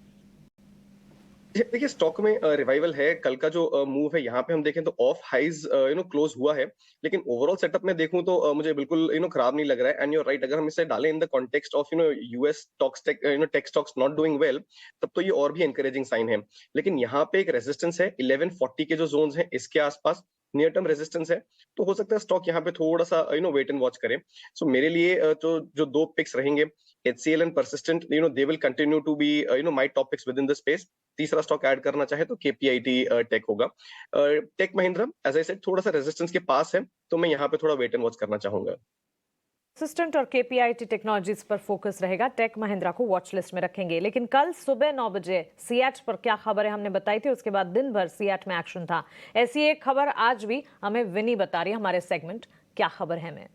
देखिए स्टॉक में रिवाइवल है। कल का जो मूव है यहाँ पे हम देखें तो ऑफ हाइज क्लोज हुआ है, लेकिन ओवरऑल सेटअप में देखूं तो मुझे बिल्कुल खराब नहीं लग रहा है। एंड यूर राइट, अगर हम इसे डालें in the context of US stocks, tech stocks not doing well, तब तो ये और भी एनकरेजिंग साइन है। लेकिन यहाँ पे एक रेजिस्टेंस है 1140 के जो जोन्स हैं इसके आसपास नियर टर्म रेजिस्टेंस है, तो हो सकता है स्टॉक यहाँ पे थोड़ा सा वेट एंड वॉच करें। सो मेरे लिए तो जो दो पिक्स रहेंगे, HCL and persistent, they will continue to be my top picks within the space. तीसरा स्टॉक ऐड करना चाहे तो KPIT टेक होगा। Tech Mahindra as I said थोड़ा सा रेजिस्टेंस के पास है, तो मैं यहाँ पे थोड़ा वेट एंड वॉच करना चाहूंगा। असिस्टेंट और KPIT टेक्नोलॉजीज पर फोकस रहेगा। टेक महिंद्रा को वॉच लिस्ट में रखेंगे। लेकिन कल सुबह 9 बजे सियाट पर क्या खबर है हमने बताई थी, उसके बाद दिन भर सियाट में एक्शन था। ऐसी एक खबर आज भी हमें विनी बता रही है हमारे सेगमेंट क्या खबर है में।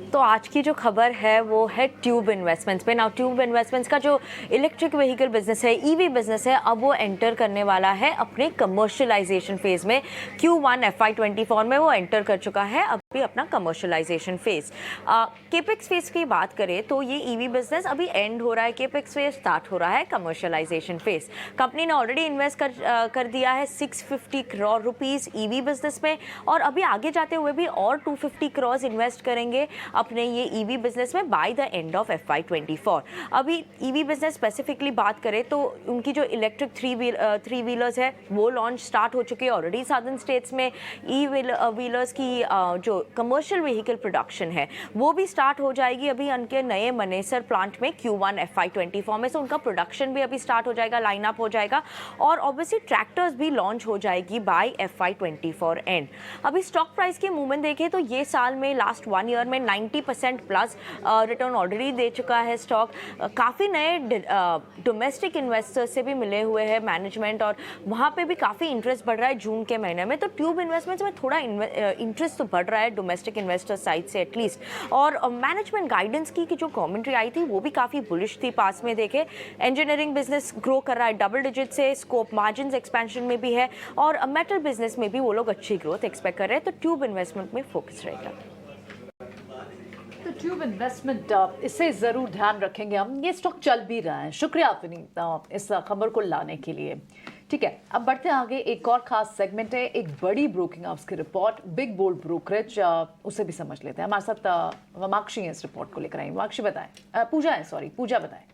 तो आज की जो खबर है वो है ट्यूब इन्वेस्टमेंट्स पे। नाउ ट्यूब इन्वेस्टमेंट्स का जो इलेक्ट्रिक व्हीकल बिजनेस है, EV बिजनेस है, अब वो एंटर करने वाला है अपने कमर्शियलाइजेशन फेज में। Q1 FY24 में वो एंटर कर चुका है अभी अपना कमर्शियलाइजेशन फेज। केपेक्स फेज की बात करें तो ये EV बिजनेस अभी एंड हो रहा है, केपेक्स फेज स्टार्ट हो रहा है, कमर्शियलाइजेशन फेज। कंपनी ने ऑलरेडी इन्वेस्ट कर दिया है 650 करोड़ रुपीस EV बिजनेस में, और अभी आगे जाते हुए भी और 250 करोड़ इन्वेस्ट करेंगे अपने ये EV बिजनेस में by the end of FY24। अभी EV बिजनेस स्पेसिफिकली बात करें तो उनकी जो इलेक्ट्रिक थ्री व्हीलर्स है वो लॉन्च स्टार्ट हो चुके हैं ऑलरेडी साउदर्न स्टेट्स में। व्हीलर्स की जो कमर्शियल व्हीकल प्रोडक्शन है वो भी स्टार्ट हो जाएगी अभी उनके नए मनेसर प्लांट में Q1 FY24 में। से उनका प्रोडक्शन भी अभी स्टार्ट हो जाएगा, लाइनअप हो जाएगा, और ऑब्वियसली ट्रैक्टर्स भी लॉन्च हो जाएगी बाय FY24 एंड। अभी स्टॉक प्राइस की मूवमेंट देखें तो ये साल में लास्ट 1 ईयर में 90% प्लस रिटर्न ऑलरेडी दे चुका है स्टॉक। काफ़ी नए डोमेस्टिक इन्वेस्टर्स से भी मिले हुए हैं मैनेजमेंट, और वहाँ पे भी काफ़ी इंटरेस्ट बढ़ रहा है जून के महीने में। तो ट्यूब इन्वेस्टमेंट्स में थोड़ा इंटरेस्ट तो बढ़ रहा है है डोमेस्टिक इन्वेस्टर साइड से एटलीस्ट। और मैनेजमेंट गाइडेंस की जो कमेंट्री आई थी वो भी काफ़ी बुलिश थी। पास में देखे इंजीनियरिंग बिजनेस ग्रो कर रहा है डबल डिजिट से, स्कोप मार्जिन एक्सपेंशन में भी है और मेटल बिजनेस में भी वो लोग अच्छी ग्रोथ एक्सपेक्ट कर रहे हैं, तो ट्यूब इन्वेस्टमेंट में फोकस रहेगा। तो ट्यूब इन्वेस्टमेंट इससे ज़रूर ध्यान रखेंगे हम। ये स्टॉक चल भी रहा है। शुक्रिया विनीत इस खबर को लाने के लिए। ठीक है, अब बढ़ते हैं आगे। एक और खास सेगमेंट है, एक बड़ी ब्रोकिंग हाउस की रिपोर्ट, बिग बोल्ड ब्रोकरेज, उसे भी समझ लेते हैं। हमारे साथ वमाक्षी इस रिपोर्ट को लेकर आई। वमाक्षी बताएं, पूजा बताएं।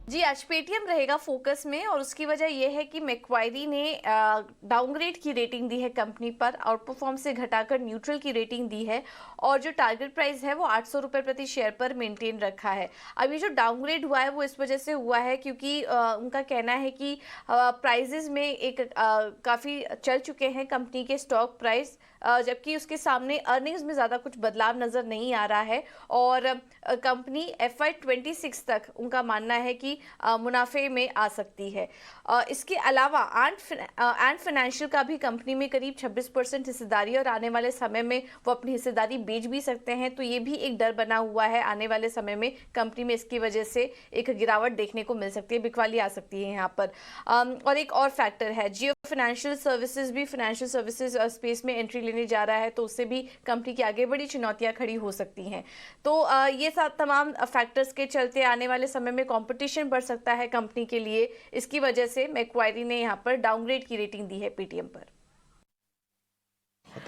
जी, आज पेटीएम रहेगा फोकस में और उसकी वजह यह है कि मैक्वायरी ने डाउनग्रेड की रेटिंग दी है कंपनी पर, आउट परफॉर्म से घटाकर न्यूट्रल की रेटिंग दी है और जो टारगेट प्राइस है वो 800 रुपये प्रति शेयर पर मेंटेन रखा है। अब ये जो डाउनग्रेड हुआ है वो इस वजह से हुआ है क्योंकि उनका कहना है कि प्राइजेज में एक काफ़ी चल चुके हैं कंपनी के स्टॉक प्राइस, जबकि उसके सामने अर्निंग्स में ज़्यादा कुछ बदलाव नज़र नहीं आ रहा है और कंपनी FY 26 तक उनका मानना है कि मुनाफे में आ सकती है। इसके अलावा एंड फाइनेंशियल का भी कंपनी में करीब 26% हिस्सेदारी और आने वाले समय में वो अपनी हिस्सेदारी बेच भी सकते हैं, तो ये भी एक डर बना हुआ है। आने वाले समय में कंपनी में इसकी वजह से एक गिरावट देखने को मिल सकती है, बिकवाली आ सकती है यहाँ पर। और एक और फैक्टर है, जियो फाइनेंशियल सर्विसेज भी फाइनेंशियल सर्विसेज स्पेस में एंट्री लेने जा रहा है, तो उससे भी कंपनी की आगे बड़ी चुनौतियां खड़ी हो सकती हैं। तो ये तमाम फैक्टर्स के चलते आने वाले समय में कंपटीशन बढ़ सकता है कंपनी के लिए। इसकी वजह से मैक्वायरी ने यहाँ पर डाउनग्रेड की रेटिंग दी है पेटीएम पर।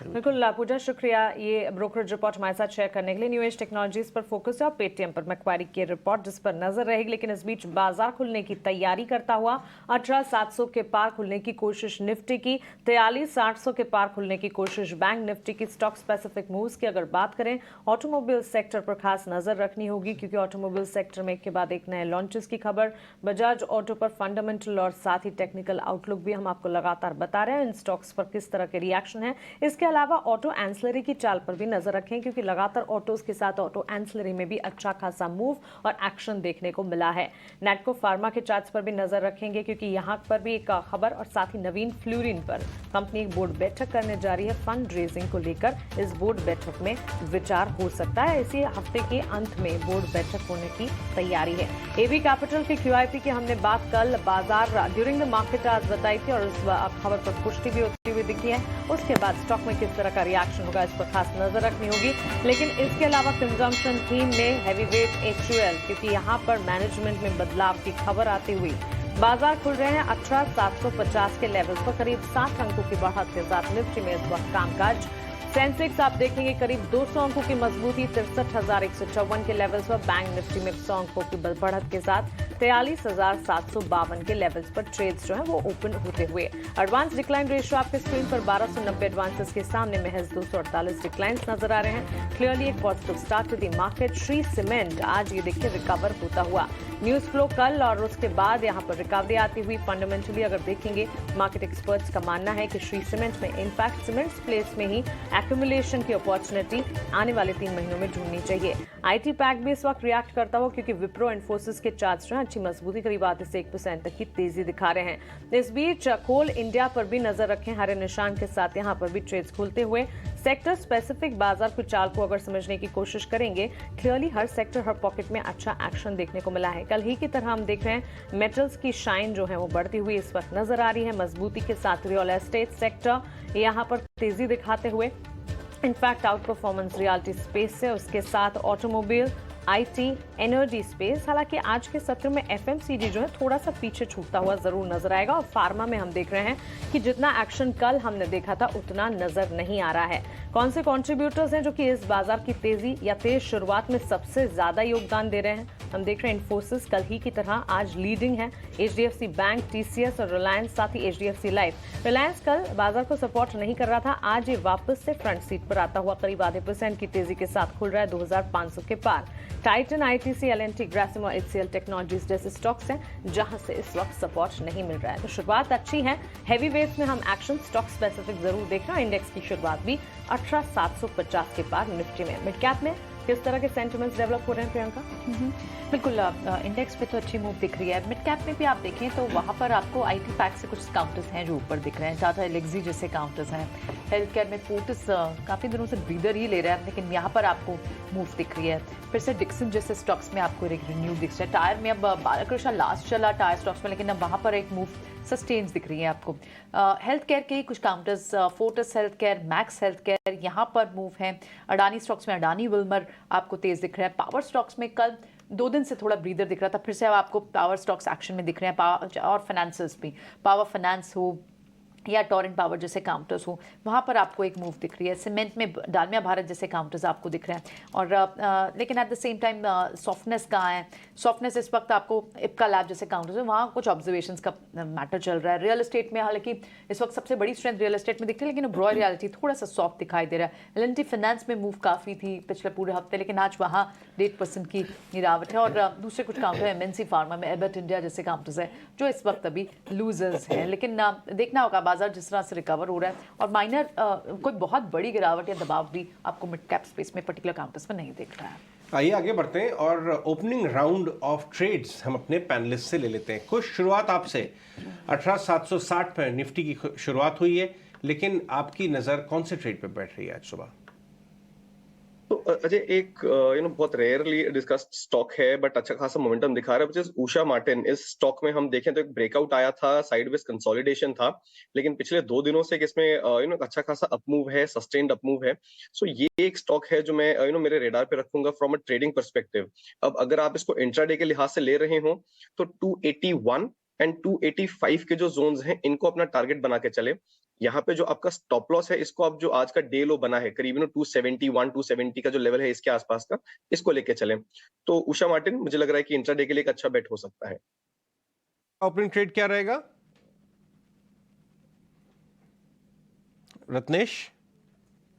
बिल्कुल पूजा, शुक्रिया ये ब्रोकरेज रिपोर्ट हमारे साथ शेयर करने के लिए। न्यू एज टेक्नोलॉजीज पर फोकस है और पेटीएम पर मैक्वायरी की रिपोर्ट जिस पर नजर रहेगी। लेकिन इस बीच बाजार खुलने की तैयारी करता हुआ 18,700 के पार खुलने की कोशिश निफ्टी की, 43,800 के पार खुलने की कोशिश बैंक निफ्टी की। स्टॉक स्पेसिफिक मूव्स की अगर बात करें, ऑटोमोबाइल सेक्टर पर खास नजर रखनी होगी क्योंकि ऑटोमोबाइल सेक्टर में एक के बाद एक नए लॉन्चेस की खबर। बजाज ऑटो पर फंडामेंटल और साथ ही टेक्निकल आउटलुक भी हम आपको लगातार बता रहे हैं। इन स्टॉक्स पर किस तरह के रिएक्शन है, इसके अलावा ऑटो एंसिलरी की चाल पर भी नजर रखें क्योंकि लगातार ऑटोज के साथ ऑटो एंसिलरी में भी अच्छा खासा मूव और एक्शन देखने को मिला है। नेटको फार्मा के चार्ट्स पर भी नजर रखेंगे क्योंकि यहां पर भी एक खबर और साथ ही नवीन फ्लोरिन पर कंपनी एक बोर्ड बैठक करने जा रही है। फंड रेजिंग को लेकर इस बोर्ड बैठक में विचार हो सकता है। इसी हफ्ते के अंत में बोर्ड बैठक होने की तैयारी है। एबी कैपिटल के QIP की हमने बात कल बाजार ड्यूरिंग द मार्केट आज बताई थी और उस खबर पर पुष्टि भी होती हुई दिखी है। उसके बाद स्टॉक में किस तरह का रिएक्शन होगा इस पर खास नजर रखनी होगी। लेकिन इसके अलावा कंजम्पशन थीम में हैवीवेट HUL, क्योंकि यहां पर मैनेजमेंट में बदलाव की खबर आती हुई बाजार खुल रहे हैं 18,750 के लेवल पर। करीब 7 अंकों की बढ़त के साथ निफ्टी में इस वक्त कामकाज। सेंसेक्स आप देखेंगे करीब 200 अंकों की मजबूती 63,154 के लेवल्स पर। बैंक निफ्टी में 100 अंकों की बढ़त के साथ 43,752 के लेवल्स पर ट्रेड्स जो है वो ओपन होते हुए। एडवांस डिक्लाइन रेशियो आपके स्क्रीन पर 1290 एडवांसेस के सामने महज 248 डिक्लाइंस नजर आ रहे हैं। क्लियरली एक positive start to the market. Shree cement आज ये देखिए रिकवर होता हुआ। न्यूज फ्लो कल और उसके बाद यहाँ पर रिकवरी आती हुई। फंडामेंटली अगर देखेंगे मार्केट एक्सपर्ट्स का मानना है कि श्री सीमेंट में इनफैक्ट सीमेंट प्लेस में ही एक्यूमुलेशन की अपॉर्चुनिटी आने वाले 3 महीनों में ढूंढनी चाहिए। IT पैक भी इस वक्त रिएक्ट करता हुआ क्योंकि विप्रो इन्फोसिस के चार्ट्स जो है अच्छी मजबूती करीब आधे से 1% तक की तेजी दिखा रहे हैं। इस बीच कोल इंडिया पर भी नजर रखें, हरे निशान के साथ यहाँ पर भी ट्रेड्स खुलते हुए। सेक्टर स्पेसिफिक बाजार की चाल को अगर समझने की कोशिश करेंगे, क्लियरली हर सेक्टर हर पॉकेट में अच्छा एक्शन देखने को मिला है। कल ही की तरह हम देख रहे हैं मेटल्स की शाइन जो है वो बढ़ती हुई इस वक्त नजर आ रही है मजबूती के साथ। रियल एस्टेट सेक्टर यहाँ पर तेजी दिखाते हुए in fact out performance reality space से, उसके साथ ऑटोमोबाइल, IT, एनर्जी स्पेस। हालांकि आज के सत्र में FMCG जो है थोड़ा सा पीछे छूटता हुआ जरूर नजर आएगा और फार्मा में हम देख रहे हैं कि जितना एक्शन कल हमने देखा था उतना नजर नहीं आ रहा है। कौन से कंट्रीब्यूटर्स हैं जो कि इस बाजार की तेजी या तेज शुरुआत में सबसे ज्यादा योगदान दे रहे हैं? हम देख रहे हैं इन्फोसिस कल ही की तरह आज लीडिंग है, HDFC बैंक, TCS और रिलायंस, साथ ही HDFC लाइफ। रिलायंस कल बाजार को सपोर्ट नहीं कर रहा था, आज ये वापस से फ्रंट सीट पर आता हुआ करीब आधे % की तेजी के साथ खुल रहा है 2,500 के पार। टाइटन, ITC, L&T, ग्रासिम और HCL टेक्नोलॉजीज जैसे स्टॉक्स हैं जहां से इस वक्त सपोर्ट नहीं मिल रहा है। तो शुरुआत अच्छी है। हैवी वेट्स में हम एक्शन स्टॉक स्पेसिफिक जरूर देख रहे हैं। इंडेक्स की शुरुआत भी 18,750 के पार निफ्टी में। मिड कैप में किस तरह के सेंटिमेंट्स डेवलप हो रहे हैं प्रियंका? बिल्कुल, इंडेक्स पे तो अच्छी मूव दिख रही है। मिड मिड कैप में भी आप देखें तो वहाँ पर आपको आईटी पैक से कुछ काउंटर्स हैं जो ऊपर दिख रहे हैं, टाटा एलेक्सी जैसे काउंटर्स हैं। हेल्थ केयर में फोर्टिस काफ़ी दिनों से ब्रीदर ही ले रहा है, लेकिन यहाँ पर आपको मूव दिख रही है। फिर से डिक्सन जैसे स्टॉक्स में आपको एक रिन्यू दिख रहा है। टायर में अब बालकृष्ण लास्ट चला टायर स्टॉक्स में, लेकिन अब वहाँ पर एक मूव सस्टेन्स दिख रही है आपको। हेल्थ केयर के कुछ counters, Fortis health care, max health care, यहाँ पर मूव है। अडानी स्टॉक्स में अडानी विल्मर आपको तेज दिख रहा है। पावर स्टॉक्स में कल 2 दिन से थोड़ा ब्रीदर दिख रहा था, फिर से अब आपको पावर स्टॉक्स एक्शन में दिख रहे हैं। और फाइनेंसेस भी, पावर फाइनेंस हो या टोरेंट पावर जैसे काउंटर्स हो, वहाँ पर आपको एक मूव दिख रही है। सीमेंट में डालमिया भारत जैसे काउंटर्स आपको दिख रहे हैं। और लेकिन at the same time softness कहाँ है? सॉफ्टनेस इस वक्त आपको इप्का लैब जैसे काउंटर्स है, वहाँ कुछ ऑब्जर्वेशंस का मैटर चल रहा है। रियल एस्टेट में हालांकि इस वक्त सबसे बड़ी स्ट्रेंथ रियल एस्टेट में दिखती है, लेकिन ब्रॉड रियलिटी थोड़ा सा सॉफ्ट दिखाई दे रहा है। एल&टी फाइनेंस में मूव काफ़ी थी पिछले पूरे हफ्ते, लेकिन आज वहाँ 1.5% की गिरावट है। और दूसरे कुछ काउंटर एमएनसी फार्मा में एबट इंडिया जैसे काउंटर्स है जो इस वक्त अभी लूजर्स हैं। लेकिन देखना होगा बाजार जिस तरह से रिकवर हो रहा है, और माइनर कोई बहुत बड़ी गिरावट या दबाव भी आपको मिड कैप स्पेस में पर्टिकुलर काउंटर्स में नहीं दिख रहा है। आइए आगे बढ़ते हैं और ओपनिंग राउंड ऑफ ट्रेड्स हम अपने पैनलिस्ट से ले लेते हैं। कुछ शुरुआत आपसे 18,760 पर निफ्टी की शुरुआत हुई है, लेकिन आपकी नज़र कौन से ट्रेड पे बैठ रही है आज सुबह? तो अजय, एक बहुत रेयरली डिस्कस्ड स्टॉक है बट अच्छा खासा मोमेंटम दिखा रहा है, which is उषा मार्टिन। इस स्टॉक में हम देखें तो एक ब्रेकआउट आया था, साइडवेज कंसोलिडेशन था, लेकिन पिछले 2 दिनों से इसमें अच्छा खासा अपमूव है, सस्टेन्ड अपमूव है। सो ये एक स्टॉक है जो मैं मेरे रेडार पे रखूंगा फ्रॉम अ ट्रेडिंग पर्सपेक्टिव। अब अगर आप इसको इंट्राडे के लिहाज से ले रहे हो तो 281 एंड 285 के जो जोन्स हैं इनको अपना टारगेट बना के चले। यहाँ पे जो आपका स्टॉप लॉस है, इसको आप जो आज का डे लो बना है करीब 271 270 का जो लेवल है इसके आसपास का, इसको लेके चले। तो उषा मार्टिन मुझे लग रहा है कि इंट्राडे के लिए एक अच्छा बेट हो सकता है। ओपनिंग ट्रेड क्या रहेगा रत्नेश?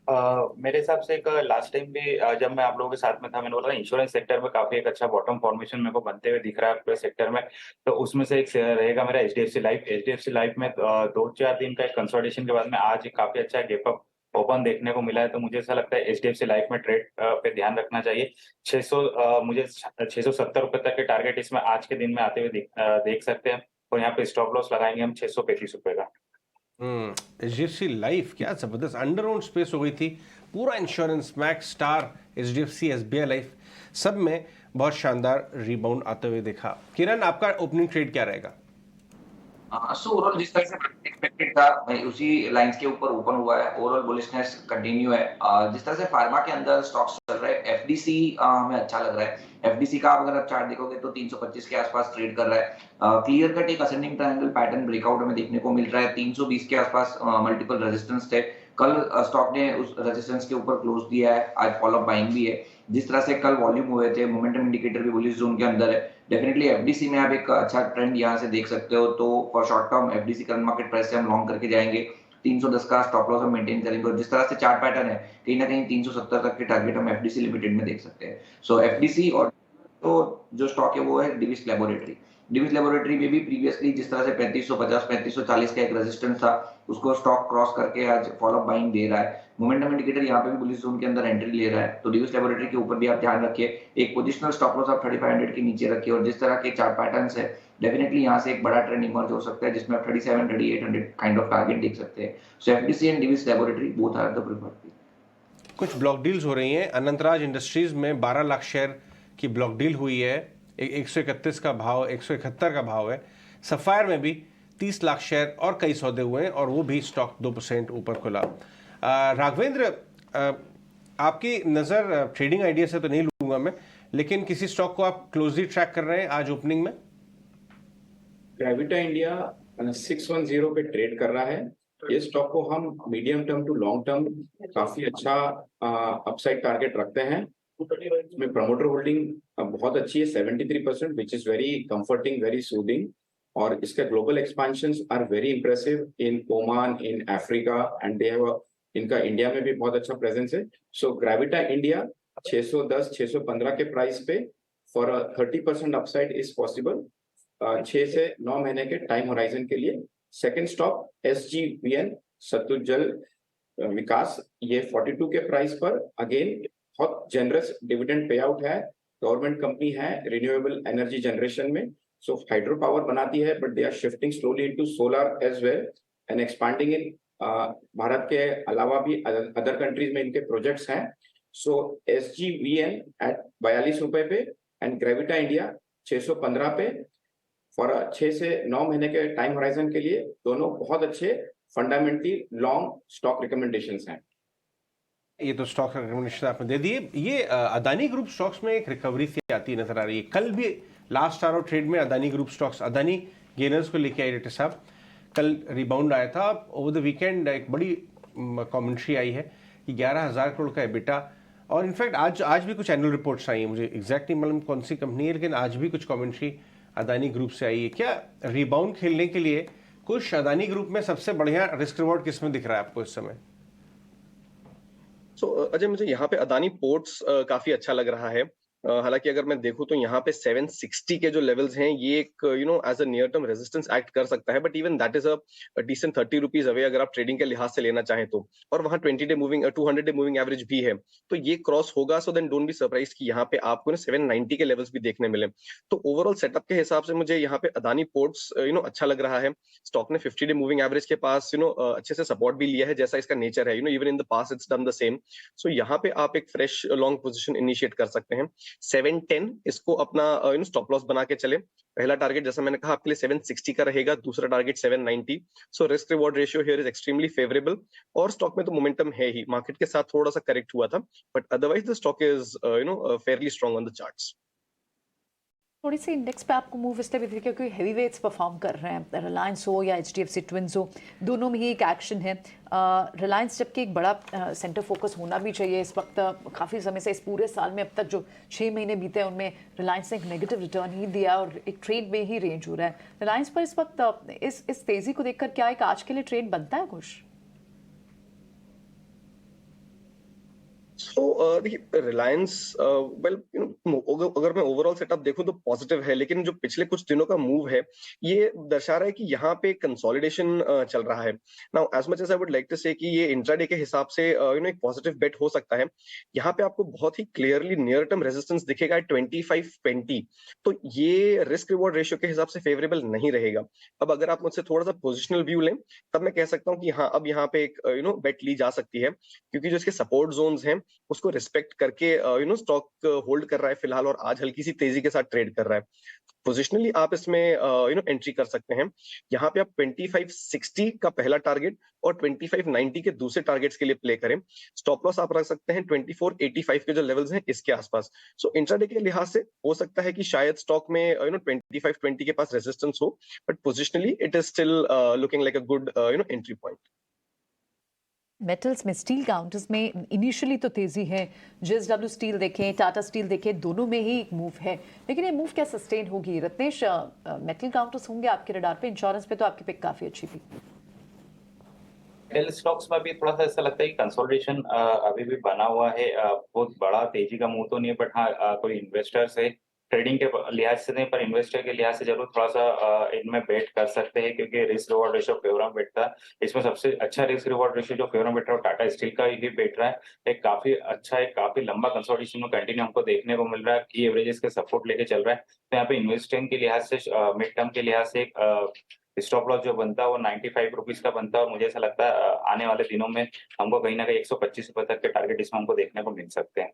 मेरे हिसाब से एक लास्ट टाइम भी जब मैं आप लोगों के साथ में था, मैंने बोला इंश्योरेंस सेक्टर में काफी एक अच्छा बॉटम फॉर्मेशन मेरे को बनते हुए दिख रहा है पूरे सेक्टर में। तो उसमें से एक रहेगा मेरा एचडीएफसी लाइफ। एचडीएफसी लाइफ में 2-4 दिन का एक कंसोलिडेशन के बाद में आज काफी अच्छा गैप अप ओपन देखने को मिला है। तो मुझे ऐसा लगता है एचडीएफसी लाइफ में ट्रेड पे ध्यान रखना चाहिए। 600 मुझे 670 रुपए तक के टारगेट इसमें आज के दिन में आते हुए देख सकते हैं, और यहाँ पे स्टॉप लॉस लगाएंगे हम 635 रुपए का। एचडीएफसी लाइफ क्या जबरदस्त अंडर ओन्ड स्पेस हो गई थी। पूरा insurance, max, star, HDFC, SBI life, सब में बहुत शानदार रिबाउंड आते हुए देखा। किरण, आपका ओपनिंग ट्रेड क्या रहेगा? सो ओवरऑल जिस तरह से एक्सपेक्टेड था भाई उसी लाइंस के ऊपर ओपन हुआ है। ओवरऑल बुलिशनेस कंटिन्यू है। जिस तरह से फार्मा के अंदर स्टॉक्स चल रहे हैं, एफडीसी हमें अच्छा लग रहा है। एफडीसी का अगर आप चार्ट देखोगे तो 325 के आसपास ट्रेड कर रहा है। क्लियर कट एक असेंडिंग ट्रायंगल पैटर्न ब्रेकआउट हमें देखने को मिल रहा है। 320 के आसपास मल्टीपल रेजिस्टेंस थे। कल स्टॉक ने उस रेजिस्टेंस के ऊपर क्लोज दिया है, आज फॉलो अप बाइंग भी है। जिस तरह से कल वॉल्यूम हुए थे, मोमेंटम इंडिकेटर भी बुलिश जोन के अंदर है। डेफिनेटली एफडीसी में आप एक अच्छा ट्रेंड यहाँ से देख सकते हो। तो for short term FDC current market price से हम लॉन्ग करके जाएंगे। 310 का स्टॉप लॉस हम मेंटेन करेंगे, और जिस तरह से चार्ट पैटर्न है कहीं ना कहीं 370 तक के टारगेट हम एफडीसी लिमिटेड में देख सकते हैं। सो एफडीसी और तो जो स्टॉक है वो है डिविस लैबोरेटरी। डिविस लैबोरेटरी में भी प्रीवियसली जिस तरह से 3550 3540 का एक रेजिस्टेंस था, उसको स्टॉक क्रॉस करके आज फॉलो अप बाइंग दे रहा है। मोमेंटम इंडिकेटर यहाँ पे भी बुलिश जोन के अंदर एंट्री ले रहा है। तो डिविस लैबोरेटरी के ऊपर भी आप ध्यान रखिए। एक पोजिशनल स्टॉप लॉस आप 3500 के नीचे रखिए, और जिस तरह के चार्ट पैटर्न्स है डेफिनेटली यहाँ से एक बड़ा ट्रेंड इमर्ज हो सकता है, जिसमें आप 37 3800 काइंड ऑफ टारगेट देख सकते हैं। So FDC and Divi's laboratory both are the preferred. कुछ ब्लॉक डील्स हो रही हैं। अनंतराज इंडस्ट्रीज में 12 लाख शेयर की ब्लॉक डील हुई है। 131 का भाव, 171 का भाव है। सफायर में भी 30 लाख शेयर और कई सौदे हुए हैं, और वो भी स्टॉक 2% ऊपर खुला। राघवेंद्र, आपकी नज़र ट्रेडिंग आइडिया से तो नहीं लूंगा मैं, लेकिन किसी स्टॉक को आप क्लोजली ट्रैक कर रहे हैं आज ओपनिंग में? ग्रेविटा इंडिया 610 पे ट्रेड कर रहा है। ये स्टॉक को हम medium term to long term काफी अच्छा अपसाइड टारगेट रखते हैं। इसमें प्रमोटर होल्डिंग बहुत अच्छी है 73%, which is very comforting, very soothing. और इसका global expansions are very impressive in Oman, in Africa, and they have इनका इंडिया में भी बहुत अच्छा प्रेजेंस है। सो ग्रेविटा इंडिया 610 615 के प्राइस पे फॉर 30% अपसाइड इज पॉसिबल 6 से 9 महीने के टाइम होराइजन के लिए। सेकेंड स्टॉक SGVN सतलुज जल विकास, ये 42 के प्राइस पर अगेन बहुत जेनरस डिविडेंड पे आउट है। गवर्नमेंट कंपनी है रिन्यूएबल एनर्जी जनरेशन में। So hydropower बनाती है, but they are shifting slowly into solar as well and expanding in Bharat के अलावा भी अदर कंट्रीज में इनके प्रोजेक्ट्स हैं. So SGVN at 42 रुपए पे and Gravita India 615 पे फॉर 6 से 9 महीने के टाइम होराइजन के लिए दोनों बहुत अच्छे फंडामेंटली लॉन्ग स्टॉक रिकमेंडेशंस हैं. ये तो स्टॉक रिकमेंडेशन आपने दे दिए. ये अदानी ग्रुप स्टॉक्स में एक रिकवरी सी आती नजर आ रही है. कल भी लास्ट आवर ट्रेड में Adani group stocks Adani gainers को लेके आए. डॉक्टर साहब, कल रिबाउंड आया था. ओवर द वीकेंड एक बड़ी कमेंट्री आई है कि 11,000 करोड़ का एबिटा, और इनफैक्ट आज भी कुछ एनुअल रिपोर्ट्स आई हैं. मुझे एग्जैक्टली मालूम कौन सी कंपनी है, लेकिन आज भी कुछ कमेंट्री अदानी ग्रुप से आई है. क्या रिबाउंड खेलने के लिए कुछ अदानी ग्रुप में सबसे बढ़िया रिस्क रिवॉर्ड किसमें दिख रहा है आपको इस समय? अजय, मुझे यहाँ पे अदानी पोर्ट्स काफी अच्छा लग रहा है. हालांकि अगर मैं देखूं तो यहाँ पे 760 के जो लेवल्स हैं ये एक as a near term resistance act कर सकता है, but even that is a decent 30 rupees away अगर आप ट्रेडिंग के लिहाज से लेना चाहें तो. और वहाँ 200 डे मूविंग एवरेज भी है, तो ये क्रॉस होगा. So then don't be surprise कि यहाँ पे आपको 790 के लेवल्स भी देखने मिले. तो ओवरऑल सेटअप के हिसाब से मुझे यहाँ पे अदानी पोर्ट्स अच्छा लग रहा है. स्टॉक ने 50 डे मूविंग एवरेज के पास अच्छे से सपोर्ट भी लिया है, जैसा इसका नेचर है. Even in the past it's done the same. So यहाँ पे आप एक फ्रेश लॉन्ग पोजिशन इनिशिएट कर सकते हैं. 710 इसको अपना स्टॉप लॉस बना के चले. पहला टारगेट जैसा मैंने कहा आपके लिए 760 का रहेगा, दूसरा target 790. So risk reward ratio here is extremely favourable. और स्टॉक में तो मोमेंटम है ही, मार्केट के साथ थोड़ा सा करेक्ट हुआ था, but otherwise the stock is fairly strong on the charts. थोड़ी सी इंडेक्स पे आपको मूव इसलिए भी दिख क्योंकि हैवी वेट्स परफॉर्म कर रहे हैं. रिलायंस हो या HDFC ट्विंस हो, दोनों में ही एक एक्शन है. रिलायंस जबकि एक बड़ा सेंटर फोकस होना भी चाहिए इस वक्त. काफ़ी समय से इस पूरे साल में अब तक जो 6 महीने बीते हैं उनमें रिलायंस ने एक नेगेटिव रिटर्न ही दिया और एक ट्रेड में ही रेंज हो रहा है. रिलायंस पर इस वक्त इस तेज़ी को देखकर क्या एक आज के लिए ट्रेड बनता है कुछ? देखिए रिलायंस वेल अगर मैं ओवरऑल सेटअप देखूं तो पॉजिटिव है, लेकिन जो पिछले कुछ दिनों का मूव है ये दर्शा रहा है कि यहाँ पे कंसोलिडेशन चल रहा है. Now as much as I would like to say कि ये इंट्राडे के हिसाब से एक पॉजिटिव बेट हो सकता है. यहाँ पे आपको बहुत ही क्लियरली नियर टर्म रेजिस्टेंस दिखेगा 25-20. तो ये रिस्क रिवॉर्ड रेशियो के हिसाब से फेवरेबल नहीं रहेगा. अब अगर आप मुझसे थोड़ा सा पोजिशनल व्यू लें तब मैं कह सकता हूँ कि हाँ अब यहाँ पे एक बेट ली जा सकती है, क्योंकि जो इसके सपोर्ट जोन्स हैं उसको रिस्पेक्ट करके स्टॉक होल्ड कर रहा है फिलहाल, और आज हल्की सी तेजी के साथ ट्रेड कर रहा है. पोजिशनली आप इसमें एंट्री कर सकते हैं. यहाँ पे आप 2560 का पहला टारगेट और 2590 के दूसरे टारगेट्स के लिए प्ले करें. स्टॉप लॉस आप रख सकते हैं 2485 के जो लेवल्स हैं इसके आसपास. सो इंट्राडे के लिहाज से हो सकता है कि शायद स्टॉक में 2520 के पास रेजिस्टेंस हो, but positionally it is still looking like a good entry point. Metals में स्टील काउंटर्स में इनिशियली तो तेजी है. JSW स्टील देखें, टाटा स्टील देखें, दोनों में ही एक मूव है, लेकिन ये मूव क्या सस्टेन होगी? रत्नेश, मेटल काउंटर्स होंगे आपके रडार पे? इंश्योरेंस पे तो आपकी पिक काफी अच्छी थी. मेटल स्टॉक्स में भी थोड़ा सा ऐसा लगता है कि कंसोलिडेशन अभी भी बना हुआ है. बहुत बड़ा तेजी का मूव तो नहीं है, बट हाँ कोई इन्वेस्टर्स है ट्रेडिंग के लिहाज से नहीं, पर इन्वेस्टर के लिहाज से जरूर थोड़ा सा इनमें बेट कर सकते हैं, क्योंकि रिस्क रिवॉर्ड रेशियो फेवरेबल बेट था. इसमें सबसे अच्छा रिस्क रिवॉर्ड रेशियो जो फेवरेबल बेट रहा है टाटा स्टील का ही बेट रहा है. एक काफी लंबा कंसोलिडेशन में कंटिन्यू हमको देखने को मिल रहा है. की एवरेजेस के सपोर्ट लेके चल रहा है. तो यहाँ पे इन्वेस्टिंग के लिहाज से मिड टर्म के लिहाज से एक स्टॉप लॉस जो बनता है वो 95 रुपीज का बनता है, और मुझे ऐसा लगता है आने वाले दिनों में हमको कहीं ना कहीं 125 रुपए तक के टारगेट इसमें हमको देखने को मिल सकते हैं.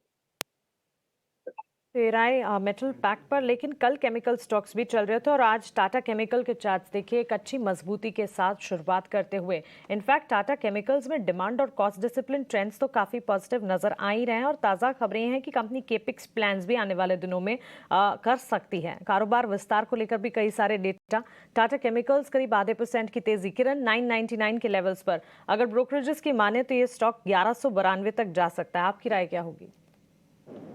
राय मेटल पैक पर, लेकिन कल केमिकल स्टॉक्स भी चल रहे थे और आज टाटा केमिकल के चार्ट्स देखिए एक अच्छी मजबूती के साथ शुरुआत करते हुए. इनफैक्ट टाटा केमिकल्स में डिमांड और कॉस्ट डिसिप्लिन ट्रेंड्स तो काफ़ी पॉजिटिव नजर आ ही रहे हैं, और ताज़ा खबरें हैं कि कंपनी केपिक्स प्लान्स भी आने वाले दिनों में कर सकती है. कारोबार विस्तार को लेकर भी कई सारे डेटा. टाटा केमिकल्स करीब आधे % की तेजी. किरण, 999 के लेवल्स पर अगर ब्रोकरेजेस की माने तो ये स्टॉक 1192 तक जा सकता है. आपकी राय क्या होगी?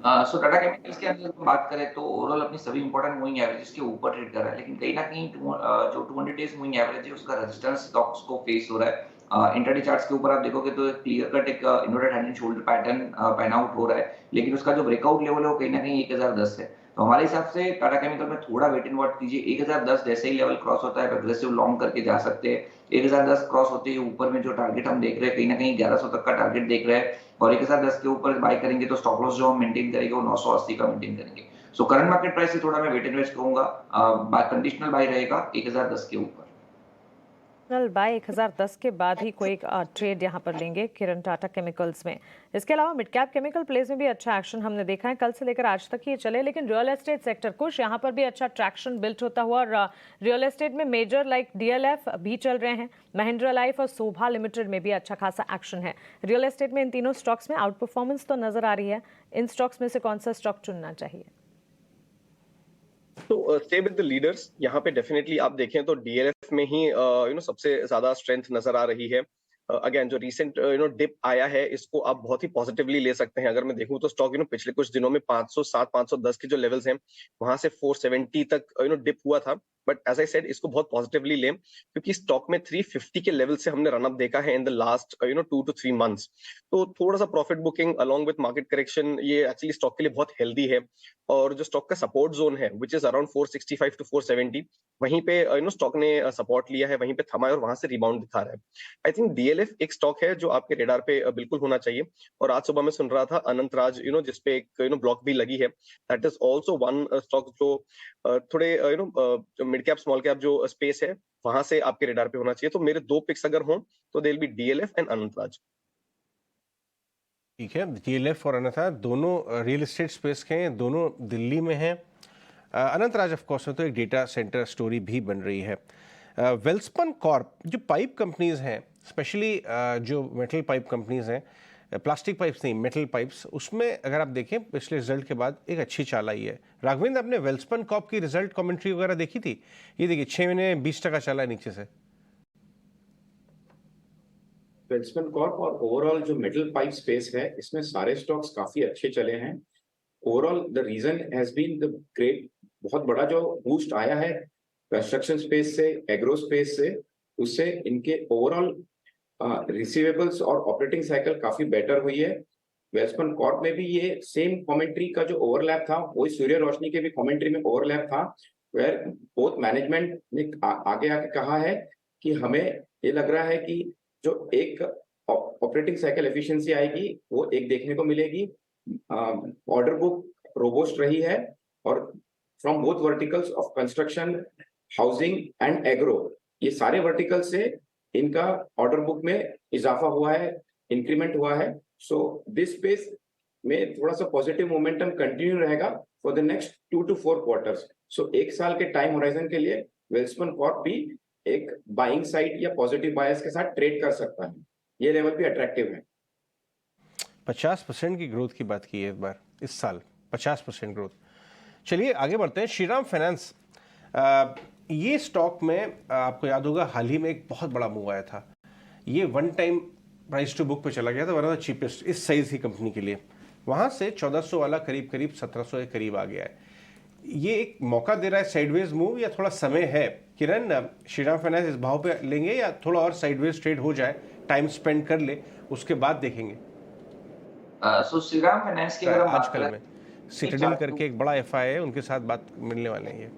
सो टाटा केमिकल्स के अंदर बात करें तो ओवरऑल अपनी सभी इंपॉर्टेंट मूविंग एवरेजेस के ऊपर ट्रेड कर रहा है, लेकिन कहीं ना कहीं जो 200 डेज मूविंग एवरेज है उसका रेजिस्टेंस स्टॉक्स को फेस हो रहा है. इंट्राडे चार्ट्स के ऊपर आप देखोगे तो क्लियर कट एक inverted hand and shoulder pattern pan out हो रहा है, लेकिन उसका जो ब्रेकआउट लेवल है वो कहीं ना कहीं 1010 है. तो हमारे हिसाब से टाटा केमिकल में थोड़ा वेट एंड वॉच कीजिए. 1010 जैसे ही लेवल क्रॉस होता है एग्रेसिव लॉन्ग करके जा सकते हैं. 1010 क्रॉस होते ही ऊपर में जो टारगेट हम देख रहे हैं कहीं ना कहीं 1100 तक का टारगेट देख रहे हैं, और 1010 के ऊपर बाय करेंगे तो स्टॉप लॉस जो हम मेंटेन करेंगे वो 980 का मेंटेन करेंगे. सो करंट मार्केट प्राइस से थोड़ा मैं वेट इन्वेस्ट करूंगा, कंडीशनल बाय रहेगा 1010 के ऊपर। बाय 1010 के बाद ही कोई ट्रेड यहाँ पर लेंगे किरण टाटा केमिकल्स में। इसके अलावा मिड कैप केमिकल प्लेस में भी अच्छा एक्शन हमने देखा है, कल से लेकर आज तक ये चले, लेकिन रियल एस्टेट सेक्टर कुछ यहाँ पर भी अच्छा ट्रैक्शन बिल्ट होता हुआ, और रियल एस्टेट में मेजर लाइक डीएलएफ भी चल रहे हैं, महिंद्रा लाइफ और शोभा लिमिटेड में भी अच्छा खासा एक्शन है। रियल एस्टेट में इन तीनों स्टॉक्स में आउट परफॉर्मेंस तो नजर आ रही है, इन स्टॉक्स में से कौन सा स्टॉक चुनना चाहिए? तो स्टे विद द लीडर्स। यहाँ पे डेफिनेटली आप देखें तो डीएलएफ में ही सबसे ज्यादा स्ट्रेंथ नजर आ रही है। अगेन जो रिसेंट डिप आया है इसको आप बहुत ही पॉजिटिवली ले सकते हैं। अगर मैं देखूं तो स्टॉक पिछले कुछ दिनों में 507 510 के जो लेवल्स हैं वहां से 470 तक डिप हुआ था, बट एज आई सेड इसको बहुत पॉजिटिवली लें क्योंकि स्टॉक में 350 के लेवल से हमने रनअप देखा है in the last 2 to 3 months. तो थोड़ा सा profit booking along with market correction ये एक्चुअली स्टॉक के लिए बहुत हेल्दी है। और जो स्टॉक का सपोर्ट जोन है विच इज अराउंड 465 to 470, वहीं पे स्टॉक ने सपोर्ट लिया है, वहीं पे थमा है और वहां से रिबाउंड दिखा रहा है। आई थिंक डीएलएफ एक स्टॉक है जो आपके रेडार पे बिल्कुल होना चाहिए। और आज सुबह मैं सुन रहा था अनंत राज जिसपे एक ब्लॉक भी लगी है, that is also one stock जो थोड़े मिड कैप स्मॉल कैप जो स्पेस है वहां से आपके रेडार पे होना चाहिए। तो मेरे 2 पिक्स अगर हों तो they will be DLF and Anant Raj. ठीक है, डीएलएफ और अनंत राज दोनों रियल एस्टेट स्पेस के हैं, दोनों दिल्ली में हैं। अनंत राज ऑफ कोर्स में तो एक डेटा सेंटर स्टोरी भी बन रही है। वेल्सपन कॉर्प जो पाइप कंपनीज हैं, स्पेशली जो मेटल पाइप कंपनीज हैं, प्लास्टिक पाइप्स नहीं मेटल पाइप्स, उसमें अगर आप देखें पिछले रिजल्ट के बाद एक अच्छी चाल आई है। राघवेंद्र, आपने वेल्सपन कॉर्प की रिजल्ट कमेंट्री वगैरह देखी थी? ये देखिए 6 महीने में 20% चला है नीचे से। वेल्सपन कॉर्प और ओवरऑल जो मेटल पाइप स्पेस है इसमें सारे स्टॉक्स काफी अच्छे चले हैं। Overall the reason has been the great, बहुत बड़ा जो बूस्ट आया है कंस्ट्रक्शन स्पेस से, एग्रो स्पेस से, उससे इनके ओवरऑल रिसीवेबल्स और ऑपरेटिंग साइकिल काफी बेटर हुई है। वेल्सपन कॉर्प में भी ये सेम कमेंट्री का जो ओवरलैप था वही सूर्य रोशनी के भी कमेंट्री में ओवरलैप था, वेयर बोथ मैनेजमेंट ने आगे आके कहा है कि हमें ये लग रहा है कि जो एक ऑपरेटिंग साइकिल एफिशिएंसी आएगी वो एक देखने को मिलेगी। ऑर्डर बुक रोबोस्ट रही है और from both verticals of construction, housing and agro, ये सारे वर्टिकल से इनका ऑर्डर बुक में इजाफा हुआ है, इंक्रीमेंट हुआ है। सो दिस स्पेस में थोड़ा सा पॉजिटिव मोमेंटम कंटिन्यू रहेगा for the next 2 to 4 quarters. So एक साल के टाइम होराइजन के लिए वेल्सपन कॉर्प भी एक बाइंग साइड या पॉजिटिव बायस के साथ ट्रेड कर सकता है, ये लेवल भी अट्रैक्टिव है। 50% की ग्रोथ की बात की है इस बार, इस साल 50% ग्रोथ। चलिए आगे बढ़ते हैं। श्रीराम फाइनेंस, ये स्टॉक में आपको याद होगा हाल ही में एक बहुत बड़ा मूव आया था। ये one time price to book पे चला गया था, वन ऑफ द चीपेस्ट इस साइज की कंपनी के लिए। वहां से 1400 वाला करीब 1700 के करीब आ गया है। ये एक मौका दे रहा है साइडवेज मूव, या थोड़ा समय है? किरण, श्रीराम फाइनेंस इस भाव पे लेंगे या थोड़ा और साइडवेज ट्रेड हो जाए, टाइम स्पेंड कर ले, उसके बाद देखेंगे? सो श्रीराम फाइनेंस की अगर हम बात आजकल करें, में सिटाडेल करके एक बड़ा एफआई है, उनके साथ बात मिलने वाले हैं। ये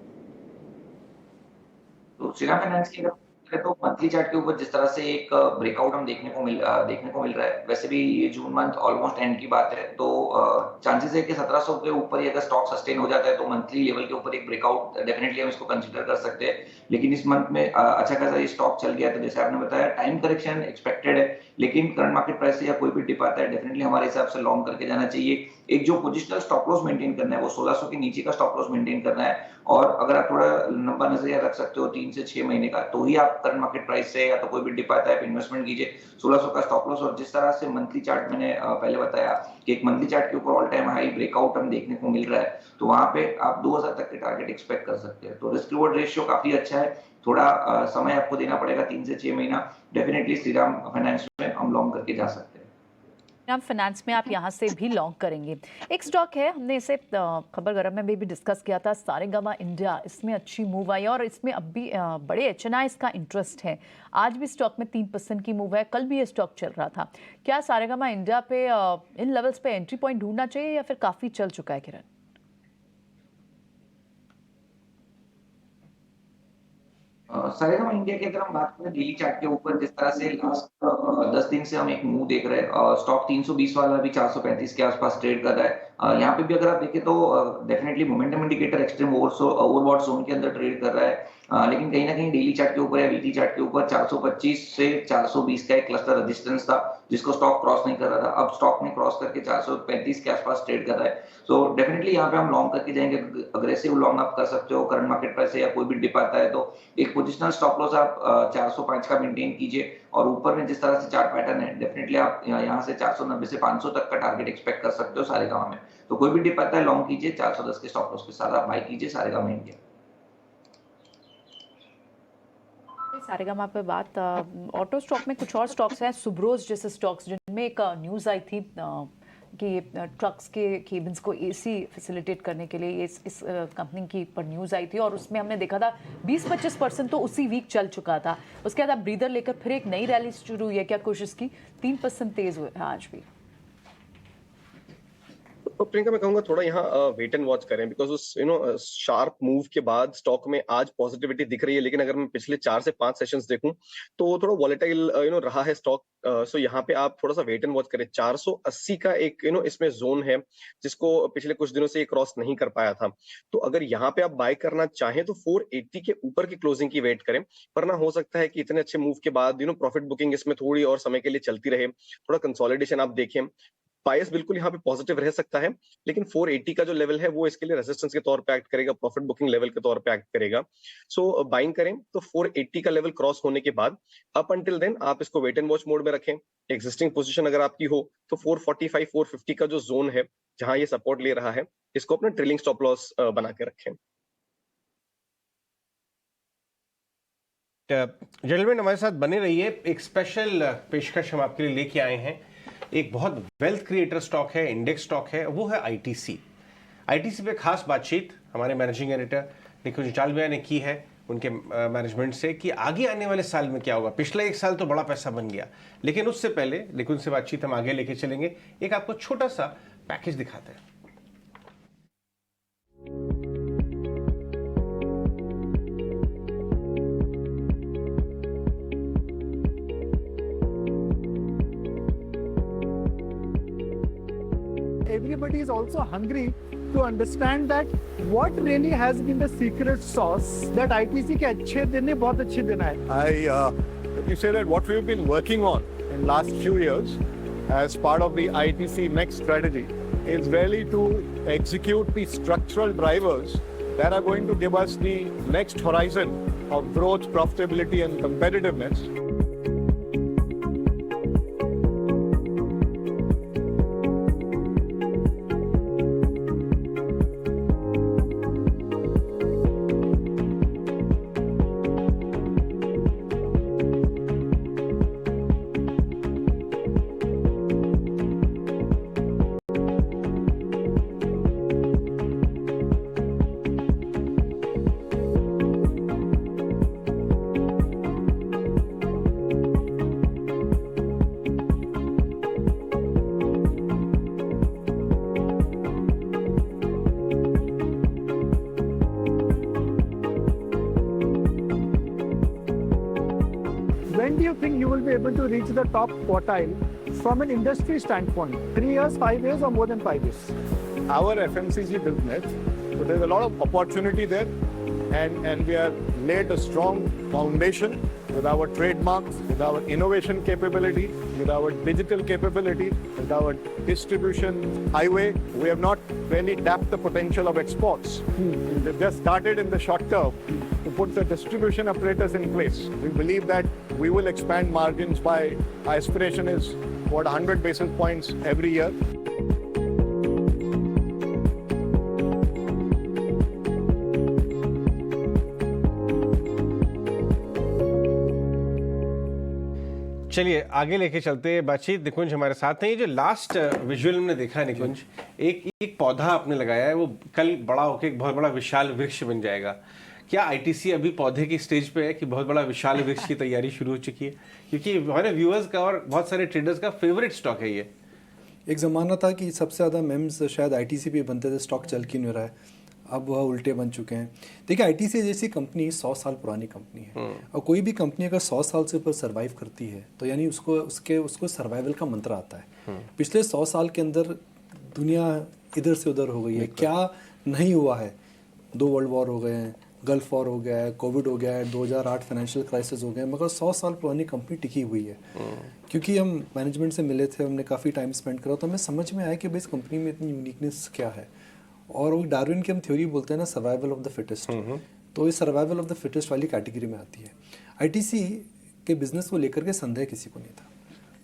तो श्रीराम फाइनेंस की अगर तो मंथली चार्ट के ऊपर जिस तरह से एक ब्रेकआउट हम देखने को मिल रहा है, वैसे भी ये जून मंथ ऑलमोस्ट एंड की बात है, तो चांसेस है कि 1700 के ऊपर ही अगर स्टॉक सस्टेन हो जाता है तो मंथली लेवल के ऊपर एक ब्रेकआउट डेफिनेटली हम इसको कंसीडर कर सकते हैं। लेकिन इस मंथ में अच्छा खासा ये स्टॉक चल गया, तो जैसे आपने बताया टाइम करेक्शन एक्सपेक्टेड है, लेकिन करंट मार्केट प्राइस से या कोई भी डिप आता है डेफिनेटली हमारे हिसाब से लॉन्ग करके जाना चाहिए। एक जो पोजिशनल स्टॉप लॉस मेंटेन करना है वो 1600 के नीचे का स्टॉप लॉस मेंटेन करना है, और अगर आप थोड़ा लंबा नजरिया रख सकते हो 3 से 6 महीने का, तो ही आप करंट मार्केट प्राइस से या तो कोई भी डिप आता है इन्वेस्टमेंट कीजिए। 1600 का स्टॉप लॉस, और जिस तरह से मंथली चार्ट मैंने पहले बताया कि एक मंथली चार्ट के ऊपर ऑल टाइम हाई ब्रेकआउट हम देखने को मिल रहा है, तो वहां पे आप 2000 तक के टारगेट एक्सपेक्ट कर सकते हैं। तो रिस्क रिवॉर्ड रेशियो काफी अच्छा है, थोड़ा समय आपको देना पड़ेगा 3 से 6 महीना। डेफिनेटली श्रीराम फाइनेंस में हम लॉन्ग करके जा सकते हैं। श्रीराम फाइनेंस में आप यहाँ से भी लॉन्ग करेंगे। एक स्टॉक है, हमने इसे खबर गरम में भी डिस्कस किया था, सारेगामा इंडिया, इसमें अच्छी मूव आई और इसमें अब भी बड़े HNIs का इंटरेस्ट है। आज भी स्टॉक में 3% की मूव है, कल भी ये स्टॉक चल रहा था। क्या सारेगामा इंडिया पे इन लेवल्स पे एंट्री पॉइंट ढूंढना चाहिए या फिर काफी चल चुका है? किरण, सारेगामा इंडिया की अगर हम बात करें डेली चार्ट के ऊपर, जिस तरह से लास्ट 10 दिन से हम एक मूव देख रहे हैं, स्टॉक 320 वाला भी 435 के आसपास ट्रेड कर रहा है। यहाँ पे भी अगर आप देखें तो definitely momentum indicator extreme overbought zone के अंदर ट्रेड कर रहा है, लेकिन कहीं ना कहीं डेली चार्ट के ऊपर या वीकली चार्ट के ऊपर 425 से 420 का एक क्लस्टर रेजिस्टेंस था जिसको स्टॉक क्रॉस नहीं कर रहा था। अब स्टॉक ने क्रॉस करके 435 के आसपास ट्रेड कर रहा है। सो डेफिनेटली यहाँ पे हम लॉन्ग करके जाएंगे, अग्रेसिव लॉन्ग आप कर सकते हो करंट मार्केट प्राइस से, या कोई भी डिप आता है तो एक पोजिशनल स्टॉप लॉस आप 405 का मेंटेन कीजिए, और ऊपर में जिस तरह से चार्ट पैटर्न है डेफिनेटली आप यहाँ से 490 से 500 तक का टारगेट एक्सपेक्ट कर सकते हो सारेगामा में। तो कोई भी डिप आता है लॉन्ग कीजिए, 410 के स्टॉप लॉस के साथ आप बाय कीजिए सारेगामा इंडिया। सारेगामा पे बात, ऑटो स्टॉक में कुछ और स्टॉक्स हैं, सुब्रोज जैसे स्टॉक्स जिनमें एक न्यूज़ आई थी कि ट्रक्स के केबिन्स को एसी फैसिलिटेट करने के लिए इस कंपनी की पर न्यूज़ आई थी, और उसमें हमने देखा था 20-25% तो उसी वीक चल चुका था। उसके बाद अब ब्रीदर लेकर फिर एक नई रैली शुरू हुई है, क्या कोशिश की 3% तेज हुए हैं आज भी। तो प्रियंका मैं कहूंगा थोड़ा यहाँ वेट एंड वॉच करें, बिकॉज उस शार्प मूव के बाद स्टॉक में आज पॉजिटिविटी दिख रही है, लेकिन अगर मैं पिछले 4 से 5 सेशंस देखूं तो थोड़ा वॉलेटाइल रहा है स्टॉक। सो यहाँ पे आप थोड़ा सा वेट एंड वॉच करें। 480 का एक इसमें जोन है जिसको पिछले कुछ दिनों से ये क्रॉस नहीं कर पाया था, तो अगर यहाँ पे आप बाय करना चाहें तो 480 के ऊपर की क्लोजिंग की वेट करें, वरना हो सकता है कि इतने अच्छे मूव के बाद प्रॉफिट बुकिंग इसमें थोड़ी और समय के लिए चलती रहे, थोड़ा कंसोलिडेशन आप देखें। बायस बिल्कुल यहाँ पे पॉजिटिव रह सकता है, लेकिन 480 का जो लेवल है वो इसके लिए रेजिस्टेंस के तौर पे एक्ट करेगा, प्रॉफिट बुकिंग लेवल के तौर पे एक्ट करेगा। सो बाइंग करें तो 480 का लेवल क्रॉस होने के बाद अप अंटिल देन आप इसको वेट एंड वॉच मोड में रखें। एग्जिस्टिंग पोजीशन अगर आपकी हो तो 445 450 का जो जोन है जहां ये सपोर्ट ले रहा है, इसको अपना ट्रेलिंग स्टॉप लॉस बना के रखें। जेंटलमैन हमारे साथ बने रहिए, एक स्पेशल पेशकश हम आपके लिए लेके आए हैं। एक बहुत वेल्थ क्रिएटर स्टॉक है, इंडेक्स स्टॉक है, वो है आईटीसी। आईटीसी पे खास बातचीत हमारे मैनेजिंग एडिटर निकुंज जालविया ने की है उनके मैनेजमेंट से कि आगे आने वाले साल में क्या होगा। पिछला एक साल तो बड़ा पैसा बन गया, लेकिन उससे पहले निकुंज से बातचीत हम आगे लेके चलेंगे। एक आपको छोटा सा पैकेज दिखाते हैं। Everybody is also hungry to understand that what really has been the secret sauce that ITC के अच्छे दिन ने बहुत अच्छे दिन आए। Let me say that what we've been working on in last few years as part of the ITC next strategy is really to execute the structural drivers that are going to give us the next horizon of growth, profitability and competitiveness. When do you think you will be able to reach the top quartile from an industry standpoint? 3 years, 5 years, or more than 5 years? Our FMCG business, so there's a lot of opportunity there, and we are laid a strong foundation with our trademarks, with our innovation capability, with our digital capability, with our distribution highway. We have not really tapped the potential of exports. We've just started in the short term to put the distribution apparatus in place. We believe that we will expand margins by, our aspiration is about 100 basis points every year. चलिए आगे लेके चलते हैं बातचीत। निकुंज हमारे साथ हैं। ये जो लास्ट विजुअल हमने देखा है निकुंज, एक पौधा आपने लगाया है, वो कल बड़ा होकर एक बहुत बड़ा विशाल वृक्ष बन जाएगा। क्या आईटीसी अभी पौधे की स्टेज पे है कि बहुत बड़ा विशाल वृक्ष की तैयारी शुरू हो चुकी है? क्योंकि हमारे व्यूअर्स का और बहुत सारे ट्रेडर्स का फेवरेट स्टॉक है ये। एक ज़माना था कि सबसे ज़्यादा मेम्स शायद आईटीसी पे बनते थे, स्टॉक चल क्यों नहीं रहा है। अब वह उल्टे बन चुके हैं। देखिए आईटीसी जैसी कंपनी 100 साल पुरानी कंपनी है, और कोई भी कंपनी अगर 100 साल से ऊपर सर्वाइव करती है तो यानी उसको सर्वाइवल का मंत्र आता है। पिछले 100 साल के अंदर दुनिया इधर से उधर हो गई है, क्या नहीं हुआ है। 2 वर्ल्ड वॉर हो गए हैं, गल्फ वॉर हो गया है, कोविड हो गया है, 2008 फाइनेंशियल क्राइसिस हो गया है, मगर 100 साल पुरानी कंपनी टिकी हुई है। क्योंकि हम मैनेजमेंट से मिले थे, हमने काफ़ी टाइम स्पेंड करा, तो हमें समझ में आया कि भाई इस कंपनी में इतनी यूनिकनेस क्या है। और वो डार्विन की हम थ्योरी बोलते हैं ना, सर्वाइवल ऑफ द फिटेस्ट, तो ये सर्वाइवल ऑफ द फिटेस्ट वाली कैटेगरी में आती है। आईटीसी के बिजनेस को लेकर के संदेह किसी को नहीं था,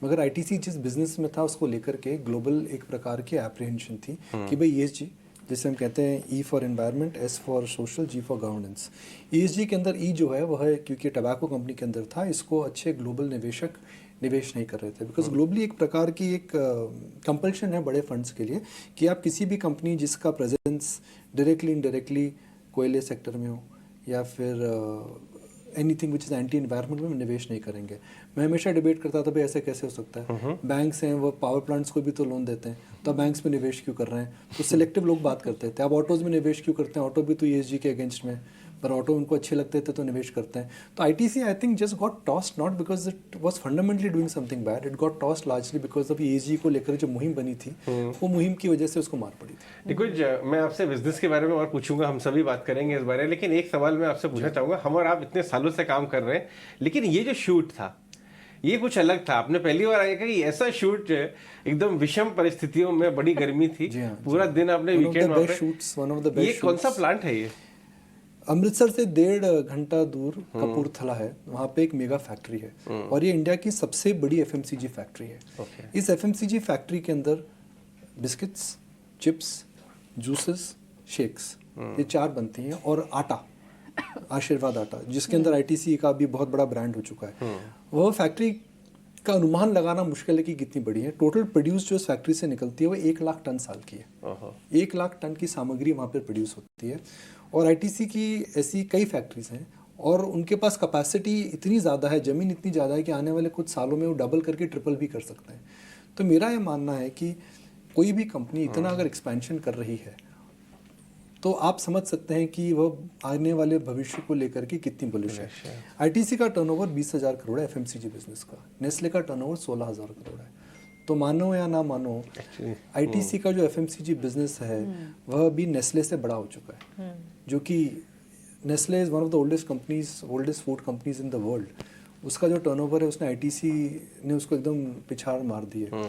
मगर आईटीसी जिस बिजनेस में था उसको लेकर के ग्लोबल एक प्रकार की एप्रीहेंशन थी कि भाई ESG, जैसे हम कहते हैं E for environment, S for social, G for governance. ESG के अंदर E जो है वह है, क्योंकि टबैको कंपनी के अंदर था, इसको अच्छे ग्लोबल निवेशक निवेश नहीं कर रहे थे, बिकॉज ग्लोबली एक प्रकार की एक कंपल्शन है बड़े फंड्स के लिए कि आप किसी भी कंपनी जिसका प्रेजेंस डायरेक्टली इनडायरेक्टली कोयले सेक्टर में हो या फिर anything which is anti environment में निवेश नहीं करेंगे। मैं हमेशा डिबेट करता था भाई ऐसे कैसे हो सकता है, बैंक्स हैं वो पावर प्लांट्स को भी तो लोन देते हैं, तो बैंक्स में निवेश क्यों कर रहे हैं। तो सिलेक्टिव लोग बात करते थे, अब ऑटोज़ में निवेश क्यों करते हैं, ऑटो भी तो ESG के अगेंस्ट में, पर ऑटो उनको अच्छे लगते थे तो निवेश करते हैं। तो ITC I think just got tossed not because it was fundamentally doing something bad, it got tossed largely because of ESG को लेकर जो मुहिम बनी थी वो मुहिम की वजह से उसको मार पड़ी थी। देखो मैं आपसे बिजनेस के बारे में और पूछूंगा, हम सभी बात करेंगे इस बारे में, लेकिन एक सवाल मैं आपसे पूछना चाहूंगा। हम और आप इतने सालों से काम कर रहे हैं, लेकिन ये जो शूट था ये कुछ अलग था। आपने पहली बार आया कि ऐसा शूट एकदम विषम परिस्थितियों में, बड़ी गर्मी थी, पूरा दिन आपने वीकेंड वहाँ पे, ये कौन सा प्लांट है? ये अमृतसर से 1.5 घंटा दूर कपूरथला है, वहाँ पे एक मेगा फैक्ट्री है और ये इंडिया की सबसे बड़ी FMCG फैक्ट्री है। इस FMCG फैक्ट्री के अंदर बिस्किट्स, चिप्स, जूसेस, शेक्स ये 4 बनती हैं, और आटा, आशीर्वाद आटा, जिसके अंदर आईटीसी का भी बहुत बड़ा ब्रांड हो चुका है। वह फैक्ट्री का अनुमान लगाना मुश्किल है कि कितनी बड़ी है। टोटल प्रोड्यूस जो इस फैक्ट्री से निकलती है वो 1 लाख टन साल की है। 1 लाख टन की सामग्री वहाँ पर प्रोड्यूस होती है, और आईटीसी की ऐसी कई फैक्ट्रीज हैं और उनके पास कैपेसिटी इतनी ज़्यादा है, ज़मीन इतनी ज़्यादा है कि आने वाले कुछ सालों में वो डबल करके ट्रिपल भी कर सकते हैं। तो मेरा ये मानना है कि कोई भी कंपनी इतना अगर एक्सपेंशन कर रही है तो आप समझ सकते हैं कि वह आने वाले भविष्य को लेकर के कितनी बुलिश है। आईटीसी का टर्नओवर 20,000 करोड़ है FMCG बिजनेस का, नेस्ले का टर्नओवर 16,000 करोड़ है। तो मानो या ना मानो, आईटीसी का जो FMCG बिजनेस है वह भी नेस्ले से बड़ा हो चुका है, जो कि Nestle is one of the oldest food companies in the world. उसका जो टर्नओवर है उसने आईटीसी ने उसको एकदम पिछाड़ मार दी है।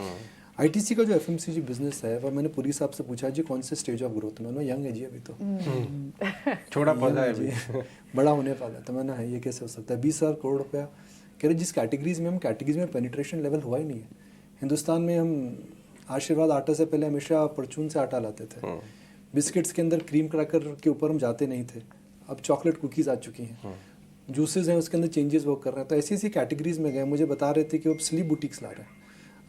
आईटीसी का जो FMCG बिजनेस है वह मैंने पुरी साहब से पूछा जी कौन से स्टेज ऑफ ग्रोथ में, उन्होंने यंग है जी अभी तो छोटा पौधा है जी, बड़ा होने वाला है। तो मैंने ये कैसे हो सकता है, 20,000 करोड़ रुपया। कह रहे जिस कैटेगरीज में पेनिट्रेशन लेवल हुआ ही नहीं है हिंदुस्तान में। हम आशीर्वाद आटा से पहले हमेशा परचून से आटा लाते थे, बिस्किट्स के अंदर क्रीम क्रैकर के ऊपर हम जाते नहीं थे, अब चॉकलेट कुकीज़ आ चुकी हैं, जूसेस हैं उसके अंदर चेंजेस वो कर रहे हैं। तो ऐसी ऐसी कैटेगरीज में गए, मुझे बता रहे थे कि अब स्लीप बुटीक्स ला रहे हैं,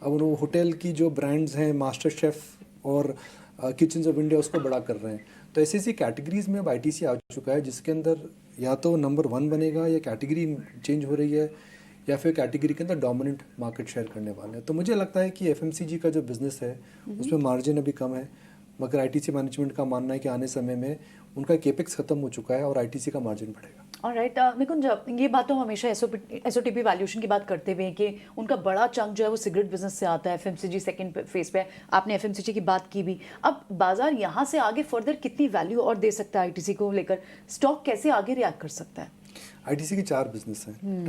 अब वो होटल की जो ब्रांड्स हैं मास्टर शेफ़ और किचन्स ऑफ इंडिया उसको बड़ा कर रहे हैं। तो ऐसी ऐसी कैटेगरीज में अब आईटीसी आ चुका है जिसके अंदर या तो नंबर 1 बनेगा या कैटेगरी चेंज हो रही है या फिर कैटेगरी के अंदर डोमिनेंट मार्केट शेयर करने वाले हैं। तो मुझे लगता है कि FMCG का जो बिज़नेस है उसमें मार्जिन अभी कम है, मगर आईटीसी मैनेजमेंट का मानना है कि आने समय में उनका केपेक्स खत्म हो चुका है और आईटीसी का मार्जिन बढ़ेगा। ऑलराइट निकुंज, ये बात तो हमेशा एसओटीपी वैल्यूएशन की बात करते हुए कि उनका बड़ा चंक जो है वो सिगरेट बिजनेस से आता है, FMCG सेकंड फेज पे, आपने FMCG की बात की भी। अब बाजार यहाँ से आगे फर्दर कितनी वैल्यू और दे सकता है आईटीसी को लेकर, स्टॉक कैसे आगे रिएक्ट कर सकता है? आईटीसी की 4 बिजनेस हैं।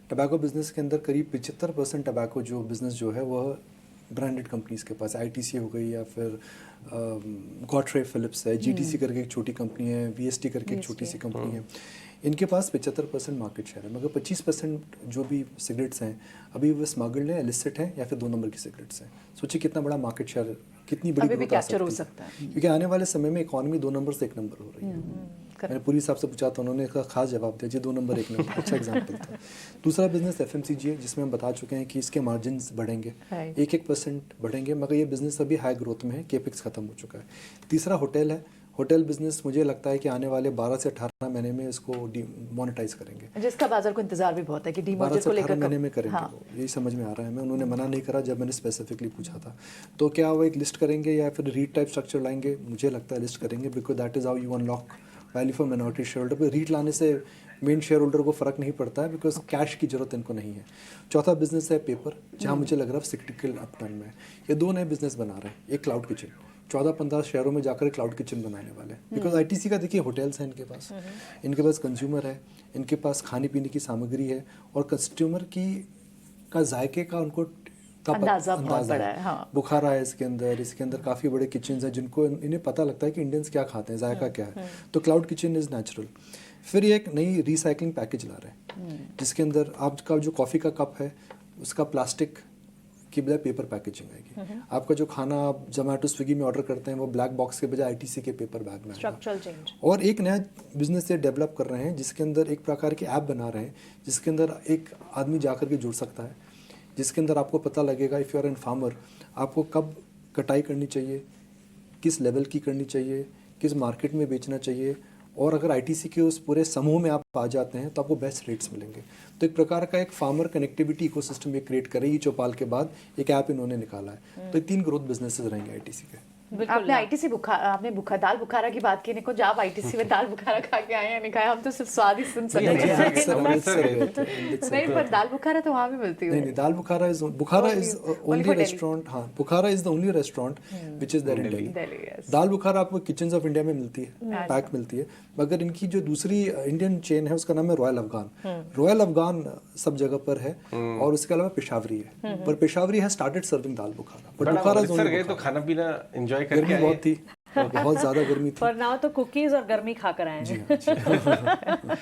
टबैको बिजनेस के अंदर करीब 75% टबैको जो बिजनेस जो है वह ब्रांडेड कंपनीज़ के पास, आईटीसी हो गई या फिर गॉडफ्रे फिलिप्स है, जीटीसी करके एक छोटी कंपनी है, वीएसटी करके एक छोटी सी कंपनी है, इनके पास 75% मार्केट शेयर है। मगर 25% जो भी सिगरेट्स हैं अभी वो स्मगल्ड है, इलिसिट है या फिर 2 नंबर की सिगरेट्स हैं। सोचिए कितना बड़ा मार्केट शेयर, कितनी बड़ी ग्रोथ हो सकता है, क्योंकि आने वाले समय में इकॉनमी 2 नंबर से 1 नंबर हो रही है। मैंने पूरी हिसाब से पूछा था, उन्होंने इसका खास जवाब दिया जी 2 नंबर 1 नंबर, अच्छा एग्जाम्पल था। दूसरा बिजनेस FMCG है जिसमें हम बता चुके हैं कि इसके मार्जिन बढ़ेंगे, 1% बढ़ेंगे, मगर ये बिजनेस अभी हाई ग्रोथ में है, केपेक्स खत्म हो चुका है। तीसरा होटल है, होटल बिजनेस मुझे लगता है कि आने वाले 12 से 18 महीने में इसको मोनेटाइज करेंगे, जिसका बाजार को इंतजार भी बहुत है कि 12 डीमर्जर से को 18 लेकर महीने में करेंगे हाँ। वो, यही समझ में आ रहा है हमें। उन्होंने मना नहीं करा जब मैंने स्पेसिफिकली पूछा था। तो क्या वो एक लिस्ट करेंगे या फिर रीट टाइप स्ट्रक्चर लाएंगे? मुझे लगता है लिस्ट करेंगे, because that is how you unlock value for minority share holder. REIT लाने से मेन शेयर होल्डर को फ़र्क नहीं पड़ता है, बिकॉज कैश की जरूरत इनको नहीं है। चौथा बिजनेस है पेपर, जहाँ मुझे लग रहा है सिक्टिकल अपटर्न में ये 2 नए बिजनेस बना रहे हैं। एक क्लाउड किचन, 14-15 शहरों में जाकर क्लाउड किचन बनाने वाले, बिकॉज आईटीसी का देखिए होटल्स हैं इनके पास कंज्यूमर है, इनके पास खाने पीने की सामग्री है, और कस्टमर की का जायके का उनको अंदाजा बहुत बड़ा है। हाँ। बुखारा है इसके अंदर काफ़ी बड़े किचन हैं जिनको इन्हें पता लगता है कि इंडियंस क्या खाते हैं, जायका क्या है। तो क्लाउड किचन इज़ नेचुरल। फिर ये एक नई रिसाइकलिंग पैकेज ला रहे हैं, जिसके अंदर आपका जो कॉफ़ी का कप है उसका प्लास्टिक की बजाय पेपर पैकेजिंग आएगी। आपका जो खाना आप जोमेटो स्विगी में ऑर्डर करते हैं वो ब्लैक बॉक्स के बजाय आईटीसी के पेपर बैग में स्ट्रक्चरल चेंज। और एक नया बिजनेस से डेवलप कर रहे हैं, जिसके अंदर एक प्रकार की ऐप बना रहे हैं, जिसके अंदर एक आदमी जाकर के जुड़ सकता है, जिसके अंदर आपको पता लगेगा if you are an farmer आपको कब कटाई करनी चाहिए, किस लेवल की करनी चाहिए, किस मार्केट में बेचना चाहिए, और अगर आईटीसी के उस पूरे समूह में आप आ जाते हैं तो आपको बेस्ट रेट्स मिलेंगे। तो एक प्रकार का एक फार्मर कनेक्टिविटी इकोसिस्टम ये क्रिएट करेगी। चौपाल के बाद एक ऐप इन्होंने निकाला है। तो 3 ग्रोथ बिजनेसेस रहेंगे आईटीसी के। आपने आईटीसी आपने दाल बुखारा की बात की, निको जब आईटीसी में दाल बुखारा खा के आए हैं, नहीं खाया, हम तो सिर्फ स्वाद ही सुन सकते हैं। नहीं, पर दाल बुखारा तो वहाँ भी मिलती है। नहीं, dal Bukhara is only restaurant. हाँ, Bukhara is the only restaurant which is there in Delhi. Dal Bukhara आपको किचन्स ऑफ इंडिया में मिलती है, पैक मिलती है, मगर इनकी जो दूसरी इंडियन चेन है उसका नाम है रॉयल अफगान। रॉयल अफगान सब जगह पर है, और उसके अलावा पेशावरी है, पर पेशावरी है started serving dal Bukhara. But Bukhara गए तो खाना पीना एंजॉय गर्मी बहुत थी, बहुत ज्यादा गर्मी थी। पर नाउ तो कुकीज और गर्मी खाकर आए हैं।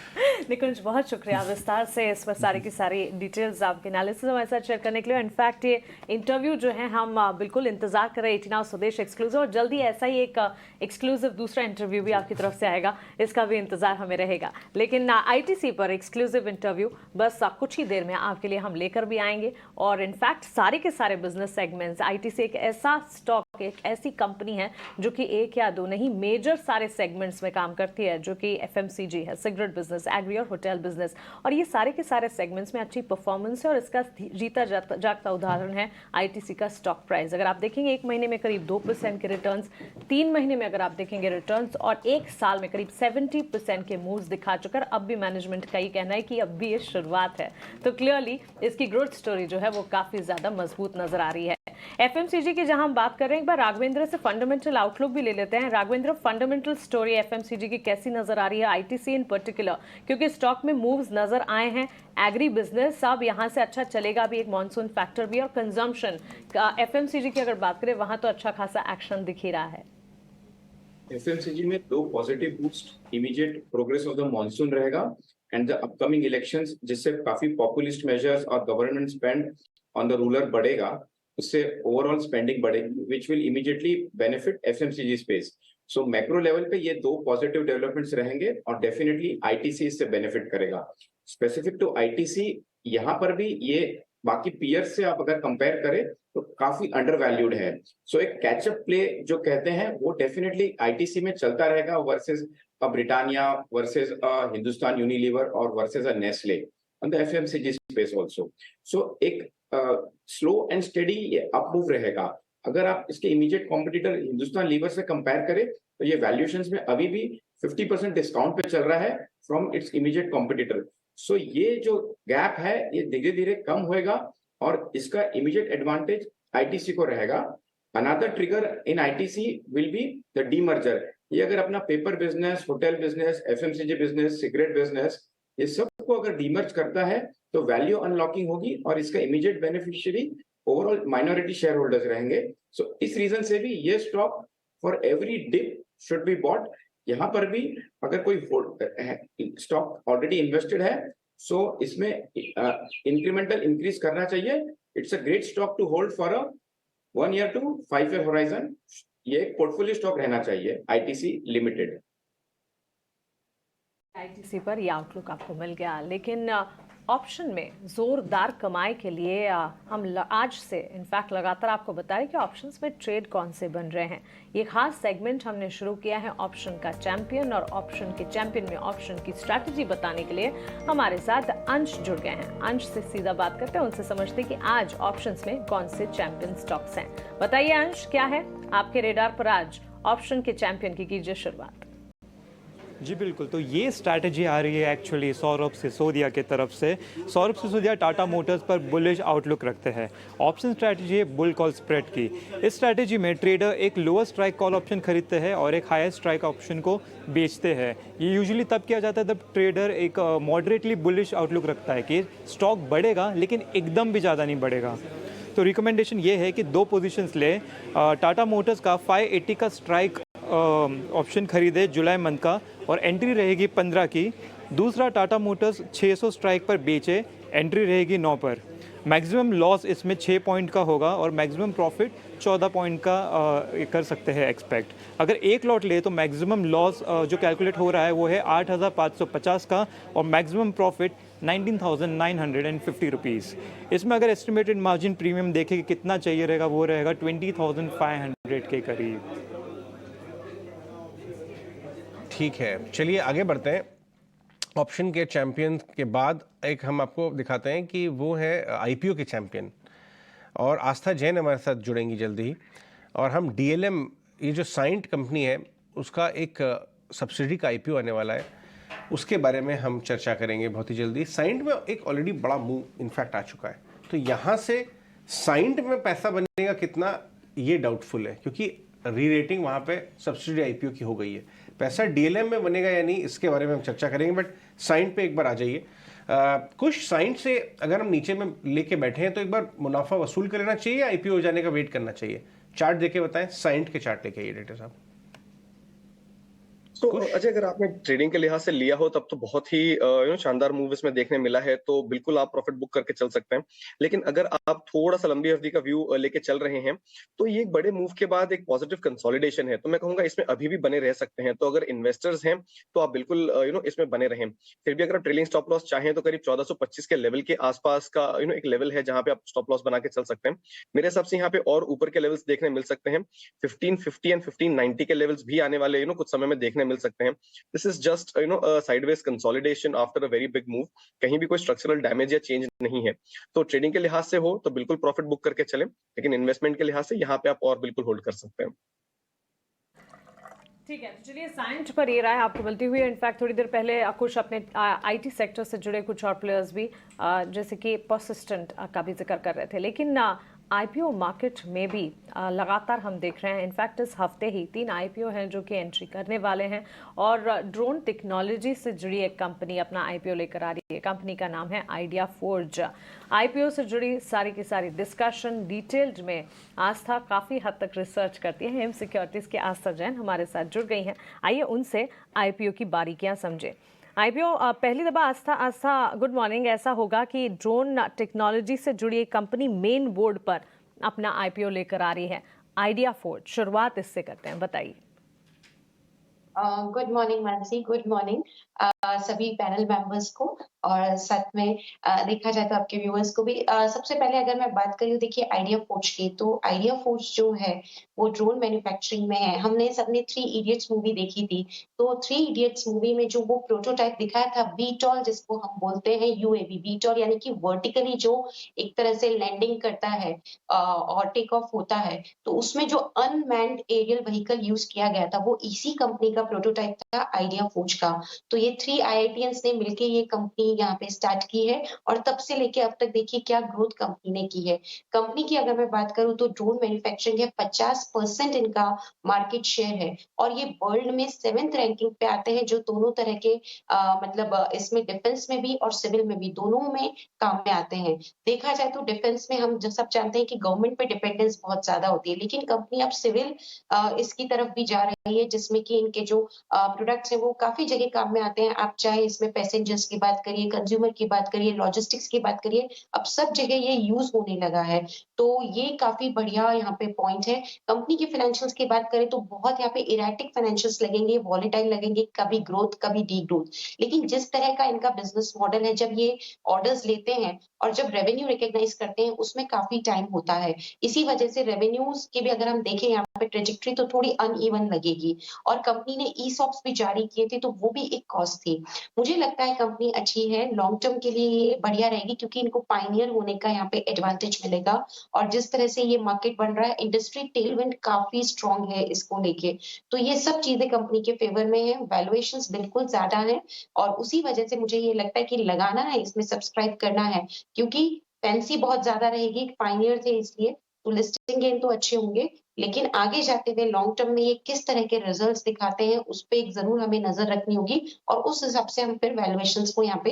निकुंज, बहुत शुक्रिया विस्तार से इस पर सारी की सारी डिटेल्स आपके एनालिसिस हमारे साथ शेयर करने के लिए। इनफैक्ट ये इंटरव्यू जो है हम बिल्कुल इंतजार कर रहे हैं 18 स्वदेश एक्सक्लूसिव, और जल्दी ऐसा ही एक एक्सक्लूसिव दूसरा इंटरव्यू भी आपकी तरफ से आएगा, इसका भी इंतजार हमें रहेगा। लेकिन आईटीसी पर एक्सक्लूसिव इंटरव्यू बस कुछ ही देर में आपके लिए हम लेकर भी आएंगे। और इनफैक्ट सारे के सारे बिजनेस सेगमेंट्स, आईटीसी एक ऐसा स्टॉक, एक ऐसी कंपनी है जो कि एक या दो नहीं मेजर सारे सेगमेंट्स में काम करती है, जो कि एफएमसीजी है, सिगरेट बिजनेस, एग्री और होटल बिजनेस, और ये सारे के सारे सेगमेंट्स में अच्छी परफॉर्मेंस है। और इसका जीता जागता उदाहरण है आईटीसी का स्टॉक प्राइस। अगर आप देखेंगे 1 महीने में करीब 2% के रिटर्न्स, 3 महीने में अगर आप देखेंगे रिटर्न्स, और 1 साल में करीब 70% के मूव्स दिखा चुका। अब भी मैनेजमेंट का ही कहना है कि अब भी ये शुरुआत है, तो क्लियरली इसकी ग्रोथ स्टोरी जो है वो काफी ज्यादा मजबूत नजर आ रही है। एफएमसीजी की जहां हम बात कर रहे हैं, एक बार राघवेंद्र से फंडामेंटल आउटलुक भी ले लेते हैं। राघवेंद्र, फंडामेंटल स्टोरी एफएमसीजी की कैसी नजर आ रही है, आईटीसी इन पर्टिकुलर, क्योंकि स्टॉक में मूव्स नजर आए हैं। एग्री बिजनेस अब यहां से अच्छा चलेगा भी, एक मॉनसून फैक्टर भी, और कंजम्पशन का एफएमसीजी की अगर बात करें वहां तो अच्छा खासा एक्शन दिख ही रहा है। एफएमसीजी में 2 positive boost, immediate progress of the monsoon रहेगा एंड द अपकमिंग इलेक्शंस, जिससे काफी पॉपुलिस्ट मेजर्स और government spend on the rural बढ़ेगा, उससे ओवरऑल स्पेंडिंग बढ़ेगी, which will immediately benefit FMCG space. So macro level पे ये 2 पॉजिटिव डेवलपमेंट्स रहेंगे और डेफिनेटली आईटीसी इससे बेनिफिट करेगा। स्पेसिफिक टू आईटीसी, यहाँ पर भी ये बाकी पीयर्स से आप अगर कंपेयर करें तो काफी अंडर वैल्यूड है। सो एक कैचअप प्ले जो कहते हैं वो डेफिनेटली आईटीसी में चलता रहेगा, versus Britannia, versus Hindustan Unilever और versus Nestle on the FMCG space also. So एक slow and steady up move रहेगा। अगर आप इसके इमीडिएट कॉम्पिटिटर हिंदुस्तान लीवर से कंपेयर करें तो ये वैल्यूएशंस में अभी भी 50% डिस्काउंट पे चल रहा है फ्रॉम इट्स इमीडिएट कॉम्पिटिटर। सो ये जो गैप है ये धीरे धीरे कम होएगा और इसका इमीडिएट एडवांटेज आईटीसी को रहेगा। Another trigger in ITC will be the demerger. ये अगर अपना paper business, hotel business, FMCG business, cigarette business, ये सबको अगर डीमर्ज करता है तो वैल्यू अनलॉकिंग होगी और इसका immediate beneficiary overall minority share holders रहेंगे। सो इस रीजन से भी ये stock for every dip should be bought. यहाँ पर भी अगर कोई स्टॉक ऑलरेडी इन्वेस्टेड है सो इसमें इंक्रीमेंटल इंक्रीज करना चाहिए। It's a great stock to hold for a 1 year to 5 year horizon. ये एक पोर्टफोलियो स्टॉक रहना चाहिए आईटीसी लिमिटेड। आईटीसी पर ये आउटलुक आपको मिल गया, लेकिन ऑप्शन में जोरदार कमाई के लिए आज से इनफैक्ट लगातार आपको बताएं कि ऑप्शंस में ट्रेड कौन से बन रहे हैं। ये खास सेगमेंट हमने शुरू किया है ऑप्शन का चैंपियन, और ऑप्शन के चैंपियन में ऑप्शन की स्ट्रैटेजी बताने के लिए हमारे साथ अंश जुड़ गए हैं। अंश से सीधा बात करते हैं, उनसे समझते हैं कि आज ऑप्शंस में कौन से चैंपियन स्टॉक्स हैं। बताइए अंश, क्या है आपके रेडार पर आज ऑप्शन के चैंपियन की, कीजिए शुरुआत। जी बिल्कुल, तो ये स्ट्रैटेजी आ रही है एक्चुअली सौरभ सिसोदिया की तरफ से। सौरभ सिसोदिया टाटा मोटर्स पर बुलिश आउटलुक रखते हैं। ऑप्शन स्ट्रैटेजी है बुल कॉल स्प्रेड की। इस स्ट्रैटेजी में ट्रेडर एक लोअर स्ट्राइक कॉल ऑप्शन खरीदते हैं और एक हायर स्ट्राइक ऑप्शन को बेचते हैं। ये यूजुअली तब किया जाता है जब ट्रेडर एक मॉडरेटली बुलिश आउटलुक रखता है कि स्टॉक बढ़ेगा लेकिन एकदम भी ज़्यादा नहीं बढ़ेगा। तो रिकमेंडेशन ये है कि 2 पोजीशंस ले। टाटा मोटर्स का 580 का स्ट्राइक ऑप्शन खरीदे जुलाई मंथ का, और एंट्री रहेगी 15 की। दूसरा टाटा मोटर्स 600 स्ट्राइक पर बेचे, एंट्री रहेगी 9 पर। मैक्सिमम लॉस इसमें 6 पॉइंट का होगा और मैक्सिमम प्रॉफिट 14 पॉइंट का कर सकते हैं एक्सपेक्ट। अगर एक लॉट ले तो मैक्सिमम लॉस जो कैलकुलेट हो रहा है वो है 8,550 का और मैक्सिमम प्रॉफिट 19,950 रुपीज़। इसमें अगर एस्टिमेटेड मार्जिन प्रीमियम देखें कि कितना चाहिए रहेगा, वो रहेगा 20,500 के करीब। ठीक है, चलिए आगे बढ़ते हैं। ऑप्शन के चैंपियन के बाद एक हम आपको दिखाते हैं कि वो है आईपीओ के चैंपियन, और आस्था जैन हमारे साथ जुड़ेंगी जल्दी ही। और हम डीएलएम, ये जो साइंट कंपनी है, उसका एक सब्सिडी का आईपीओ आने वाला है, उसके बारे में हम चर्चा करेंगे बहुत ही जल्दी। साइंट में एक ऑलरेडी बड़ा मूव इनफैक्ट आ चुका है, तो यहाँ से साइंट में पैसा बनेगा कितना, ये डाउटफुल है, क्योंकि री रेटिंग वहाँ पे सब्सिडी आईपीओ की हो गई है। पैसा डीएलएम में बनेगा या नहीं, इसके बारे में हम चर्चा करेंगे, बट साइंट पे एक बार आ जाइए। कुछ साइंट से अगर हम नीचे में लेके बैठे हैं तो एक बार मुनाफा वसूल कर लेना चाहिए या आईपीओ हो जाने का वेट करना चाहिए? चार्ट देके बताएं, साइंट के चार्ट लेके आइए डायरेक्टर साहब। तो अजय, अगर आपने ट्रेडिंग के लिहाज से लिया हो तब तो बहुत ही शानदार मूव इसमें देखने मिला है, तो बिल्कुल आप प्रॉफिट बुक करके चल सकते हैं। लेकिन अगर आप थोड़ा सा लंबी अवधि का व्यू लेके चल रहे हैं तो ये एक बड़े मूव के बाद एक पॉजिटिव कंसोलिडेशन है, तो मैं कहूंगा इसमें अभी भी बने रह सकते हैं। तो अगर इन्वेस्टर्स हैं तो आप बिल्कुल इसमें बने रहें। फिर भी अगर आप ट्रेलिंग स्टॉप लॉस चाहें तो करीब 1425 के लेवल के आसपास का एक लेवल है जहां पे आप स्टॉप लॉस बना के चल सकते हैं। मेरे हिसाब से यहाँ पे और ऊपर के लेवल्स देखने मिल सकते हैं। 1550 एंड 1590 के लेवल्स भी आने वाले कुछ समय में देखने मिल सकते हैं। This is just sideways consolidation after a very big move. कहीं भी कोई स्ट्रक्चरल डैमेज या चेंज नहीं है। तो ट्रेडिंग के लिहाज से हो तो बिल्कुल प्रॉफिट बुक करके चलें, लेकिन इन्वेस्टमेंट के लिहाज से यहाँ पे आप और बिल्कुल होल्ड कर सकते हैं। ठीक है, तो चलिए साइंट पर ये राय आपको मिलती हुई। इनफैक्ट थोड़ी देर पहले कुछ अपने आईटी सेक्टर से जुड़े कुछ और प्लेयर्स भी जैसे कि परसिस्टेंट का भी जिक्र कर रहे थे, लेकिन आईपीओ मार्केट में भी लगातार हम देख रहे हैं। इनफैक्ट इस हफ्ते ही 3 आईपीओ हैं जो कि एंट्री करने वाले हैं, और ड्रोन टेक्नोलॉजी से जुड़ी एक कंपनी अपना आईपीओ लेकर आ रही है। कंपनी का नाम है आइडिया फोर्ज। आईपीओ से जुड़ी सारी की सारी डिस्कशन डिटेल्ड में आस्था काफ़ी हद तक रिसर्च करती है। हेम सिक्योरिटीज़ के आस्था जैन हमारे साथ जुड़ गई हैं। आइए उनसे आईपीओ की बारीकियां समझें। आईपीओ पहली दफ़ा आस्था गुड मॉर्निंग। ऐसा होगा कि ड्रोन टेक्नोलॉजी से जुड़ी एक कंपनी मेन बोर्ड पर अपना आईपीओ लेकर आ रही है, आइडिया फोर्ज। शुरुआत इससे करते हैं, बताइए। Good morning Mansi, good morning सभी पैनल मेंबर्स को, और साथ में देखा जाए तो आपके व्यूअर्स को भी। सबसे पहले अगर मैं बात करूँ, देखिए आइडिया फोर्ज की, तो आइडिया फोर्ज जो है वो ड्रोन मैन्युफैक्चरिंग में है। हमने सबने 3 इडियट्स मूवी देखी थी, तो 3 इडियट्स मूवी में जो वो प्रोटोटाइप दिखाया था वीटॉल, जिसको हम बोलते हैं यूएवी, वीटॉल यानी कि वर्टिकली जो एक तरह से लैंडिंग करता है और टेक ऑफ होता है, तो उसमें जो अनमैन्ड एरियल व्हीकल यूज किया गया था वो इसी कंपनी का प्रोटोटाइप था, आइडिया फोर्ज का। तो ये 3 आईआईटीएंस ने मिलकर ये कंपनी यहाँ पे स्टार्ट की है, और तब से लेके अब तक देखिए क्या ग्रोथ कंपनी ने की है। कंपनी की अगर मैं बात करूँ तो ड्रोन मैन्युफैक्चरिंग है, 50% इनका मार्केट शेयर है, और ये वर्ल्ड में 7th रैंकिंग पे आते हैं, जो दोनों तरह के मतलब इसमें डिफेंस में भी और सिविल में भी दोनों में काम में आते हैं। देखा जाए तो डिफेंस में हम सब जानते हैं कि गवर्नमेंट पे डिपेंडेंस बहुत ज्यादा होती है, लेकिन कंपनी अब सिविल इसकी तरफ भी जा रही है, जिसमें कि इनके जो प्रोडक्ट्स हैं वो काफी जगह काम में आते हैं। आप चाहे इसमें पैसेंजर्स की बात करिए, करिए, कंज्यूमर की बात करिए, लॉजिस्टिक्स की बात करिए, अब सब जगह ये यूज़ होने लगा है। तो ये काफ़ी बढ़िया यहाँ पे पॉइंट है। कंपनी के फाइनेंशियल्स की बात करें तो बहुत यहाँ पे इरैटिक फाइनेंशियल्स लगेंगे, वॉलेटाइल लगेंगे, कभी ग्रोथ, कभी डी-ग्रोथ। लेकिन जिस तरह का इनका बिज़नेस मॉडल है, जब ये ऑर्डर्स लेते हैं और जब रेवेन्यू रिकॉग्नाइज़ करते हैं, उसमें काफ़ी टाइम होता है। इसी वजह से रेवेन्यूज़ की भी अगर हम देखें यहाँ पे ट्रैजेक्टरी तो थोड़ी अनइवन लगेगी और कंपनी ने ईसॉप्स भी जारी किए थे, तो वो भी एक कॉस्ट थी। मुझे लगता है कंपनी अच्छी है, लॉन्ग टर्म के लिए ये बढ़िया रहेगी क्योंकि इनको पायनियर होने का यहाँ पे एडवांटेज मिलेगा और जिस तरह से ये मार्केट बन रहा है, इंडस्ट्री टेलविंड काफ़ी स्ट्रॉन्ग है इसको लेके। तो ये सब चीज़ें कंपनी के फेवर में है, वैल्यूएशंस बिल्कुल ज़्यादा है और उसी वजह से मुझे ये लगता है कि लगाना है, इसमें सब्सक्राइब करना है क्योंकि फैंसी बहुत ज़्यादा रहेगी, पायनियर थे इसलिए, तो लिस्टिंग गेन तो अच्छे होंगे, लेकिन आगे जाते हुए लॉन्ग टर्म में ये किस तरह के रिजल्ट्स दिखाते हैं, उस पे एक ज़रूर हमें नज़र रखनी होगी और उस हिसाब से हम फिर वैल्यूएशंस को यहाँ पे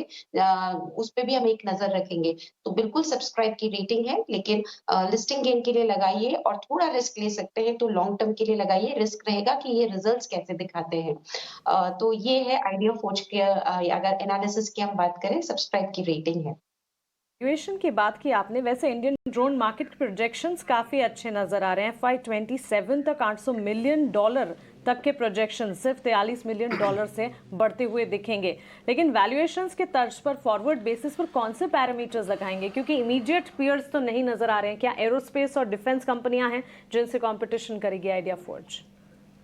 उस पे भी हम एक नज़र रखेंगे। तो बिल्कुल सब्सक्राइब की रेटिंग है, लेकिन लिस्टिंग गेन के लिए लगाइए और थोड़ा रिस्क ले सकते हैं, तो लॉन्ग टर्म के लिए लगाइए, रिस्क रहेगा कि ये रिजल्ट्स कैसे दिखाते हैं। तो ये है आइडिया फोर्ज के अगर एनालिसिस की हम बात करें, सब्सक्राइब की रेटिंग है। वैल्यूएशन की बात की आपने, वैसे इंडियन ड्रोन मार्केट प्रोजेक्शंस काफ़ी अच्छे नज़र आ रहे हैं। FY27 तक $800 मिलियन तक के प्रोजेक्शन सिर्फ $43 मिलियन से बढ़ते हुए दिखेंगे। लेकिन वैल्यूएशंस के तर्ज पर फॉरवर्ड बेसिस पर कौन से पैरामीटर्स लगाएंगे, क्योंकि इमीडिएट पीयर्स तो नहीं नज़र आ रहे हैं। क्या एरोस्पेस और डिफेंस कंपनियां हैं जिनसे कॉम्पिटिशन करेगी आइडिया फोर्ज?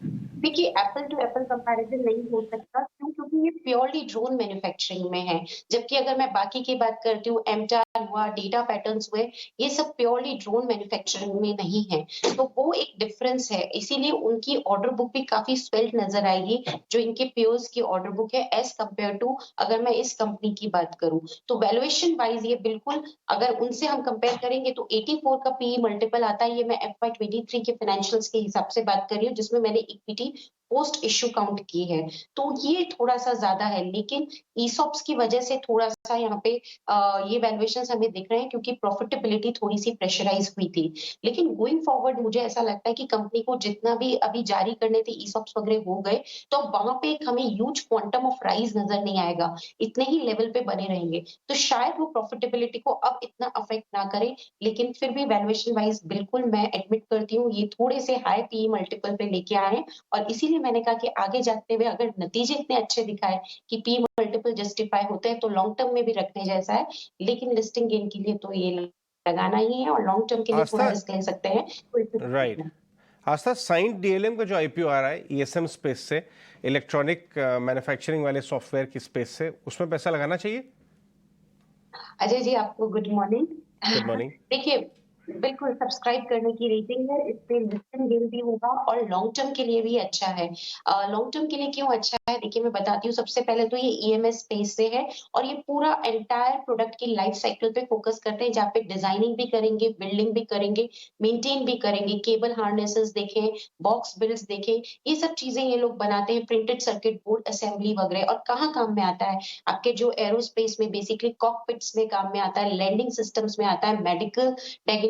देखिए एप्पल टू एप्पल कंपैरिजन नहीं हो सकता क्यों? क्योंकि ये प्योरली ड्रोन मैन्युफैक्चरिंग में है, जबकि अगर मैं बाकी की बात करती हूँ, एमटार हुआ, डेटा पैटर्न्स हुए, ये सब प्योरली ड्रोन मैन्युफैक्चरिंग में नहीं है, तो वो एक डिफरेंस है। इसीलिए उनकी ऑर्डर बुक भी काफी स्वेल्ड नजर आएगी, जो इनके पेयर्स की ऑर्डर बुक है एज कम्पेयर टू अगर मैं इस कंपनी की बात करूँ। तो वैल्यूएशन वाइज ये बिल्कुल अगर उनसे हम कंपेयर करेंगे तो 84 का पीई मल्टीपल आता है। ये मैं FY23 के फाइनेंशियल्स के हिसाब से बात कर रही हूँ, जिसमें मैंने इक्विटी पोस्ट इश्यू काउंट की है, तो ये थोड़ा सा ज्यादा है। लेकिन ईसॉप्स की वजह से थोड़ा सा यहाँ पे ये वैल्यूएशंस हमें दिख रहे हैं क्योंकि प्रॉफिटेबिलिटी थोड़ी सी प्रेशराइज हुई थी। लेकिन गोइंग फॉरवर्ड मुझे ऐसा लगता है कि कंपनी को जितना भी अभी जारी करने थे ईसॉप्स वगैरह हो गए, तो वहां पे एक हमें ह्यूज क्वांटम ऑफ राइज नजर नहीं आएगा, इतने ही लेवल पे बने रहेंगे, तो शायद वो प्रॉफिटेबिलिटी को अब इतना अफेक्ट ना करे। लेकिन फिर भी वैल्यूएशन वाइज बिल्कुल मैं एडमिट करती हूँ ये थोड़े से हाई पीई मल्टीपल पे लेके आए हैं और इसीलिए मैंने कहा कि आगे जाते हुए अगर नतीजे इतने अच्छे दिखाए कि पी मल्टीपल जस्टिफाई होते हैं तो लॉन्ग टर्म में भी रखने जैसा है, लेकिन लिस्टिंग गेन के लिए तो ये लगाना ही है और लॉन्ग टर्म के लिए थोड़ा रिस्क ले सकते हैं। राइट आस्था, साइंट डीएलएम का जो आईपीओ आ रहा है ईएसएम स्पेस से, इलेक्ट्रॉनिक मैन्युफैक्चरिंग वाले सॉफ्टवेयर की स्पेस से, उसमें पैसा लगाना चाहिए? अजय जी आपको गुड मॉर्निंग। Good morning. देखिए बिल्कुल सब्सक्राइब करने की रेटिंग है, इस पे लिस्टिंग गेन भी होगा और लॉन्ग टर्म के लिए भी अच्छा है। लॉन्ग टर्म के लिए क्यों अच्छा है, देखिए मैं बताती हूँ। सबसे पहले तो ये ईएमएस स्पेस से है और ये पूरा एंटायर प्रोडक्ट की लाइफ साइकिल पे फोकस करते हैं, जहाँ पे डिजाइनिंग भी करेंगे, बिल्डिंग भी करेंगे, मेंटेन भी करेंगे, केबल हार्नेसेस देखें, बॉक्स बिल्ड्स देखें, ये सब चीजें ये लोग बनाते हैं, प्रिंटेड सर्किट बोर्ड असेंबली वगैरह। और कहाँ काम में आता है आपके जो एरोस्पेस में, बेसिकली कॉकपिट्स में काम में आता है, लैंडिंग सिस्टम्स में आता है, मेडिकल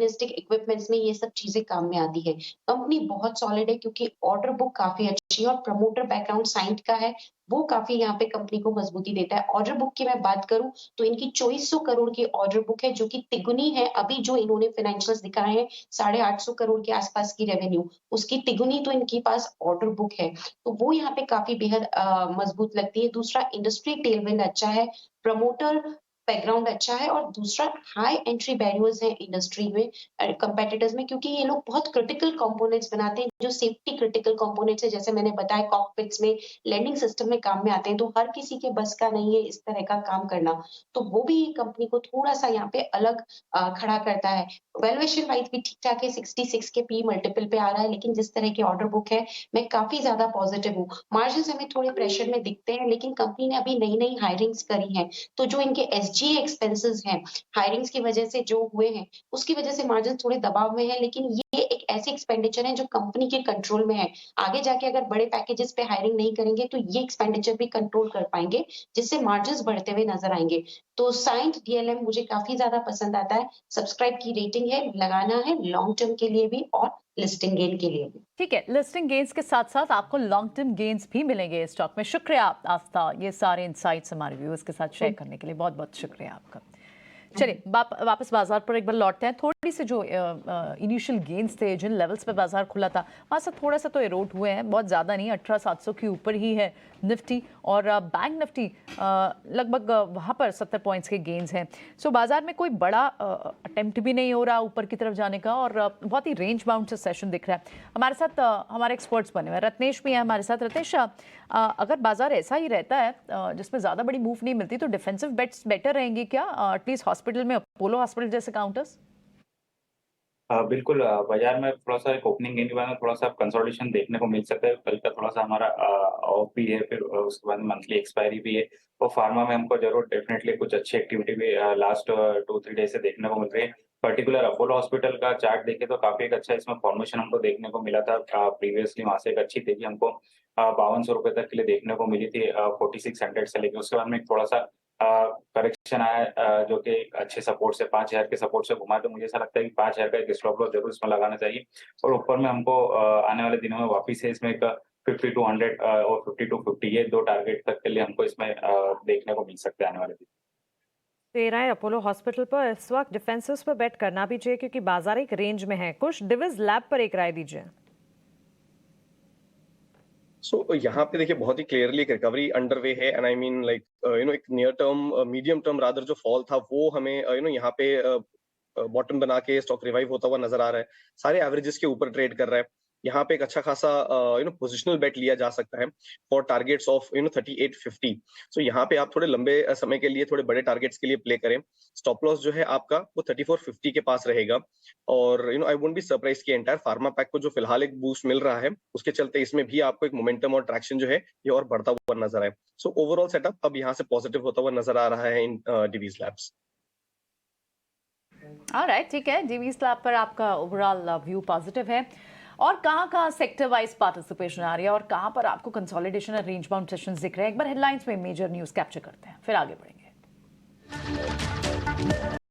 इक्विपमेंट्स में ये सब चीजें काम में आती है। कंपनी बहुत सॉलिड है क्योंकि ऑर्डर बुक काफी अच्छी है और प्रमोटर बैकग्राउंड साइंट का है, वो काफी यहाँ पे कंपनी को मजबूती देता है। ऑर्डर बुक की मैं बात करूं तो इनकी 2400 करोड़ की ऑर्डर बुक है, जो कि तिगुनी है अभी जो इन्होंने फाइनेंशियल्स दिखाए हैं 850 करोड़ के आसपास की रेवेन्यू, उसकी तिगुनी तो इनके पास ऑर्डर बुक है, तो वो यहाँ पे काफी बेहद मजबूत लगती है। दूसरा इंडस्ट्री टेलविंड अच्छा है, प्रमोटर बैकग्राउंड अच्छा है और दूसरा हाई एंट्री बैरियर्स है इंडस्ट्री में कंपेटिटर्स में, क्योंकि ये लोग बहुत क्रिटिकल कंपोनेंट्स बनाते हैं जो सेफ्टी क्रिटिकल कंपोनेंट्स है, जैसे मैंने बताया कॉकपिट्स में, लैंडिंग सिस्टम में काम में आते हैं, तो हर किसी के बस का नहीं है इस तरह का काम करना, तो वो भी कंपनी को थोड़ा सा यहाँ पे अलग खड़ा करता है। वैल्यूएशन वाइज भी ठीक ठाक है, 66 के पी मल्टीपल पे आ रहा है, लेकिन जिस तरह की ऑर्डर बुक है मैं काफी ज्यादा पॉजिटिव हूँ। मार्जिन हमें थोड़े प्रेशर में दिखते हैं, लेकिन कंपनी ने अभी नई नई हायरिंग्स करी है, तो जो इनके एसजी एक्सपेंसेस हैं हायरिंग्स की वजह से जो हुए हैं, उसकी वजह से मार्जिन थोड़े दबाव में है, लेकिन ये एक ऐसी एक्सपेंडिचर है जो कंपनी के कंट्रोल में है। आगे जाके अगर बड़े पैकेजेस पे हायरिंग नहीं करेंगे तो ये एक्सपेंडिचर भी कंट्रोल कर पाएंगे, जिससे मार्जिन्स बढ़ते हुए नजर आएंगे। तो साइंट डीएलएम मुझे काफी ज्यादा पसंद आता है। सब्सक्राइब की रेटिंग है, लगाना है लॉन्ग टर्म के लिए भी और लिस्टिंग गेन के लिए भी। ठीक है, लिस्टिंग गेन्स के साथ साथ आपको लॉन्ग टर्म गेन्स भी मिलेंगे इस स्टॉक में। शुक्रिया आस्था, ये सारे इंसाइट्स हमारे व्यूअर्स के साथ शेयर करने के लिए बहुत बहुत शुक्रिया आपका। चलिए वापस बाजार पर एक बार लौटते हैं। थोड़ी सी जो इनिशियल गेन्स थे, जिन लेवल्स पे बाजार खुला था वहाँ से थोड़ा सा तो एरोड हुए हैं, बहुत ज़्यादा नहीं। 18,700 के ऊपर ही है निफ्टी, और बैंक निफ्टी लगभग वहाँ पर 70 पॉइंट्स के गेन्स हैं। सो बाजार में कोई बड़ा अटेम्प्ट भी नहीं हो रहा ऊपर की तरफ जाने का, और बहुत ही रेंज बाउंड से सेशन दिख रहा है। हमारे साथ हमारे एक्सपर्ट्स बने हुए हैं, रत्नेश भी है हमारे साथ। रत्नेश, अगर बाजार ऐसा ही रहता है जिसमें ज़्यादा बड़ी मूव नहीं मिलती, तो डिफेंसिव बेट्स बेटर रहेंगे क्या, एटलीस्ट हॉस्पिटल में अपोलो हॉस्पिटल जैसे काउंटर्स? बिल्कुल, बाजार में थोड़ा सा एक ओपनिंग गेन के बाद में थोड़ा सा कंसोलिडेशन देखने को मिल सकता है। कल का थोड़ा सा हमारा ऑफ भी है, फिर उसके बाद मंथली एक्सपायरी भी है, और फार्मा में हमको जरूर डेफिनेटली कुछ अच्छी एक्टिविटी भी लास्ट 2-3 डेज से देखने को मिल रही है। पर्टिकुलर अपोलो हॉस्पिटल का चार्ट देखे तो काफी एक अच्छा इसमें फॉर्मेशन हमको देखने को मिला था। प्रीवियसली वहां से एक अच्छी तेजी हमको 5200 रुपए तक के लिए देखने को मिली थी 4600 से लेकर। उसके बाद में थोड़ा सा करेक्शन आया जो कि एक अच्छे सपोर्ट से 5000 के सपोर्ट से घुमा, तो मुझे ऐसा लगता है कि 5000 का एक स्टॉप लॉस जरूर इसमें लगाना चाहिए। और ऊपर में हमको आने वाले दिनों में वापिस से इसमें एक 50 to 100 और 50 to 50 ये 2 टारगेट तक के लिए हमको इसमें देखने को मिल सकते हैं आने वाले दिन। तेरा है अपोलो हॉस्पिटल पर इस वक्त डिफेंसिव्स पर बेट करना भी चाहिए, क्योंकि बाजार एक रेंज में है। कुछ डिविज लैब पर एक राय दीजिए। यहाँ पे देखिए बहुत ही क्लियरली एक रिकवरी अंडर वे है, एंड आई मीन लाइक एक near term medium term rather जो फॉल था वो हमें यहाँ पे बॉटम बना के स्टॉक रिवाइव होता हुआ नजर आ रहा है। सारे एवरेजेस के ऊपर ट्रेड कर रहा है। यहाँ पे एक अच्छा खासा पोजिशनल बेट लिया जा सकता है फॉर टारगेट्स ऑफ 3850। सो यहाँ पे आप थोड़े लंबे समय के लिए थोड़े बड़े टारगेट्स के लिए प्ले करें। स्टॉप लॉस जो है आपका वो 3450 के पास रहेगा, और आई वोंट बी सरप्राइज कि एंटायर फार्मा पैक को जो फिलहाल एक बूस्ट मिल रहा है उसके चलते इसमें भी आपको एक मोमेंटम और ट्रैक्शन जो है ये और बढ़ता हुआ नजर आए। सो ओवरऑल सेटअप अब यहाँ से पॉजिटिव होता हुआ नजर आ रहा है इन डिवीज लैब्स। ऑलराइट, ठीक है, डिवीज लैब पर आपका ओवरऑल व्यू पॉजिटिव है। और कहाँ सेक्टर वाइज पार्टिसिपेशन आ रही है, और कहाँ पर आपको कंसोलिडेशन और रेंज बाउंड सेशंस दिख रहे हैं? एक बार हेडलाइंस में मेजर न्यूज़ कैप्चर करते हैं, फिर आगे बढ़ेंगे।